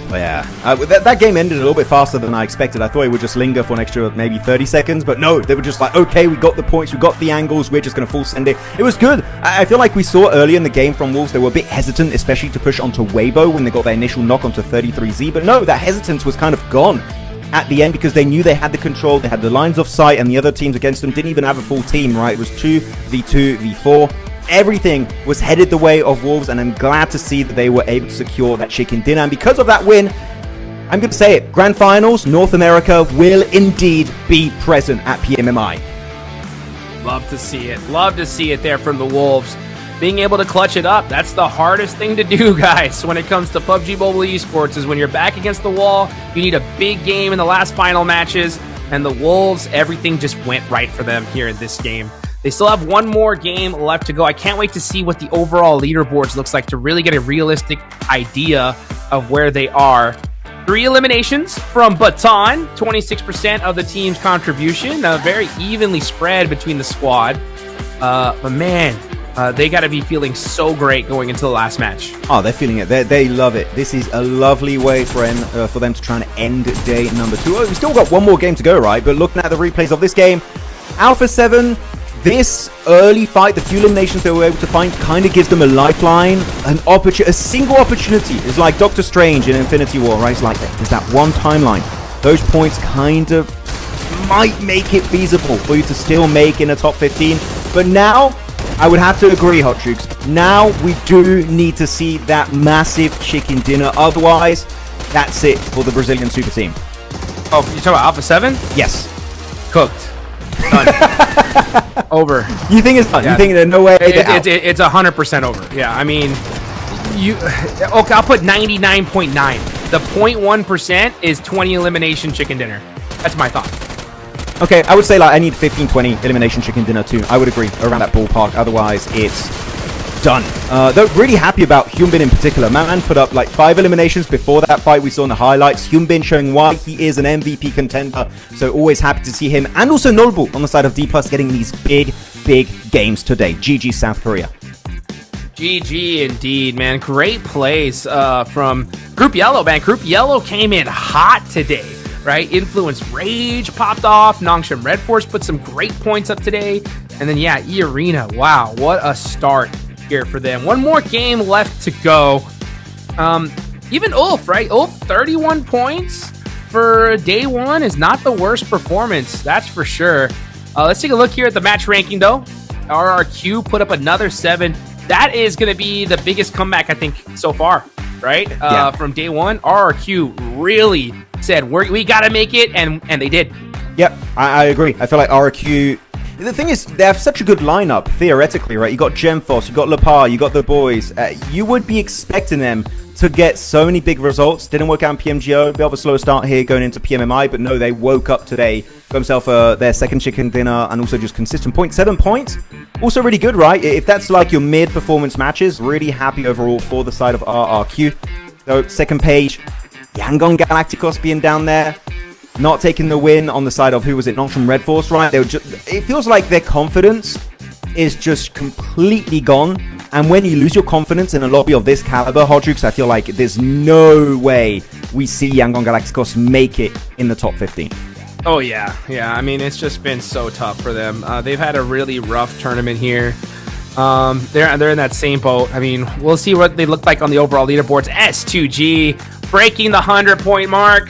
[SPEAKER 1] Yeah, that game ended a little bit faster than I expected. I thought it would just linger for an extra maybe 30 seconds, but no, they were just like, okay, we got the points, we got the angles, we're just going to full send it. It was good. I feel like we saw early in the game from Wolves, they were a bit hesitant, especially to push onto Weibo when they got their initial knock onto 33Z, but no, that hesitance was kind of gone at the end because they knew they had the control, they had the lines of sight, and the other teams against them didn't even have a full team, right? It was 2v2, v4. Everything was headed the way of Wolves, and I'm glad to see that they were able to secure that chicken dinner. And because of that win, I'm going to say it. Grand Finals, North America will indeed be present at PMMI.
[SPEAKER 2] Love to see it. Love to see it there from the Wolves. Being able to clutch it up, that's the hardest thing to do, guys, when it comes to PUBG Mobile Esports, is when you're back against the wall, you need a big game in the last final matches, and the Wolves, everything just went right for them here in this game. They still have one more game left to go. I can't wait to see what the overall leaderboards looks like to really get a realistic idea of where they are. 3 eliminations from Baton, 26% of the team's contribution, very evenly spread between the squad. But man, they got to be feeling so great going into the last match.
[SPEAKER 1] Oh, they're feeling it. They love it. This is a lovely way for them to try and end day number 2. Oh, we've still got one more game to go, right? But looking at the replays of this game, Alpha 7, this early fight, the few eliminations they were able to find, kind of gives them a lifeline, a single opportunity. It's like Doctor Strange in Infinity War, right? It's like there's that one timeline. Those points kind of might make it feasible for you to still make in a top 15. But now, I would have to agree, Hot Jukes. Now we do need to see that massive chicken dinner. Otherwise, that's it for the Brazilian super team.
[SPEAKER 2] Oh, you're talking about Alpha 7?
[SPEAKER 1] Yes.
[SPEAKER 2] Cooked. Done. Over.
[SPEAKER 1] You think it's done?
[SPEAKER 2] Yeah.
[SPEAKER 1] You think there's no way?
[SPEAKER 2] It's 100% over. Yeah, I mean, okay, I'll put 99.9. The 0.1% is 20 elimination chicken dinner. That's my thought.
[SPEAKER 1] Okay, I would say like I need 15-20 elimination chicken dinner too. I would agree around that ballpark. Otherwise, it's done. They're really happy about Hyunbin in particular. Man put up like 5 eliminations before that fight we saw in the highlights. Hyunbin showing why he is an MVP contender. So always happy to see him. And also Notable on the side of D+ getting these big games today. GG South Korea.
[SPEAKER 2] GG indeed, man. Great plays from Group Yellow, man. Group Yellow came in hot today, right? Influence Rage popped off. Nongshim Red Force put some great points up today. And then, yeah, E-Arena. Wow, what a start here for them. One more game left to go. Even Ulf, right? Ulf, 31 points for day 1 is not the worst performance, that's for sure. Let's take a look here at the match ranking, though. RRQ put up another 7. That is going to be the biggest comeback, I think, so far, right?
[SPEAKER 1] Yeah.
[SPEAKER 2] From day 1, RRQ really said, we got to make it, and they did.
[SPEAKER 1] Yep, I agree. I feel like RRQ... The thing is, they have such a good lineup, theoretically, right? You got Gemfos, you got Lepar, you got the boys. You would be expecting them to get so many big results. Didn't work out in PMGO. Bit of a slow start here going into PMMI, but no, they woke up today, got themselves their second chicken dinner, and also just consistent points. 7 points. Also really good, right? If that's like your mid-performance matches, really happy overall for the side of RRQ. So, second page, Yangon Galacticos being down there. Not taking the win on the side of, who was it, Nongshim Red Force, right? They were it feels like their confidence is just completely gone. And when you lose your confidence in a lobby of this caliber, Hodrix, I feel like there's no way we see Yangon Galacticos make it in the top 15.
[SPEAKER 2] Oh, yeah. Yeah, I mean, it's just been so tough for them. They've had a really rough tournament here. They're in that same boat. I mean, we'll see what they look like on the overall leaderboards. S2G breaking the 100-point mark.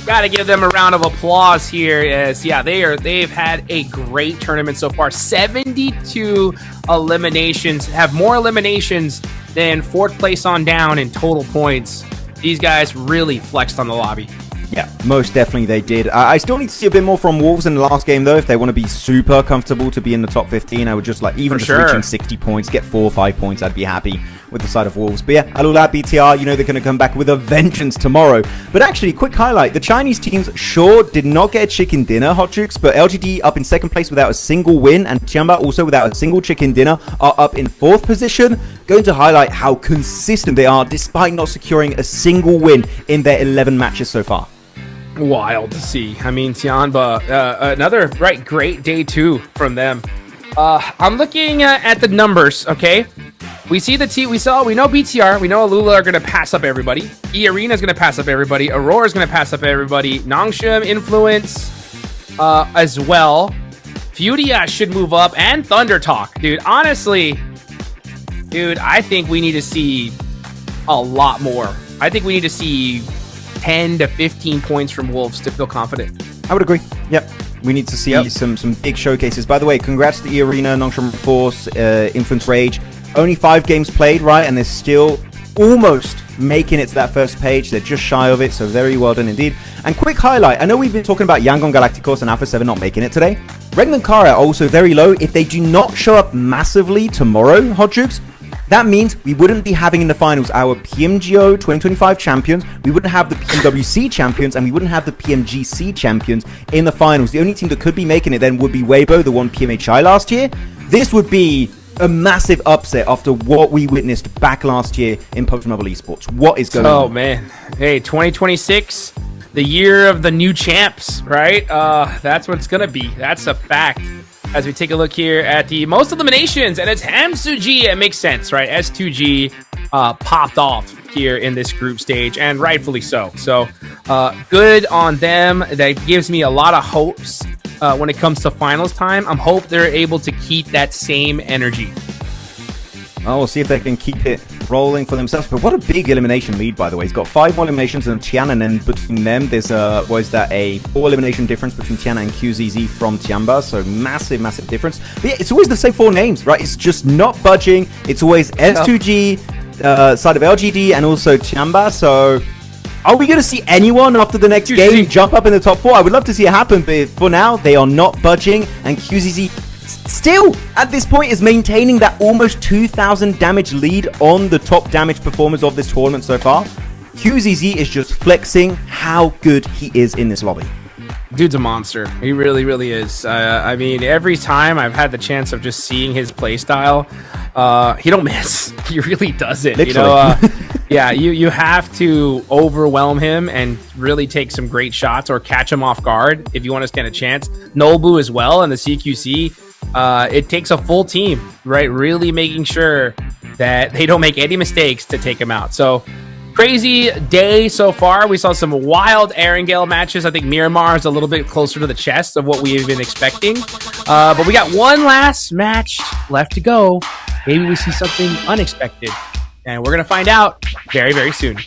[SPEAKER 2] Got to give them a round of applause here. As yeah, they've had a great tournament so far. 72 eliminations, have more eliminations than 4th place on down in total points. These guys really flexed on the lobby.
[SPEAKER 1] Yeah, most definitely they did. I still need to see a bit more from Wolves in the last game, though. If they want to be super comfortable to be in the top 15, I would just like, even just reaching 60 points, get 4 or 5 points, I'd be happy with the side of Wolves. But yeah, Alula BTR, you know they're going to come back with a vengeance tomorrow. But actually, quick highlight, the Chinese teams sure did not get a chicken dinner, Hot Chooks, but LGD up in 2nd place without a single win, and TIANBA also without a single chicken dinner are up in 4th position. Going to highlight how consistent they are despite not securing a single win in their 11 matches so far.
[SPEAKER 2] Wild to see. I mean, TIANBA, another great day 2 from them. I'm looking at the numbers, okay? We see we know BTR, we know Alula are going to pass up everybody. E-Arena is going to pass up everybody. Aurora is going to pass up everybody. Nongshim, Influence, as well. FURIA should move up, and Thunder Talk. Dude, honestly, I think we need to see a lot more. I think we need to see 10 to 15 points from Wolves to feel confident.
[SPEAKER 1] I would agree. Yep. We need to see some big showcases. By the way, congrats to E-Arena, Nongshim Force, Influence Rage. Only 5 games played, right? And they're still almost making it to that first page. They're just shy of it, so very well done indeed. And quick highlight, I know we've been talking about Yangon Galacticos and Alpha 7 not making it today. Regnan Kara are also very low. If they do not show up massively tomorrow, Hot Jukes, that means we wouldn't be having in the finals our PMGO 2025 champions, we wouldn't have the PMWC champions, and we wouldn't have the PMGC champions in the finals. The only team that could be making it then would be Weibo, the one PMHI last year. This would be a massive upset after what we witnessed back last year in PUBG Mobile Esports. What is going on?
[SPEAKER 2] Oh, man. Hey, 2026, the year of the new champs, right? That's what it's going to be. That's a fact. As we take a look here at the most eliminations, and it's Hamsuji. It makes sense, right? S2G popped off here in this group stage, and rightfully so. So good on them. That gives me a lot of hopes when it comes to finals time. I'm hope they're able to keep that same energy.
[SPEAKER 1] Well, we'll see if they can keep it rolling for themselves. But what a big elimination lead, by the way. He's got 5 more eliminations than Tian, and then between them, there's a 4 elimination difference between Tian and QZZ from TIANBA. So massive, massive difference. But yeah, it's always the same 4 names, right? It's just not budging. It's always S2G, side of LGD, and also TIANBA. So are we going to see anyone after the next game jump up in the top 4? I would love to see it happen, but for now, they are not budging, and QZZ still, at this point, is maintaining that almost 2,000 damage lead on the top damage performers of this tournament so far. QZZ is just flexing how good he is in this lobby.
[SPEAKER 2] Dude's a monster. He really, really is. I mean, every time I've had the chance of just seeing his playstyle, he don't miss. He really doesn't.
[SPEAKER 1] Literally.
[SPEAKER 2] You know, yeah, you have to overwhelm him and really take some great shots or catch him off guard if you want to stand a chance. Nolbu as well and the CQC. It takes a full team, right? Really making sure that they don't make any mistakes to take him out. So crazy day so far. We saw some wild Erangel matches. I think Miramar is a little bit closer to the chest of what we've been expecting. But we got one last match left to go. Maybe we see something unexpected. And we're going to find out very, very soon.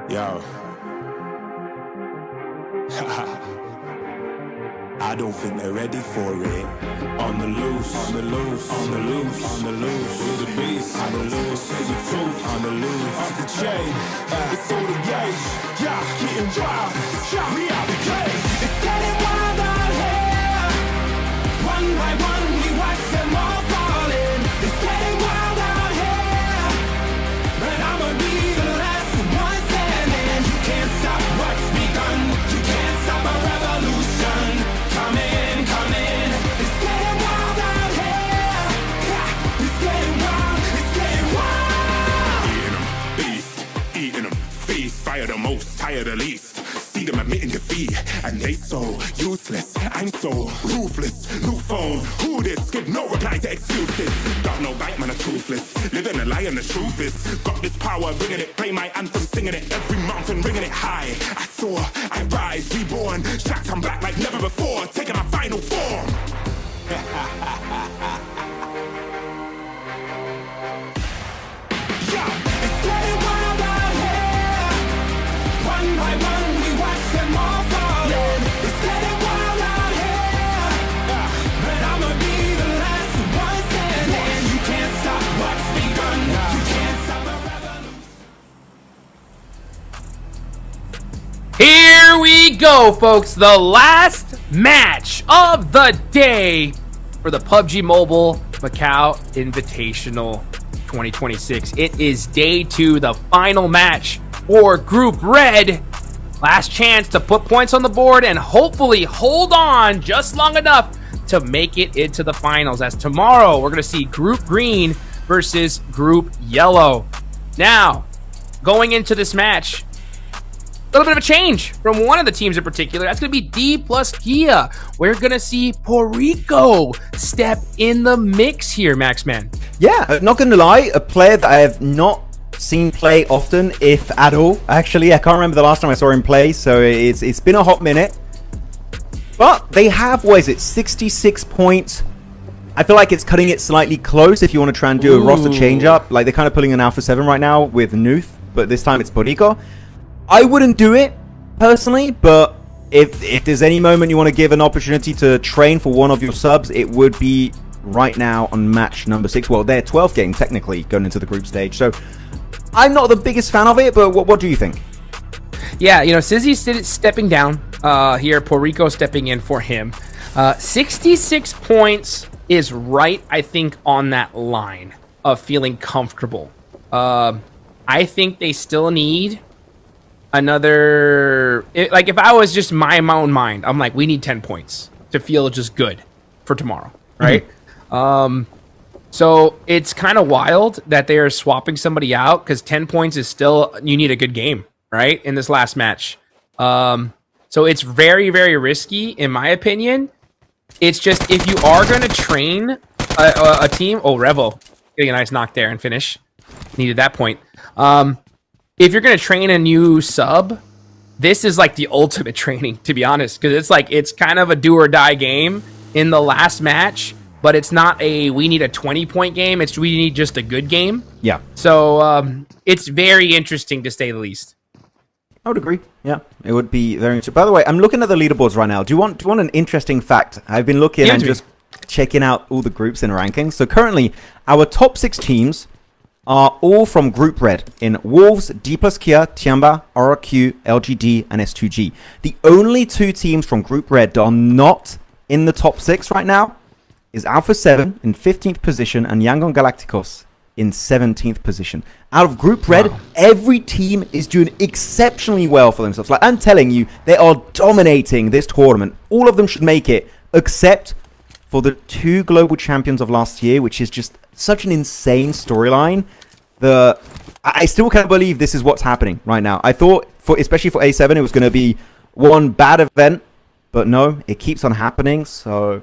[SPEAKER 3] Yo. I don't think they're ready for it. On the loose, on the loose, on the loose, on the loose. With the beast, on the loose, say the truth, on the loose. Off the chain, it's all the gauge. Yeah, getting wild, shot me out the cage. It's getting wild out here. One by one, we watch them all falling. It's getting wild out here. But I'ma be the last one standing. You can't stop what's begun. inspire the most, tire the least. See them admitting defeat, and they so useless. I'm so ruthless. New phone, who this? Give no reply to excuses. Got no bite, man, a toothless. Living a lie and the truth is. Got this power, bringing it. Play my anthem, singing it. Every mountain, ringing it high. I soar, I rise, reborn. Strapped, I'm back like never before. Taking my final form.
[SPEAKER 2] Here we go, folks. The last match of the day for the PUBG Mobile Macau Invitational 2026. It is day 2, the final match for Group Red. Last chance to put points on the board and hopefully hold on just long enough to make it into the finals. As tomorrow, we're going to see Group Green versus Group Yellow. Now, going into this match, a little bit of a change from one of the teams in particular. That's going to be D plus Kia. We're going to see Porico step in the mix here, Maxman.
[SPEAKER 1] Yeah, not going to lie, a player that I have not seen play often, if at all. Actually, I can't remember the last time I saw him play, so it's been a hot minute. But they have, what is it, 66 points. I feel like it's cutting it slightly close if you want to try and do a roster change up. Like, they're kind of pulling an Alpha 7 right now with Nuth, but this time it's Porico. I wouldn't do it, personally, but if there's any moment you want to give an opportunity to train for one of your subs, it would be right now on match number 6. Well, they're 12th game, technically, going into the group stage. So, I'm not the biggest fan of it, but what do you think?
[SPEAKER 2] Yeah, you know, Sizzy's stepping down here. Porico stepping in for him. 66 points is right, I think, on that line of feeling comfortable. I think they still need another, like, if I was just my own mind, I'm like, we need 10 points to feel just good for tomorrow, right? So it's kind of wild that they are swapping somebody out, because 10 points is still, you need a good game, right, in this last match. So it's very, very risky, in my opinion. It's just, if you are going to train a team, Revo getting a nice knock there and finish, needed that point. If you're going to train a new sub, this is like the ultimate training, to be honest, because it's like, it's kind of a do or die game in the last match, but it's not we need a 20-point game. We need just a good game. Yeah. So it's very interesting, to say the least.
[SPEAKER 1] I would agree. Yeah, it would be very interesting. By the way, I'm looking at the leaderboards right now. Do you want an interesting fact? I've been looking and just checking out all the groups and rankings. So currently, our top 6 teams are all from Group Red in Wolves, D plus Kia, TIANBA, RRQ, LGD, and S2G. The only 2 teams from Group Red that are not in the top 6 right now is Alpha 7 in 15th position and Yangon Galacticos in 17th position. Out of Group Red, every team is doing exceptionally well for themselves. Like, I'm telling you, they are dominating this tournament. All of them should make it, except for the 2 global champions of last year, which is just such an insane storyline. I still can't believe this is what's happening right now. I thought, especially for A7, it was going to be one bad event, but no, it keeps on happening. So,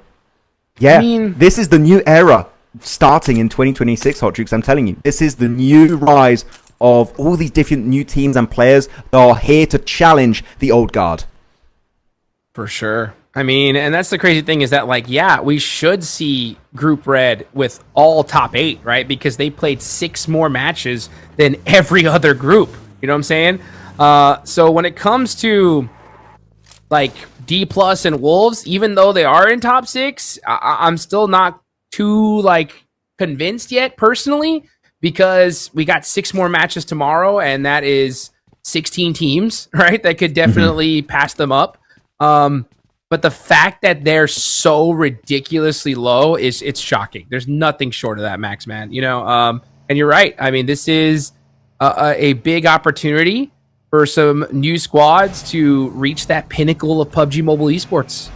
[SPEAKER 1] yeah, this is the new era starting in 2026, Hot Jukes. I'm telling you, this is the new rise of all these different new teams and players that are here to challenge the old guard.
[SPEAKER 2] For sure. I mean, and that's the crazy thing is that, like, yeah, we should see Group Red with all top 8, right? Because they played 6 more matches than every other group. You know what I'm saying? So when it comes to, like, D plus and Wolves, even though they are in top 6, I'm still not too, like, convinced yet, personally, because we got 6 more matches tomorrow, and that is 16 teams, right? That could definitely pass them up. But the fact that they're so ridiculously low it's shocking. There's nothing short of that, Max, man. You know, and you're right. I mean, this is a big opportunity for some new squads to reach that pinnacle of PUBG Mobile esports.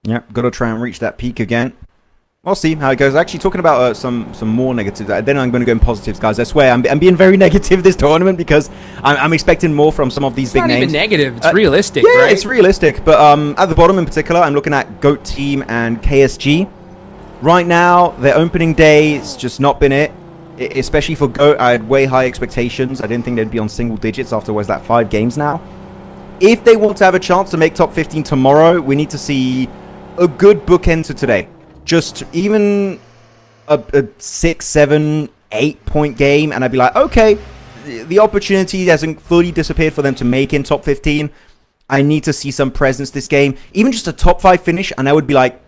[SPEAKER 1] Yeah, got to try and reach that peak again. We'll see how it goes. Actually, talking about some more negatives, then I'm going to go in positives, guys. I swear, I'm being very negative this tournament because I'm expecting more from some of these big names.
[SPEAKER 2] It's not even negative. It's realistic,
[SPEAKER 1] yeah,
[SPEAKER 2] right?
[SPEAKER 1] It's realistic. But at the bottom in particular, I'm looking at GOAT Team and KSG. Right now, their opening day has just not been it. Especially for GOAT, I had way high expectations. I didn't think they'd be on single digits after, was that 5 games now? If they want to have a chance to make top 15 tomorrow, we need to see a good bookend to today. Just even a 6, 7, 8 point game, and I'd be like, okay, the opportunity hasn't fully disappeared for them to make in top 15. I need to see some presence this game. Even just a top 5 finish, and I would be like,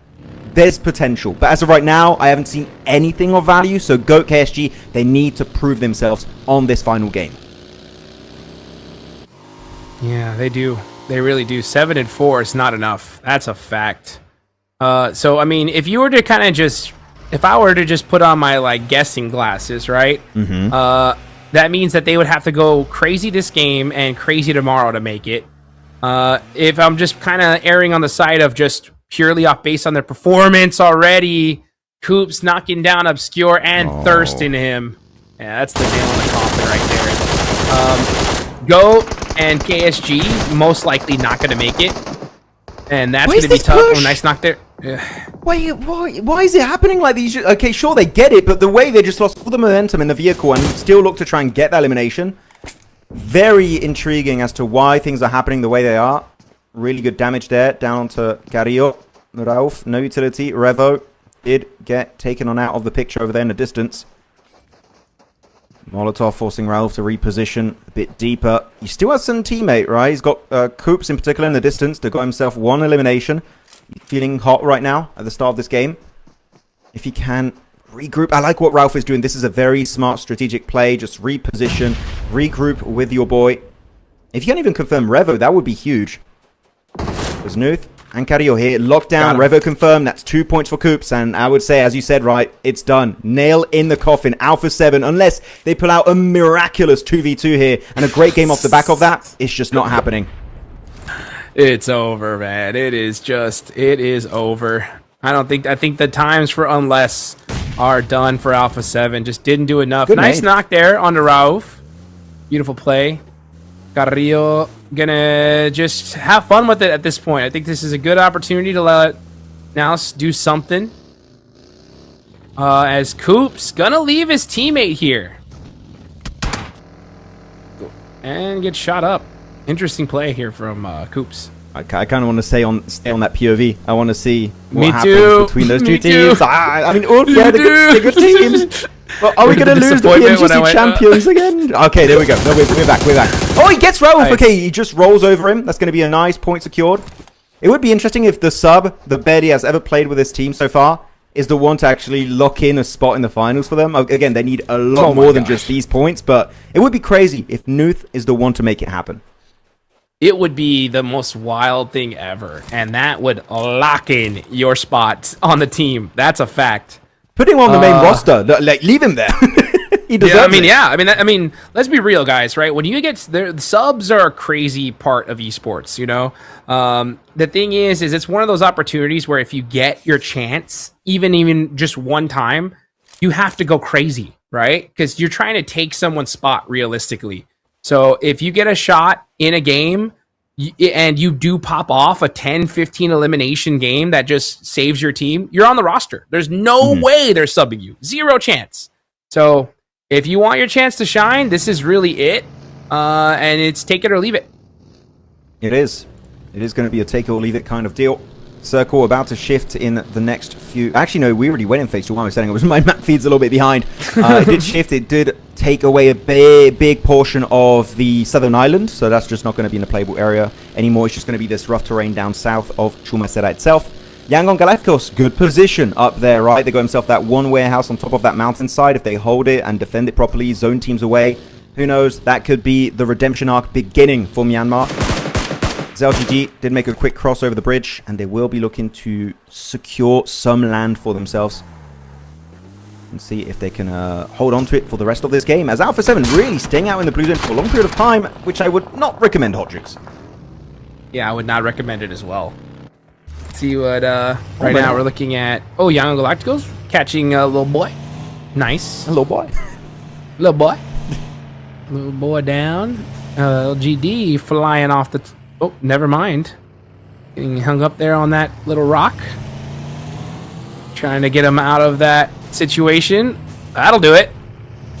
[SPEAKER 1] there's potential. But as of right now, I haven't seen anything of value. So GOAT KSG, they need to prove themselves on this final game.
[SPEAKER 2] Yeah, they do. They really do. 7 and 4 is not enough. That's a fact. So, I mean, if you were to kind of just... If I were to just put on my, like, guessing glasses, right? That means that they would have to go crazy this game and crazy tomorrow to make it. If I'm just kind of erring on the side of just purely off based on their performance already, Coops knocking down Obscure and thirsting him. Yeah, that's the nail in the coffin right there. GOAT and KSG most likely not going to make it. And that's going to be tough. Oh, nice knock there.
[SPEAKER 1] Why is it happening like these? Okay, sure, they get it, but the way they just lost all the momentum in the vehicle and still look to try and get that elimination. Very intriguing as to why things are happening the way they are. Really good damage there. Down onto Carrillo. Rauf, no utility. Revo did get taken on out of the picture over there in the distance. Molotov forcing Rauf to reposition a bit deeper. He still has some teammate, right? He's got Coops in particular in the distance to got himself 1 elimination. He's feeling hot right now at the start of this game. If he can regroup. I like what Rauf is doing. This is a very smart strategic play. Just reposition, regroup with your boy. If you can even confirm Revo, that would be huge. There's Nuth and Carrillo here. Lockdown, Revo confirmed. That's 2 points for Coops. And I would say, as you said, right, it's done. Nail in the coffin. Alpha 7, unless they pull out a miraculous 2v2 here. And a great game off the back of that, it's just not happening.
[SPEAKER 2] It's over, man. It is over. I think the times for unless are done for Alpha 7. Just didn't do enough.
[SPEAKER 1] Good
[SPEAKER 2] nice
[SPEAKER 1] mate.
[SPEAKER 2] knock there on the Rauf. Beautiful play. Carrillo gonna just have fun with it at this point. I think this is a good opportunity to let Naus do something. As Coops gonna leave his teammate here. And get shot up. Interesting play here from Coops.
[SPEAKER 1] I kind of want to stay on that POV. I want to see what
[SPEAKER 2] Me
[SPEAKER 1] happens
[SPEAKER 2] too.
[SPEAKER 1] between those two
[SPEAKER 2] Me
[SPEAKER 1] teams.
[SPEAKER 2] too.
[SPEAKER 1] I mean, they're good teams. Well, are we going to lose the PMGC champions again? Okay, there we go. No, we're back. Oh, he gets Rauf. Okay, he just rolls over him. That's going to be a nice point secured. It would be interesting if the sub, the best he has ever played with this team so far, is the one to actually lock in a spot in the finals for them. Again, they need a lot more than just these points, but it would be crazy if Nuth is the one to make it happen.
[SPEAKER 2] It would be the most wild thing ever, and that would lock in your spot on the team. That's a fact.
[SPEAKER 1] Put him on the main roster. Like, leave him there. He deserves it.
[SPEAKER 2] I mean, let's be real, guys. Right? When you get the subs are a crazy part of esports. You know, the thing is it's one of those opportunities where if you get your chance, even just one time, you have to go crazy, right? Because you're trying to take someone's spot realistically. So if you get a shot in a game and you do pop off a 10-15 elimination game that just saves your team, you're on the roster. There's no way they're subbing you. Zero chance. So if you want your chance to shine, this is really it. And it's take it or leave it.
[SPEAKER 1] It is. It is going to be a take it or leave it kind of deal. Circle about to shift in the next few... Actually, no, we already went in phase 2. Why am I saying it? Was my map feed's a little bit behind. It did shift. It did take away a big portion of the southern island. So that's just not going to be in the playable area anymore. It's just going to be this rough terrain down south of Chumacera itself. Yangon Galacticos, good position up there, right? They got himself that one warehouse on top of that mountainside. If they hold it and defend it properly, zone teams away, who knows? That could be the redemption arc beginning for Myanmar. LGD did make a quick cross over the bridge, and they will be looking to secure some land for themselves and see if they can hold on to it for the rest of this game, as Alpha 7 really staying out in the blue zone for a long period of time, which I would not recommend, Hodrix.
[SPEAKER 2] Yeah, I would not recommend it as well. See what right now we're looking at. Oh, Young Galacticos catching a little boy. Nice.
[SPEAKER 1] A little boy.
[SPEAKER 2] Little boy. Little boy down. LGD flying off the... Oh, never mind. Getting hung up there on that little rock. Trying to get him out of that situation. That'll do it.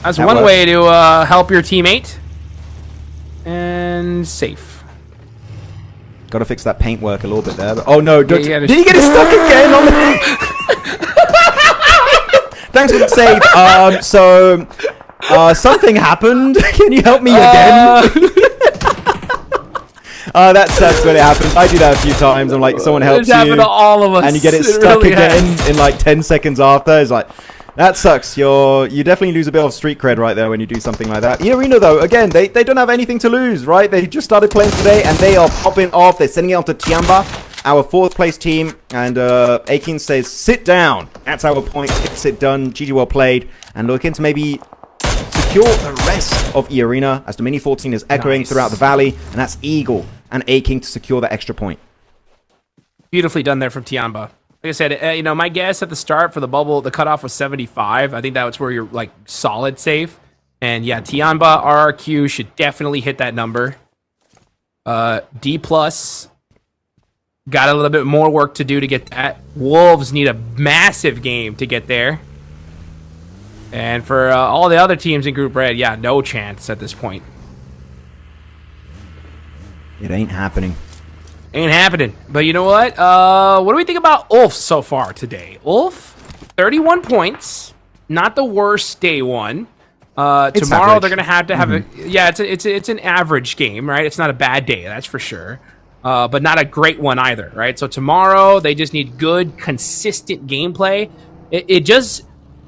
[SPEAKER 2] That's one way to help your teammate. And safe.
[SPEAKER 1] Got to fix that paintwork a little bit there. But, oh no! Did he get it stuck again? On the... Thanks for the save. Something happened. Can you help me again? That sucks when it happens. I do that a few times. I'm like, someone helps you,
[SPEAKER 2] happened to all of us,
[SPEAKER 1] and you get it stuck really again in like 10 seconds after. It's like, that sucks. You definitely lose a bit of street cred right there when you do something like that. INVITATIONAL though, again, they don't have anything to lose, right? They just started playing today, and they are popping off. They're sending it on to TIANBA, our 4th place team, and Akin says, sit down. That's our point. Gets it done. GG, well played. And looking to maybe secure the rest of E-Arena as the Mini 14 is echoing throughout the valley, and that's Eagle and Akin to secure that extra point.
[SPEAKER 2] Beautifully done there from TIANBA. Like I said, my guess at the start for the bubble, the cutoff was 75. I think that's where you're like solid safe. And yeah, TIANBA RRQ should definitely hit that number. D plus got a little bit more work to do to get that. Wolves need a massive game to get there. And for all the other teams in Group Red, yeah, no chance at this point.
[SPEAKER 1] It ain't happening.
[SPEAKER 2] Ain't happening. But you know what? What do we think about Ulf so far today? Ulf, 31 points. Not the worst day one. Tomorrow they're gonna have to have a it's an average game, right? It's not a bad day, that's for sure. But not a great one either, right? So tomorrow they just need good, consistent gameplay.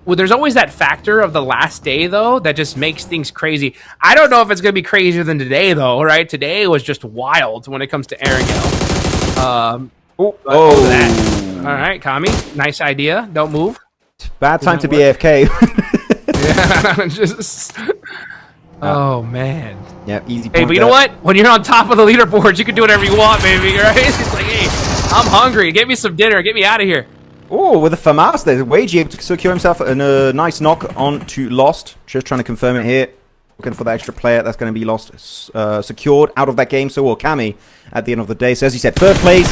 [SPEAKER 2] Well, there's always that factor of the last day, though, that just makes things crazy. I don't know if it's going to be crazier than today, though, right? Today was just wild when it comes to Erangel. All right, Kami, nice idea. Don't move.
[SPEAKER 1] Bad time to be AFK.
[SPEAKER 2] Yeah, oh, man.
[SPEAKER 1] Yeah, easy point.
[SPEAKER 2] Hey, but you know what? When you're on top of the leaderboard, you can do whatever you want, baby, right? It's like, hey, I'm hungry. Get me some dinner. Get me out of here.
[SPEAKER 1] Oh, with a FAMAS there, Wagey able to secure himself a nice knock on to Lost. Just trying to confirm it here. Looking for the extra player that's going to be Lost secured out of that game. So will Kami at the end of the day. So as you said, 3rd place.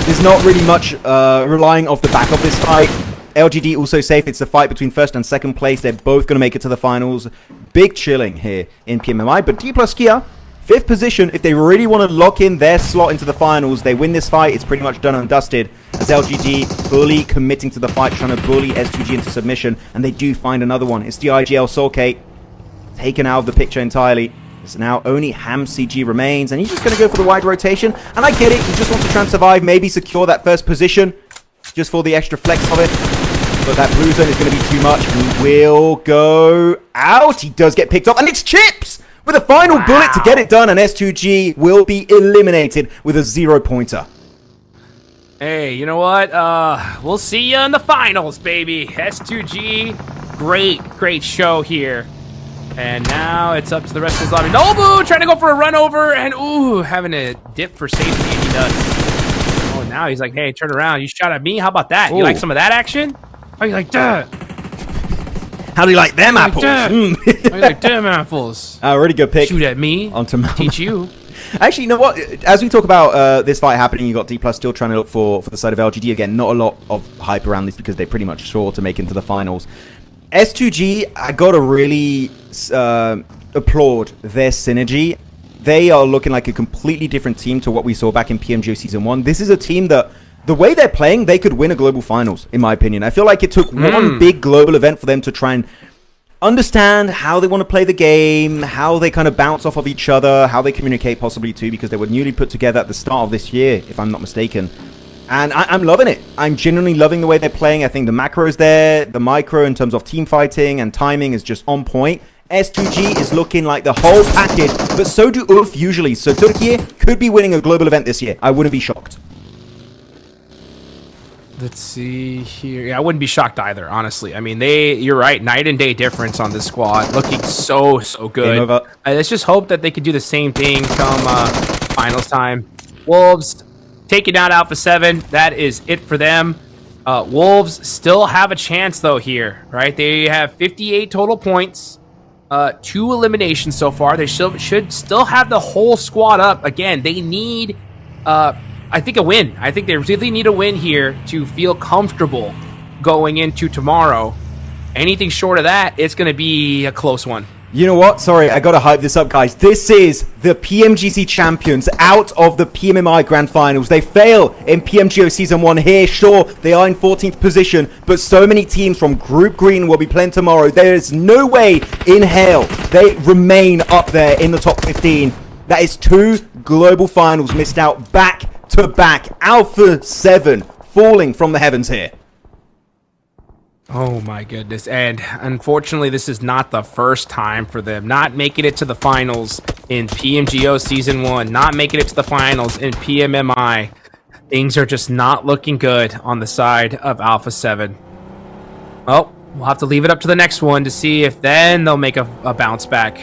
[SPEAKER 1] There's not really much relying off the back of this fight. LGD also safe. It's the fight between 1st and 2nd place. They're both going to make it to the finals. Big chilling here in PMMI. But D plus Kia, 5th position. If they really want to lock in their slot into the finals, they win this fight. It's pretty much done and dusted. As LGD fully committing to the fight, trying to bully S2G into submission, and they do find another one. It's the IGL Soulcate taken out of the picture entirely. It's now only Ham CG remains, and he's just going to go for the wide rotation. And I get it, he just wants to try and survive, maybe secure that 1st position, just for the extra flex of it. But that blue zone is going to be too much, and he will go out. He does get picked off, and it's Chips with a final bullet to get it done, and S2G will be eliminated with a 0-pointer.
[SPEAKER 2] Hey, you know what? We'll see you in the finals, baby. S2G, great show here. And now it's up to the rest of his lobby. Nobu trying to go for a run over, and ooh, having a dip for safety, and he does. Oh, now he's like, hey, turn around. You shot at me? How about that? Ooh. You like some of that action? How you like that?
[SPEAKER 1] How do you like them apples?
[SPEAKER 2] How you like them apples?
[SPEAKER 1] Really good pick.
[SPEAKER 2] Shoot at me.
[SPEAKER 1] Onto
[SPEAKER 2] teach you.
[SPEAKER 1] Actually, you know what? As we talk about this fight happening, you got D plus still trying to look for the side of LGD again. Not a lot of hype around this because they're pretty much sure to make into the finals. S2G, I gotta really applaud their synergy. They are looking like a completely different team to what we saw back in PMGO Season 1. This is a team that, the way they're playing, they could win a global finals, in my opinion. I feel like it took one big global event for them to try and understand how they want to play the game, how they kind of bounce off of each other, how they communicate possibly too, because they were newly put together at the start of this year, if I'm not mistaken. And I'm loving it. I'm genuinely loving the way they're playing. I think the macro's there, the micro in terms of team fighting and timing is just on point. S2G is looking like the whole package, but so do ULF usually. So Turkey could be winning a global event this year. I wouldn't be shocked.
[SPEAKER 2] Let's see here. Yeah, I wouldn't be shocked either, honestly. I mean, you're right, night and day difference on this squad. Looking so good. Let's just hope that they could do the same thing come finals time. Wolves taking out Alpha 7. That is it for them. Wolves still have a chance, though, here, right? They have 58 total points, 2 eliminations so far. They should still have the whole squad up. Again, they need, I think, a win. I think they really need a win here to feel comfortable going into tomorrow. Anything short of that, it's going to be a close one.
[SPEAKER 1] You know what? Sorry, I gotta hype this up, guys. This is the PMGC champions out of the PMMI Grand Finals. They fail in PMGO Season 1 here. Sure, they are in 14th position, but so many teams from Group Green will be playing tomorrow. There is no way in hell they remain up there in the top 15. That is 2 global finals missed out back to back. Alpha 7 falling from the heavens here.
[SPEAKER 2] Oh my goodness. And unfortunately, this is not the first time for them. Not making it to the finals in PMGO Season 1. Not making it to the finals in PMMI. Things are just not looking good on the side of Alpha 7. Well, we'll have to leave it up to the next one to see if then they'll make a bounce back.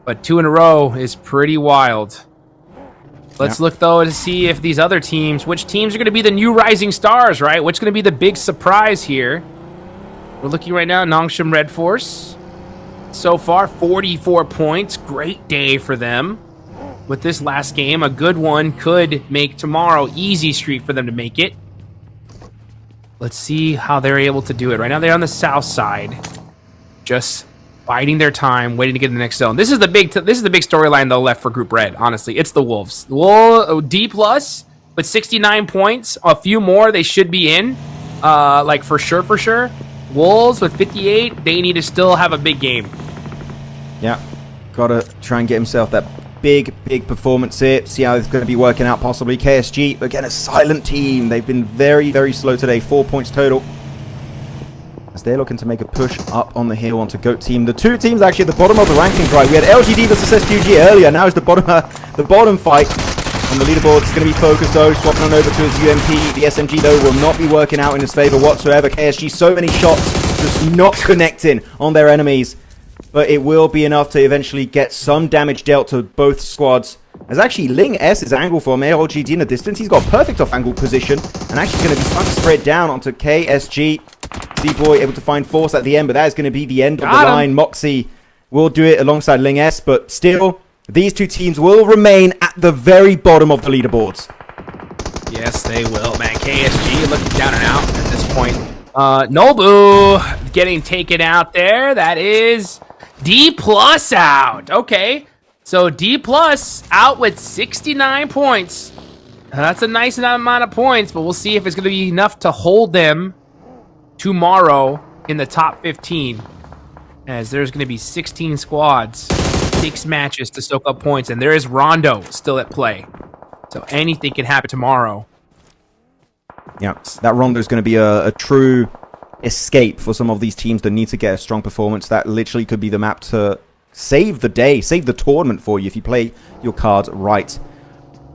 [SPEAKER 2] But 2 in a row is pretty wild. Let's look, though, to see if these other teams, which teams are going to be the new rising stars, right? What's going to be the big surprise here? We're looking right now, Nongshim Red Force. So far, 44 points. Great day for them. With this last game, a good one could make tomorrow easy streak for them to make it. Let's see how they're able to do it. Right now, they're on the south side. Just biding their time, waiting to get in the next zone. This is the big storyline, though, left for Group Red, honestly. It's the Wolves. D+, with 69 points. A few more, they should be in. Like, for sure. Wolves with 58, they need to still have a big game.
[SPEAKER 1] Yeah, gotta try and get himself that big performance here. See how it's going to be working out possibly. KSG, again, a silent team. They've been very slow today. 4 points total. As they're looking to make a push up on the hill onto GOAT team. The 2 teams actually at the bottom of the rankings, right? We had LGD versus SQG earlier. Now it's the bottom fight. And the leaderboard is going to be focused, though, swapping on over to his UMP. The SMG, though, will not be working out in his favor whatsoever. KSG, so many shots just not connecting on their enemies. But it will be enough to eventually get some damage dealt to both squads. As actually Ling S's angle from LGD in the distance, he's got perfect off-angle position. And actually going to be starting to spread down onto KSG. Z-Boy able to find force at the end, but that is going to be the end of the line. Moxie will do it alongside Ling S, but still, these 2 teams will remain at the very bottom of the leaderboards.
[SPEAKER 2] Yes, they will, man. KSG looking down and out at this point. Nobu getting taken out there. That is D+ out. Okay, so D+ out with 69 points. That's a nice amount of points, but we'll see if it's going to be enough to hold them tomorrow in the top 15. As there's going to be 16 squads, 6 matches to soak up points, and there is Rondo still at play. So anything can happen tomorrow.
[SPEAKER 1] Yeah, that Rondo is going to be a true escape for some of these teams that need to get a strong performance. That literally could be the map to save the day, save the tournament for you if you play your cards right.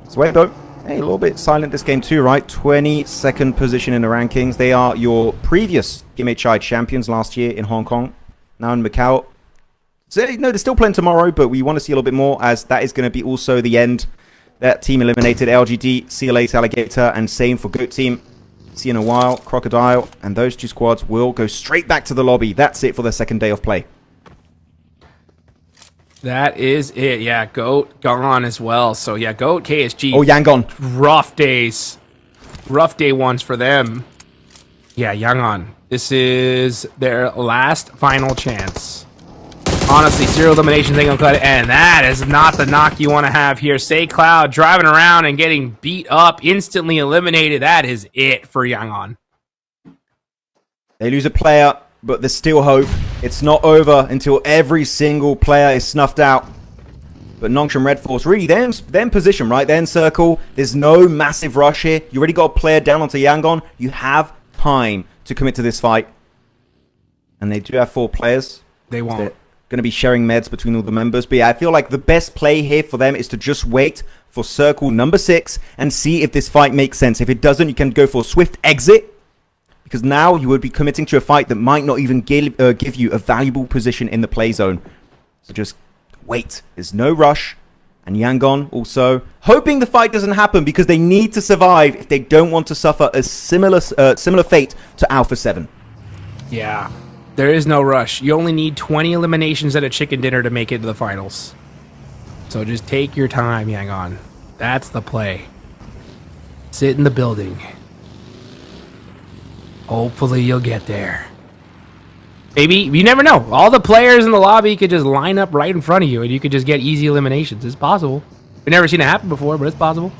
[SPEAKER 1] So wait, though. Hey, a little bit silent this game too, right? 22nd position in the rankings. They are your previous MHI champions last year in Hong Kong. Now in Macau. So, no, they're still playing tomorrow, but we want to see a little bit more, as that is going to be also the end. That team eliminated LGD, see you later, Alligator, and same for GOAT team. See you in a while, Crocodile, and those 2 squads will go straight back to the lobby. That's it for the second day of play.
[SPEAKER 2] That is it. Yeah, GOAT gone as well. So, yeah, GOAT, KSG.
[SPEAKER 1] Oh, Yangon.
[SPEAKER 2] Rough days. Rough day ones for them. Yeah, Yangon. This is their last final chance. Honestly, 0 eliminations ain't gonna cut it. And that is not the knock you want to have here. Say Cloud driving around and getting beat up, instantly eliminated. That is it for Yangon.
[SPEAKER 1] They lose a player, but there's still hope. It's not over until every single player is snuffed out. But Nongshim Red Force, really, they're in position, right? They're in circle. There's no massive rush here. You already got a player down onto Yangon. You have time to commit to this fight. And they do have 4 players.
[SPEAKER 2] They won't.
[SPEAKER 1] They're going to be sharing meds between all the members. But yeah, I feel like the best play here for them is to just wait for circle number 6 and see if this fight makes sense. If it doesn't, you can go for a swift exit. Because now you would be committing to a fight that might not even give you a valuable position in the play zone. So just wait. There's no rush. And Yangon also hoping the fight doesn't happen because they need to survive if they don't want to suffer a similar fate to Alpha 7.
[SPEAKER 2] Yeah, there is no rush. You only need 20 eliminations at a chicken dinner to make it to the finals. So just take your time, Yangon. That's the play. Sit in the building. Hopefully you'll get there. Maybe, you never know. All the players in the lobby could just line up right in front of you and you could just get easy eliminations. It's possible. We've never seen it happen before, but it's possible.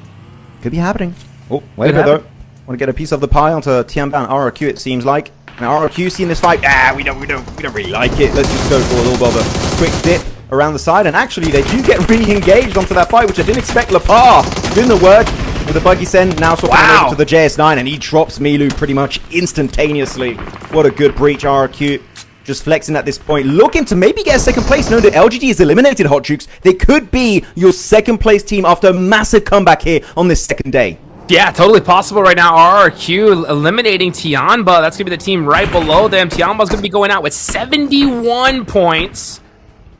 [SPEAKER 1] Could be happening. Oh, wait a bit though. Want to get a piece of the pie onto TIANBA and RRQ, it seems like. Now RRQ seeing this fight. We don't really like it. Let's just go for a little bit of a quick dip around the side. And actually, they do get re-engaged onto that fight, which I didn't expect. Lapar doing the work with a buggy send. Now swapping over to the JS9, and he drops Milu pretty much instantaneously. What a good breach, RRQ. Just flexing at this point, looking to maybe get a second place. No, the LGD is eliminated, Hot Jukes. They could be your second place team after a massive comeback here on this second day.
[SPEAKER 2] Yeah, totally possible right now. RRQ eliminating TIANBA. That's going to be the team right below them. TIANBA's going to be going out with 71 points.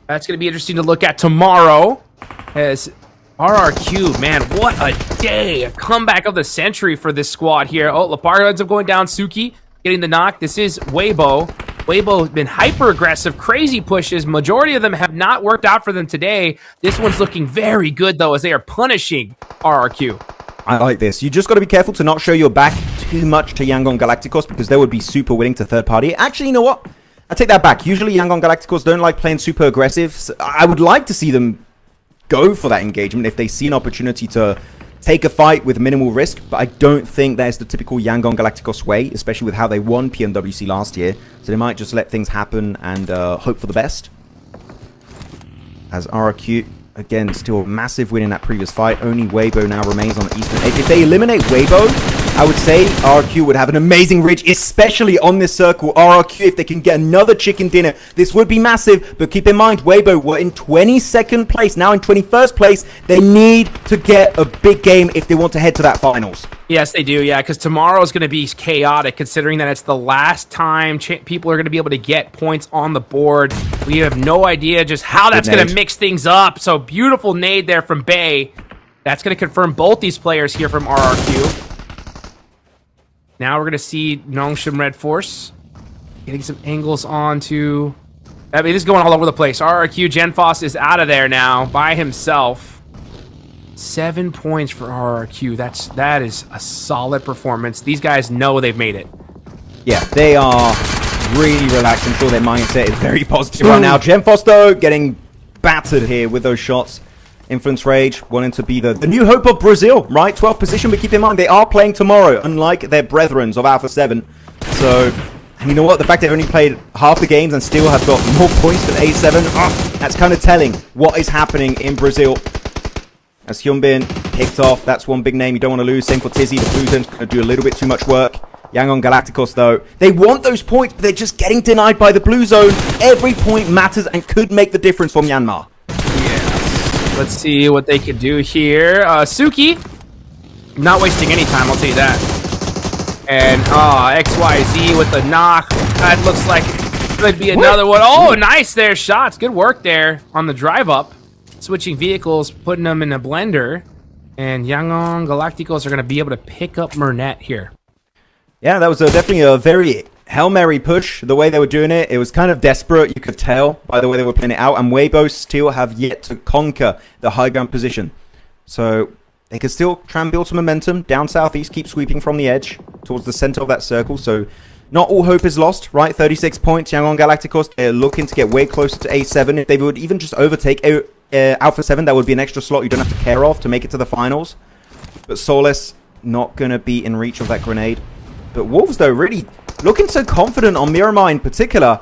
[SPEAKER 2] That's going to be interesting to look at tomorrow. As RRQ, man, what a day. A comeback of the century for this squad here. Oh, Lapar ends up going down. Suki getting the knock. This is Weibo. Weibo has been hyper-aggressive, crazy pushes. Majority of them have not worked out for them today. This one's looking very good, though, as they are punishing RRQ.
[SPEAKER 1] I like this. You just got to be careful to not show your back too much to Yangon Galacticos because they would be super willing to third party. Actually, you know what? I take that back. Usually Yangon Galacticos don't like playing super aggressive. So I would like to see them go for that engagement if they see an opportunity to take a fight with minimal risk, but I don't think that is the typical Yangon Galacticos way, especially with how they won PMWC last year. So they might just let things happen and hope for the best. As RRQ, again, still a massive win in that previous fight. Only Weibo now remains on the Eastern Edge. If they eliminate Weibo, I would say RRQ would have an amazing ridge, especially on this circle. RRQ, if they can get another chicken dinner, this would be massive. But keep in mind, Weibo were in 22nd place, now in 21st place. They need to get a big game if they want to head to that finals.
[SPEAKER 2] Yes, they do, yeah, because tomorrow is going to be chaotic, considering that it's the last time people are going to be able to get points on the board. We have no idea just how that's going to mix things up. So beautiful nade there from Bay. That's going to confirm both these players here from RRQ. Now we're going to see Nongshim Red Force getting some angles onto... I mean, this is going all over the place. RRQ, Genfos is out of there now by himself. 7 points for RRQ. That is a solid performance. These guys know they've made it.
[SPEAKER 1] Yeah, they are really relaxed. I'm sure their mindset is very positive right now. Genfos, though, getting battered here with those shots. Influence Rage wanting to be the new hope of Brazil, right? 12th position, but keep in mind, they are playing tomorrow, unlike their brethrens of Alpha 7. So, and you know what? The fact they've only played half the games and still have got more points than A7, that's kind of telling what is happening in Brazil. As Hyunbin picked off, that's one big name you don't want to lose. Same for Tizzy, the Blue Zone's going to do a little bit too much work. Yangon Galacticos, though, they want those points, but they're just getting denied by the Blue Zone. Every point matters and could make the difference for Myanmar.
[SPEAKER 2] Let's see what they could do here. Suki, not wasting any time, I'll tell you that. And XYZ with the knock. That looks like it could be another one. Oh, nice there, shots. Good work there on the drive up. Switching vehicles, putting them in a blender. And Yangon Galacticos are going to be able to pick up Mernet here.
[SPEAKER 1] Yeah, that was definitely a very Hail Mary push, the way they were doing it. It was kind of desperate, you could tell by the way they were playing it out. And Weibo still have yet to conquer the high ground position. So they could still try and build some momentum. Down southeast, keep sweeping from the edge towards the center of that circle. So not all hope is lost, right? 36 points, Yangon Galacticos. They're looking to get way closer to A7. If they would even just overtake Alpha 7, that would be an extra slot you don't have to care of to make it to the finals. But Solace not going to be in reach of that grenade. But Wolves, though, really looking so confident on Miramar in particular.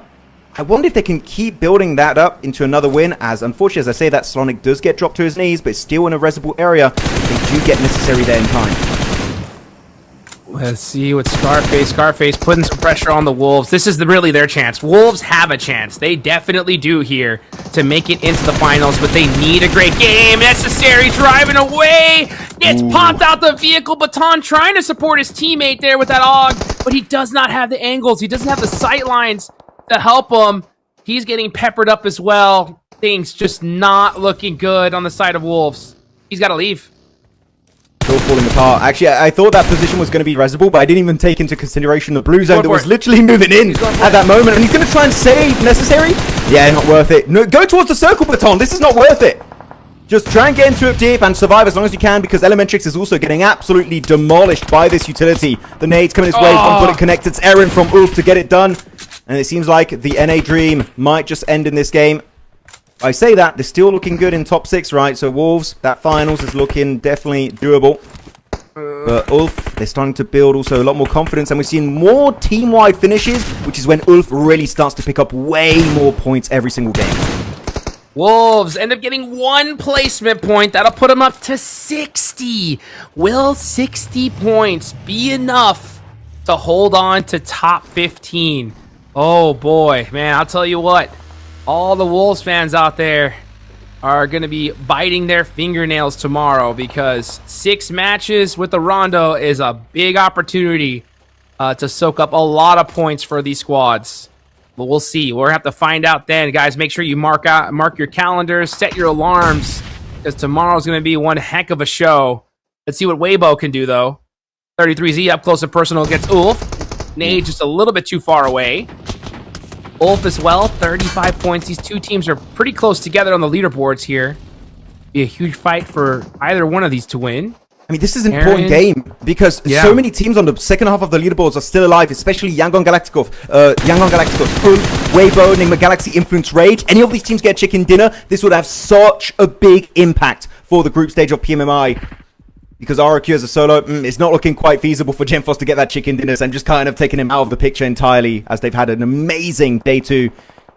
[SPEAKER 1] I wonder if they can keep building that up into another win, as unfortunately, as I say, that Slonic does get dropped to his knees, but it's still in a resible area. They do get necessary there in time.
[SPEAKER 2] Let's see what Scarface. Scarface putting some pressure on the Wolves. This is really their chance. Wolves have a chance. They definitely do here to make it into the finals, but they need a great game. Necessary driving away. Gets popped out the vehicle. Baton trying to support his teammate there with that AUG, but he does not have the angles. He doesn't have the sight lines to help him. He's getting peppered up as well. Things just not looking good on the side of Wolves. He's got to leave.
[SPEAKER 1] Still falling apart. Actually, I thought that position was going to be resible, but I didn't even take into consideration the blue zone that was literally moving in at that moment. And he's going to try and save. Necessary? Yeah, not worth it. No, go towards the circle baton. This is not worth it. Just try and get into it deep and survive as long as you can, because Elementrix is also getting absolutely demolished by this utility. The nades coming his way. One bullet connected. It's Aaron from Ulf to get it done. And it seems like the NA dream might just end in this game. I say that, they're still looking good in top 6, right? So Wolves, that finals is looking definitely doable. But Ulf, they're starting to build also a lot more confidence, and we're seeing more team-wide finishes, which is when Ulf really starts to pick up way more points every single game.
[SPEAKER 2] Wolves end up getting 1 placement point. That'll put them up to 60. Will 60 points be enough to hold on to top 15? Oh boy, man, I'll tell you what. All the Wolves fans out there are going to be biting their fingernails tomorrow, because 6 matches with the Rondo is a big opportunity to soak up a lot of points for these squads. But we'll see. We'll have to find out then. Guys, make sure you mark your calendars, set your alarms, because tomorrow's going to be one heck of a show. Let's see what Weibo can do, though. 33Z up close and personal against Ulf. Nade just a little bit too far away. Ulf as well, 35 points. These two teams are pretty close together on the leaderboards here. Be a huge fight for either one of these to win.
[SPEAKER 1] I mean, this is an important game because so many teams on the second half of the leaderboards are still alive, especially Yangon Galacticos, Ulf, Weibo, Enigma Galaxy, Influence Rage. Any of these teams get chicken dinner, this would have such a big impact for the group stage of PMMI. Because ROQ as a solo, it's not looking quite feasible for Gemfos to get that chicken dinner. So I'm just kind of taking him out of the picture entirely, as they've had an amazing day 2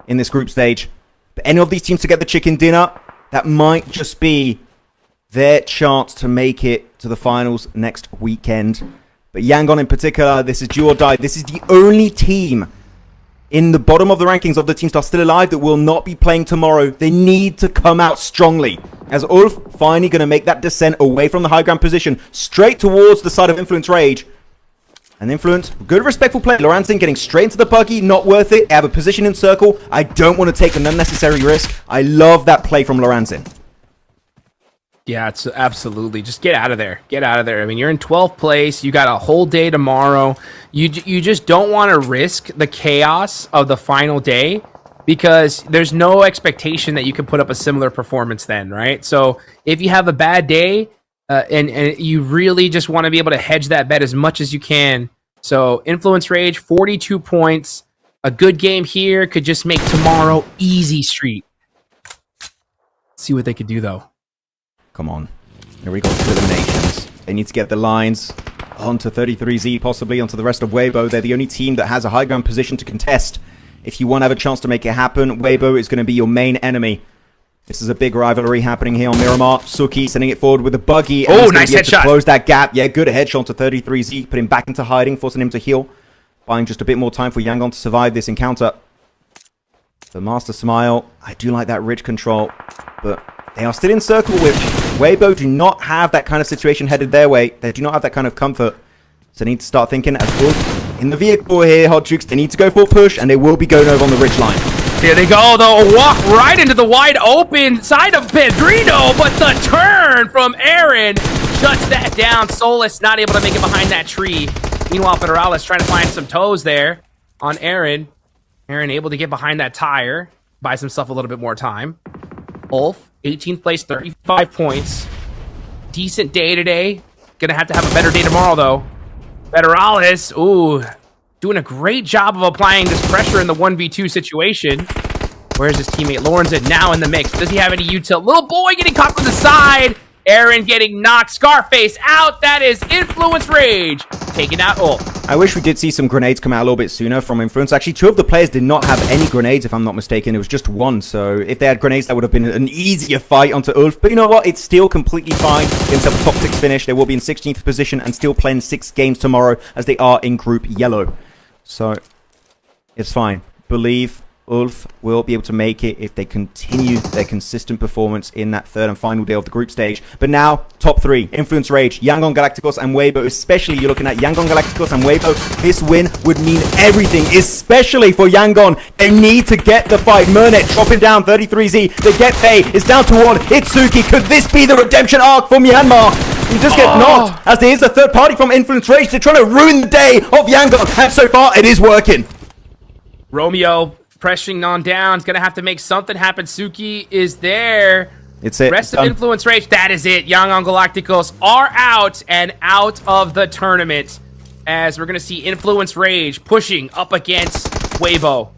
[SPEAKER 1] in this group stage. But any of these teams to get the chicken dinner, that might just be their chance to make it to the finals next weekend. But Yangon in particular, this is do or die. This is the only team in the bottom of the rankings of the teams that are still alive that will not be playing tomorrow. They need to come out strongly, as Ulf finally going to make that descent away from the high ground position, straight towards the side of Influence Rage. And Influence, good respectful play. Loranzin getting straight into the buggy, not worth it. They have a position in circle. I don't want to take an unnecessary risk. I love that play from Loranzin.
[SPEAKER 2] Yeah, it's absolutely. Just get out of there. Get out of there. I mean, you're in 12th place. You got a whole day tomorrow. You just don't want to risk the chaos of the final day, because there's no expectation that you can put up a similar performance then, right? So if you have a bad day and you really just want to be able to hedge that bet as much as you can. So Influence Rage, 42 points. A good game here could just make tomorrow easy street. Let's see what they could do, though.
[SPEAKER 1] Come on. Here we go to eliminations. They need to get the lines onto 33Z, possibly onto the rest of Weibo. They're the only team that has a high ground position to contest. If you want to have a chance to make it happen, Weibo is going to be your main enemy. This is a big rivalry happening here on Miramar. Suki sending it forward with a buggy.
[SPEAKER 2] Oh, nice headshot.
[SPEAKER 1] Close that gap. Yeah, good headshot to 33Z. Put him back into hiding, forcing him to heal. Buying just a bit more time for Yangon to survive this encounter. The Master Smile. I do like that ridge control, but they are still in circle, which Weibo do not have that kind of situation headed their way. They do not have that kind of comfort. So they need to start thinking as Wolf in the vehicle here, Hot Jukes. They need to go for a push, and they will be going over on the ridge line.
[SPEAKER 2] Here they go, though. Walk right into the wide open side of Pedrino, but the turn from Aaron shuts that down. Solus not able to make it behind that tree. Meanwhile, Federales trying to find some toes there on Aaron. Aaron able to get behind that tire, buys himself a little bit more time. Ulf, 18th place, 35 points. Decent day today. Gonna have to have a better day tomorrow, though. Federales, ooh, doing a great job of applying this pressure in the 1v2 situation. Where's his teammate? Lorenzen now in the mix. Does he have any util? Little boy getting caught from the side. Aaron getting knocked. Scarface out. That is Influence Rage. Taking out Ulf.
[SPEAKER 1] I wish we did see some grenades come out a little bit sooner from Influence. Actually, 2 of the players did not have any grenades, if I'm not mistaken. It was just 1. So if they had grenades, that would have been an easier fight onto Ulf. But you know what? It's still completely fine. Against a top 6 finish. They will be in 16th position and still playing 6 games tomorrow, as they are in Group Yellow. So it's fine. Believe. Ulf will be able to make it if they continue their consistent performance in that third and final day of the group stage. But now, top 3, Influence Rage, Yangon Galacticos and Weibo. Especially, you're looking at Yangon Galacticos and Weibo. This win would mean everything, especially for Yangon. They need to get the fight. Mernet dropping down 33Z. They get Faye. It's down to 1. Itsuki. Could this be the redemption arc for Myanmar? You just get knocked, as there is a third party from Influence Rage. They're trying to ruin the day of Yangon, and so far, it is working.
[SPEAKER 2] Romeo pressuring on down. He's going to have to make something happen. Suki is there.
[SPEAKER 1] It's it.
[SPEAKER 2] Rest of Influence Rage. That is it. Yangon Galacticos are out and out of the tournament, as we're going to see Influence Rage pushing up against Weibo.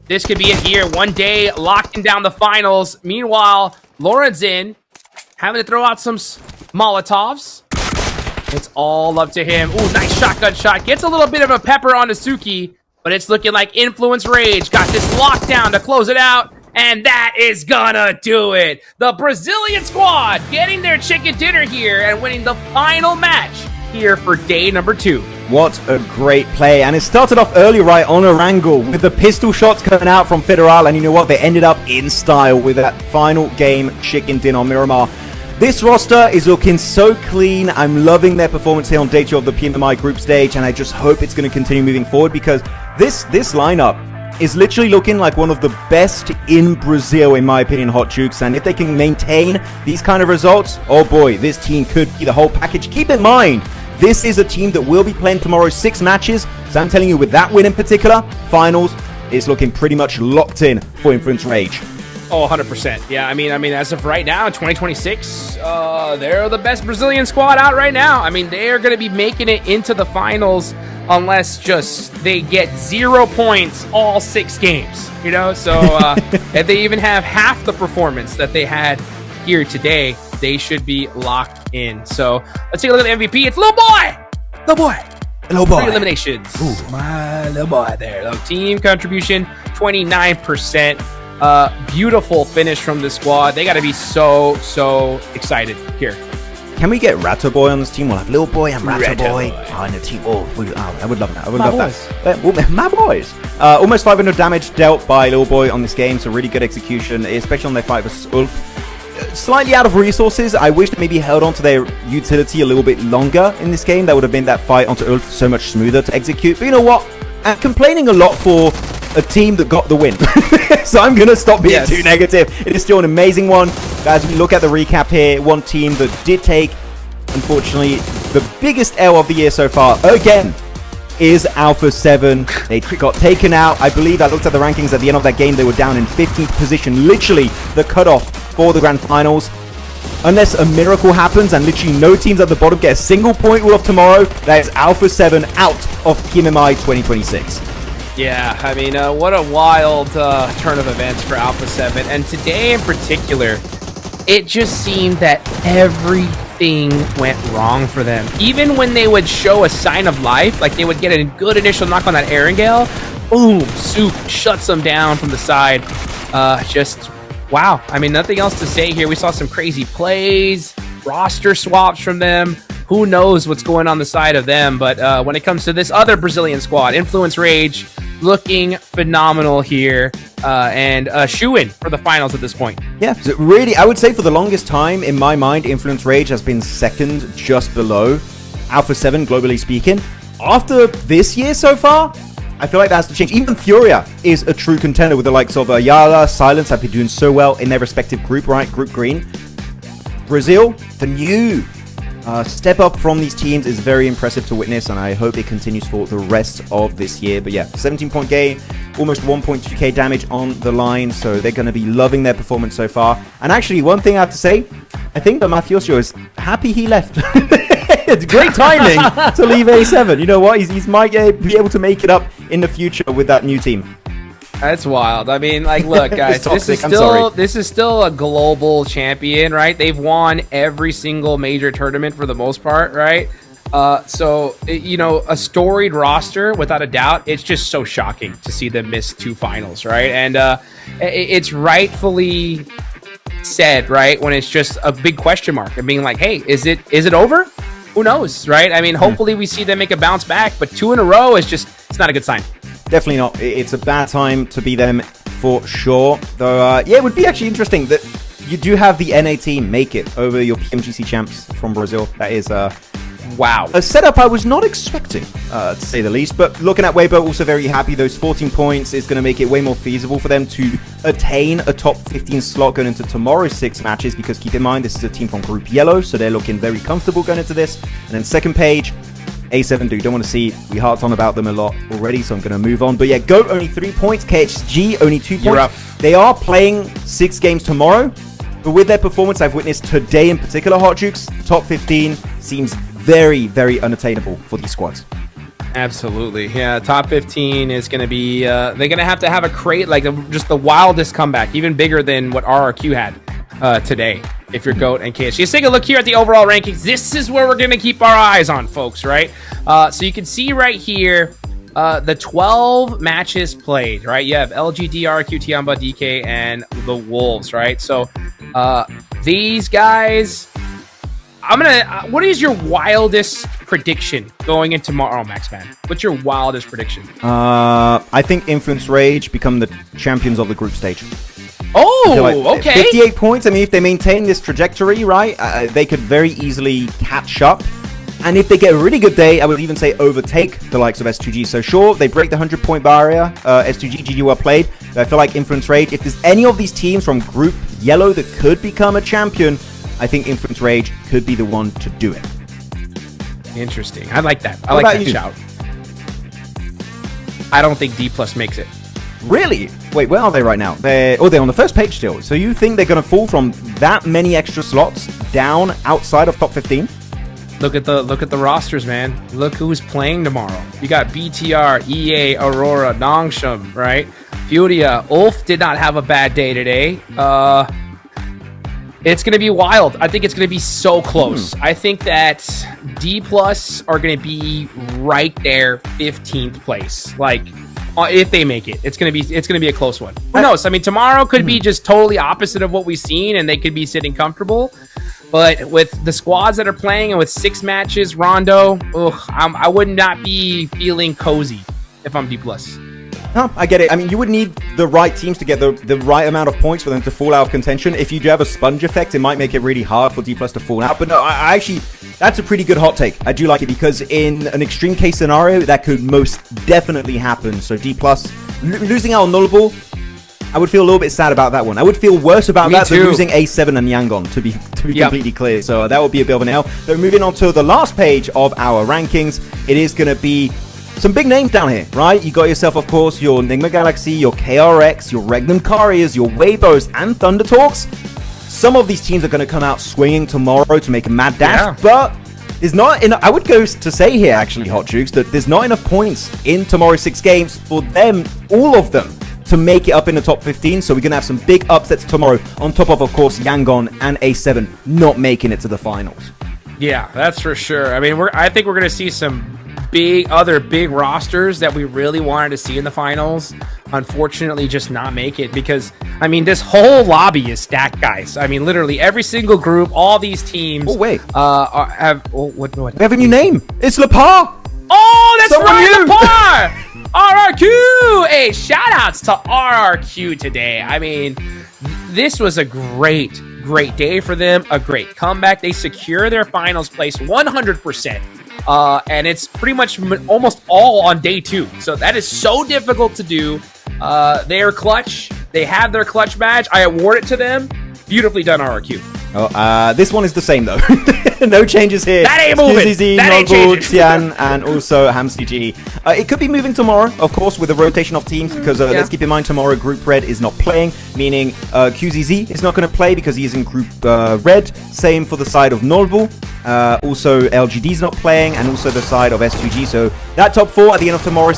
[SPEAKER 2] This could be it here. One day locking down the finals. Meanwhile, Lorenzen having to throw out some Molotovs. It's all up to him. Ooh, nice shotgun shot. Gets a little bit of a pepper on Suki. But it's looking like Influence Rage got this lockdown to close it out, and that is gonna do it. The Brazilian squad getting their chicken dinner here and winning the final match here for day number 2.
[SPEAKER 1] What a great play. And it started off early right on Erangel with the pistol shots coming out from Federal, and you know what? They ended up in style with that final game chicken dinner on Miramar. This roster is looking so clean. I'm loving their performance here on day 2 of the PMMI group stage, and I just hope it's going to continue moving forward, because this lineup is literally looking like one of the best in Brazil, in my opinion, Hot Jukes. And if they can maintain these kind of results, oh boy, this team could be the whole package. Keep in mind, this is a team that will be playing tomorrow's 6 matches. So I'm telling you, with that win in particular, finals is looking pretty much locked in for Influence Rage.
[SPEAKER 2] Oh, 100%. Yeah, I mean, as of right now, 2026, they're the best Brazilian squad out right now. I mean, they are going to be making it into the finals unless just they get 0 points all 6 games, you know? So if they even have half the performance that they had here today, they should be locked in. So let's take a look at the MVP. It's Little Boy! Little Boy!
[SPEAKER 1] Little Boy.
[SPEAKER 2] 3 eliminations. Ooh, my little boy there. The team contribution, 29%. Beautiful finish from the squad. They got to be so excited here.
[SPEAKER 1] Can we get Ratto Boy on this team? We'll have Little Boy and Ratto Boy on the team. Oh, I would love that. I would love that. My boys. Almost 500 damage dealt by Little Boy on this game, so really good execution, especially on their fight versus Ulf. Slightly out of resources. I wish they maybe held on to their utility a little bit longer in this game. That would have made that fight onto Ulf so much smoother to execute. But you know what? I'm complaining a lot for a team that got the win. So I'm going to stop being too negative. It is still an amazing one. As we look at the recap here, one team that did take, unfortunately, the biggest L of the year so far, again, is Alpha 7. They got taken out. I believe I looked at the rankings at the end of that game. They were down in 15th position, literally the cutoff for the grand finals. Unless a miracle happens and literally no teams at the bottom get a single point rule of tomorrow, that is Alpha 7 out of PMMI 2026.
[SPEAKER 2] Yeah, I mean, what a wild turn of events for Alpha 7. And today in particular, it just seemed that everything went wrong for them. Even when they would show a sign of life, like they would get a good initial knock on that Erangel, boom, Soup shuts them down from the side. Just, wow. I mean, nothing else to say here. We saw some crazy plays, roster swaps from them. Who knows what's going on the side of them, but when it comes to this other Brazilian squad, Influence Rage, looking phenomenal here, and shoe-in for the finals at this point.
[SPEAKER 1] Yeah, so really, I would say for the longest time, in my mind, Influence Rage has been second just below Alpha 7, globally speaking. After this year so far, I feel like that has to change. Even Furia is a true contender with the likes of Ayala, Silence have been doing so well in their respective group, right? Group Green. Brazil, the new step up from these teams is very impressive to witness, and I hope it continues for the rest of this year. But yeah, 17-point game, almost 1.2k damage on the line, so they're going to be loving their performance so far. And actually, one thing I have to say, I think that Mafioso is happy he left. It's great timing to leave A7. You know what? He might be able to make it up in the future with that new team.
[SPEAKER 2] That's wild. I mean, like, look, guys, this is still a global champion, right? They've won every single major tournament for the most part, right? So, you know, a storied roster, without a doubt. It's just so shocking to see them miss 2 finals, right? And it's rightfully said, right, when it's just a big question mark and being like, hey, is it over? Who knows, right? I mean, hopefully we see them make a bounce back, but 2 in a row is just, it's not a good sign.
[SPEAKER 1] Definitely not. It's a bad time to be them for sure. Though, yeah, it would be actually interesting that you do have the NA team make it over your PMGC champs from Brazil. That is wow, a setup I was not expecting, to say the least. But looking at Weibo, also very happy. Those 14 points is going to make it way more feasible for them to attain a top 15 slot going into tomorrow's 6 matches. Because keep in mind, this is a team from Group Yellow, so they're looking very comfortable going into this. And then second page, A7 do. Don't want to see. We harped on about them a lot already, so I'm going to move on. But yeah, GOAT only 3 points. KHG only 2 points. They are playing 6 games tomorrow. But with their performance I've witnessed today in particular, Hot Jukes, top 15 seems very, very unattainable for these squads.
[SPEAKER 2] Absolutely. Yeah, top 15 is going to be, they're going to have a crate, like just the wildest comeback, even bigger than what RRQ had today, if you're GOAT and KSG. Let's take a look here at the overall rankings. This is where we're going to keep our eyes on, folks, right? So you can see right here, the 12 matches played, right? You have LGD, RRQ, TIANBA, DK, and the Wolves, right? So these guys, what is your wildest prediction going into tomorrow, Max Man? What's your wildest prediction?
[SPEAKER 1] I think Influence Rage become the champions of the group stage.
[SPEAKER 2] Oh,
[SPEAKER 1] like
[SPEAKER 2] okay.
[SPEAKER 1] 58 points. I mean, if they maintain this trajectory, right, they could very easily catch up. And if they get a really good day, I would even say overtake the likes of S2G. So sure, they break the 100-point barrier. S2G, GG well played. But I feel like Influence Rage, if there's any of these teams from Group Yellow that could become a champion, I think Influence Rage could be the one to do it.
[SPEAKER 2] Interesting. I like that. I like that shout. I don't think D+ makes it.
[SPEAKER 1] Really? Wait, where are they right now? They're on the first page still. So you think they're going to fall from that many extra slots down outside of top 15?
[SPEAKER 2] Look at the rosters, man. Look who's playing tomorrow. You got BTR, EA, Aurora, Nongshim, right? Furia. Ulf did not have a bad day today. It's going to be wild. I think it's going to be so close. I think that D+ are going to be right there, 15th place. Like, if they make it, it's going to be a close one. Who knows? I mean, tomorrow could be just totally opposite of what we've seen, and they could be sitting comfortable. But with the squads that are playing and with 6 matches, Rondo, I would not be feeling cozy if I'm D+.
[SPEAKER 1] No, I get it. I mean, you would need the right teams to get the right amount of points for them to fall out of contention. If you do have a sponge effect, it might make it really hard for D+ to fall out. But no, I actually, that's a pretty good hot take. I do like it because in an extreme case scenario, that could most definitely happen. So D+, losing out on Nullable, I would feel a little bit sad about that one. I would feel worse about that than losing A7 and Yangon, to be completely clear. So that would be a bit of an L. So moving on to the last page of our rankings, it is going to be some big names down here, right? You got yourself, of course, your Nigma Galaxy, your KRX, your Regnum Carriers, your Weibos, and Thunder Talks. Some of these teams are going to come out swinging tomorrow to make a mad dash, but there's not enough. I would go to say here, actually, Hot Jukes, that there's not enough points in tomorrow's 6 games for them, all of them, to make it up in the top 15. So we're going to have some big upsets tomorrow, on top of course, Yangon and A7 not making it to the finals.
[SPEAKER 2] Yeah, that's for sure. I mean, I think we're going to see some other big rosters that we really wanted to see in the finals, unfortunately just not make it, because I mean this whole lobby is stacked, guys. I mean literally every single group, all these teams
[SPEAKER 1] what
[SPEAKER 2] we
[SPEAKER 1] have a new name. It's Lepar.
[SPEAKER 2] Oh, that's right, Lepar. RRQ. Hey, shout outs to RRQ today. I mean, this was a great day for them, a great comeback. They secure their finals place 100%. And it's pretty much almost all on day 2. So that is so difficult to do. They are clutch. They have their clutch badge. I award it to them. Beautifully done, RRQ.
[SPEAKER 1] Oh, this one is the same, though. No changes here.
[SPEAKER 2] That ain't moving.
[SPEAKER 1] QZZ,
[SPEAKER 2] That ain't changing.
[SPEAKER 1] Tian, and also HamCG. It could be moving tomorrow, of course, with a rotation of teams, because let's keep in mind, tomorrow Group Red is not playing, meaning QZZ is not going to play because he is in Group Red. Same for the side of Norbul. Also, LGD is not playing, and also the side of S2G. So that top 4 at the end of tomorrow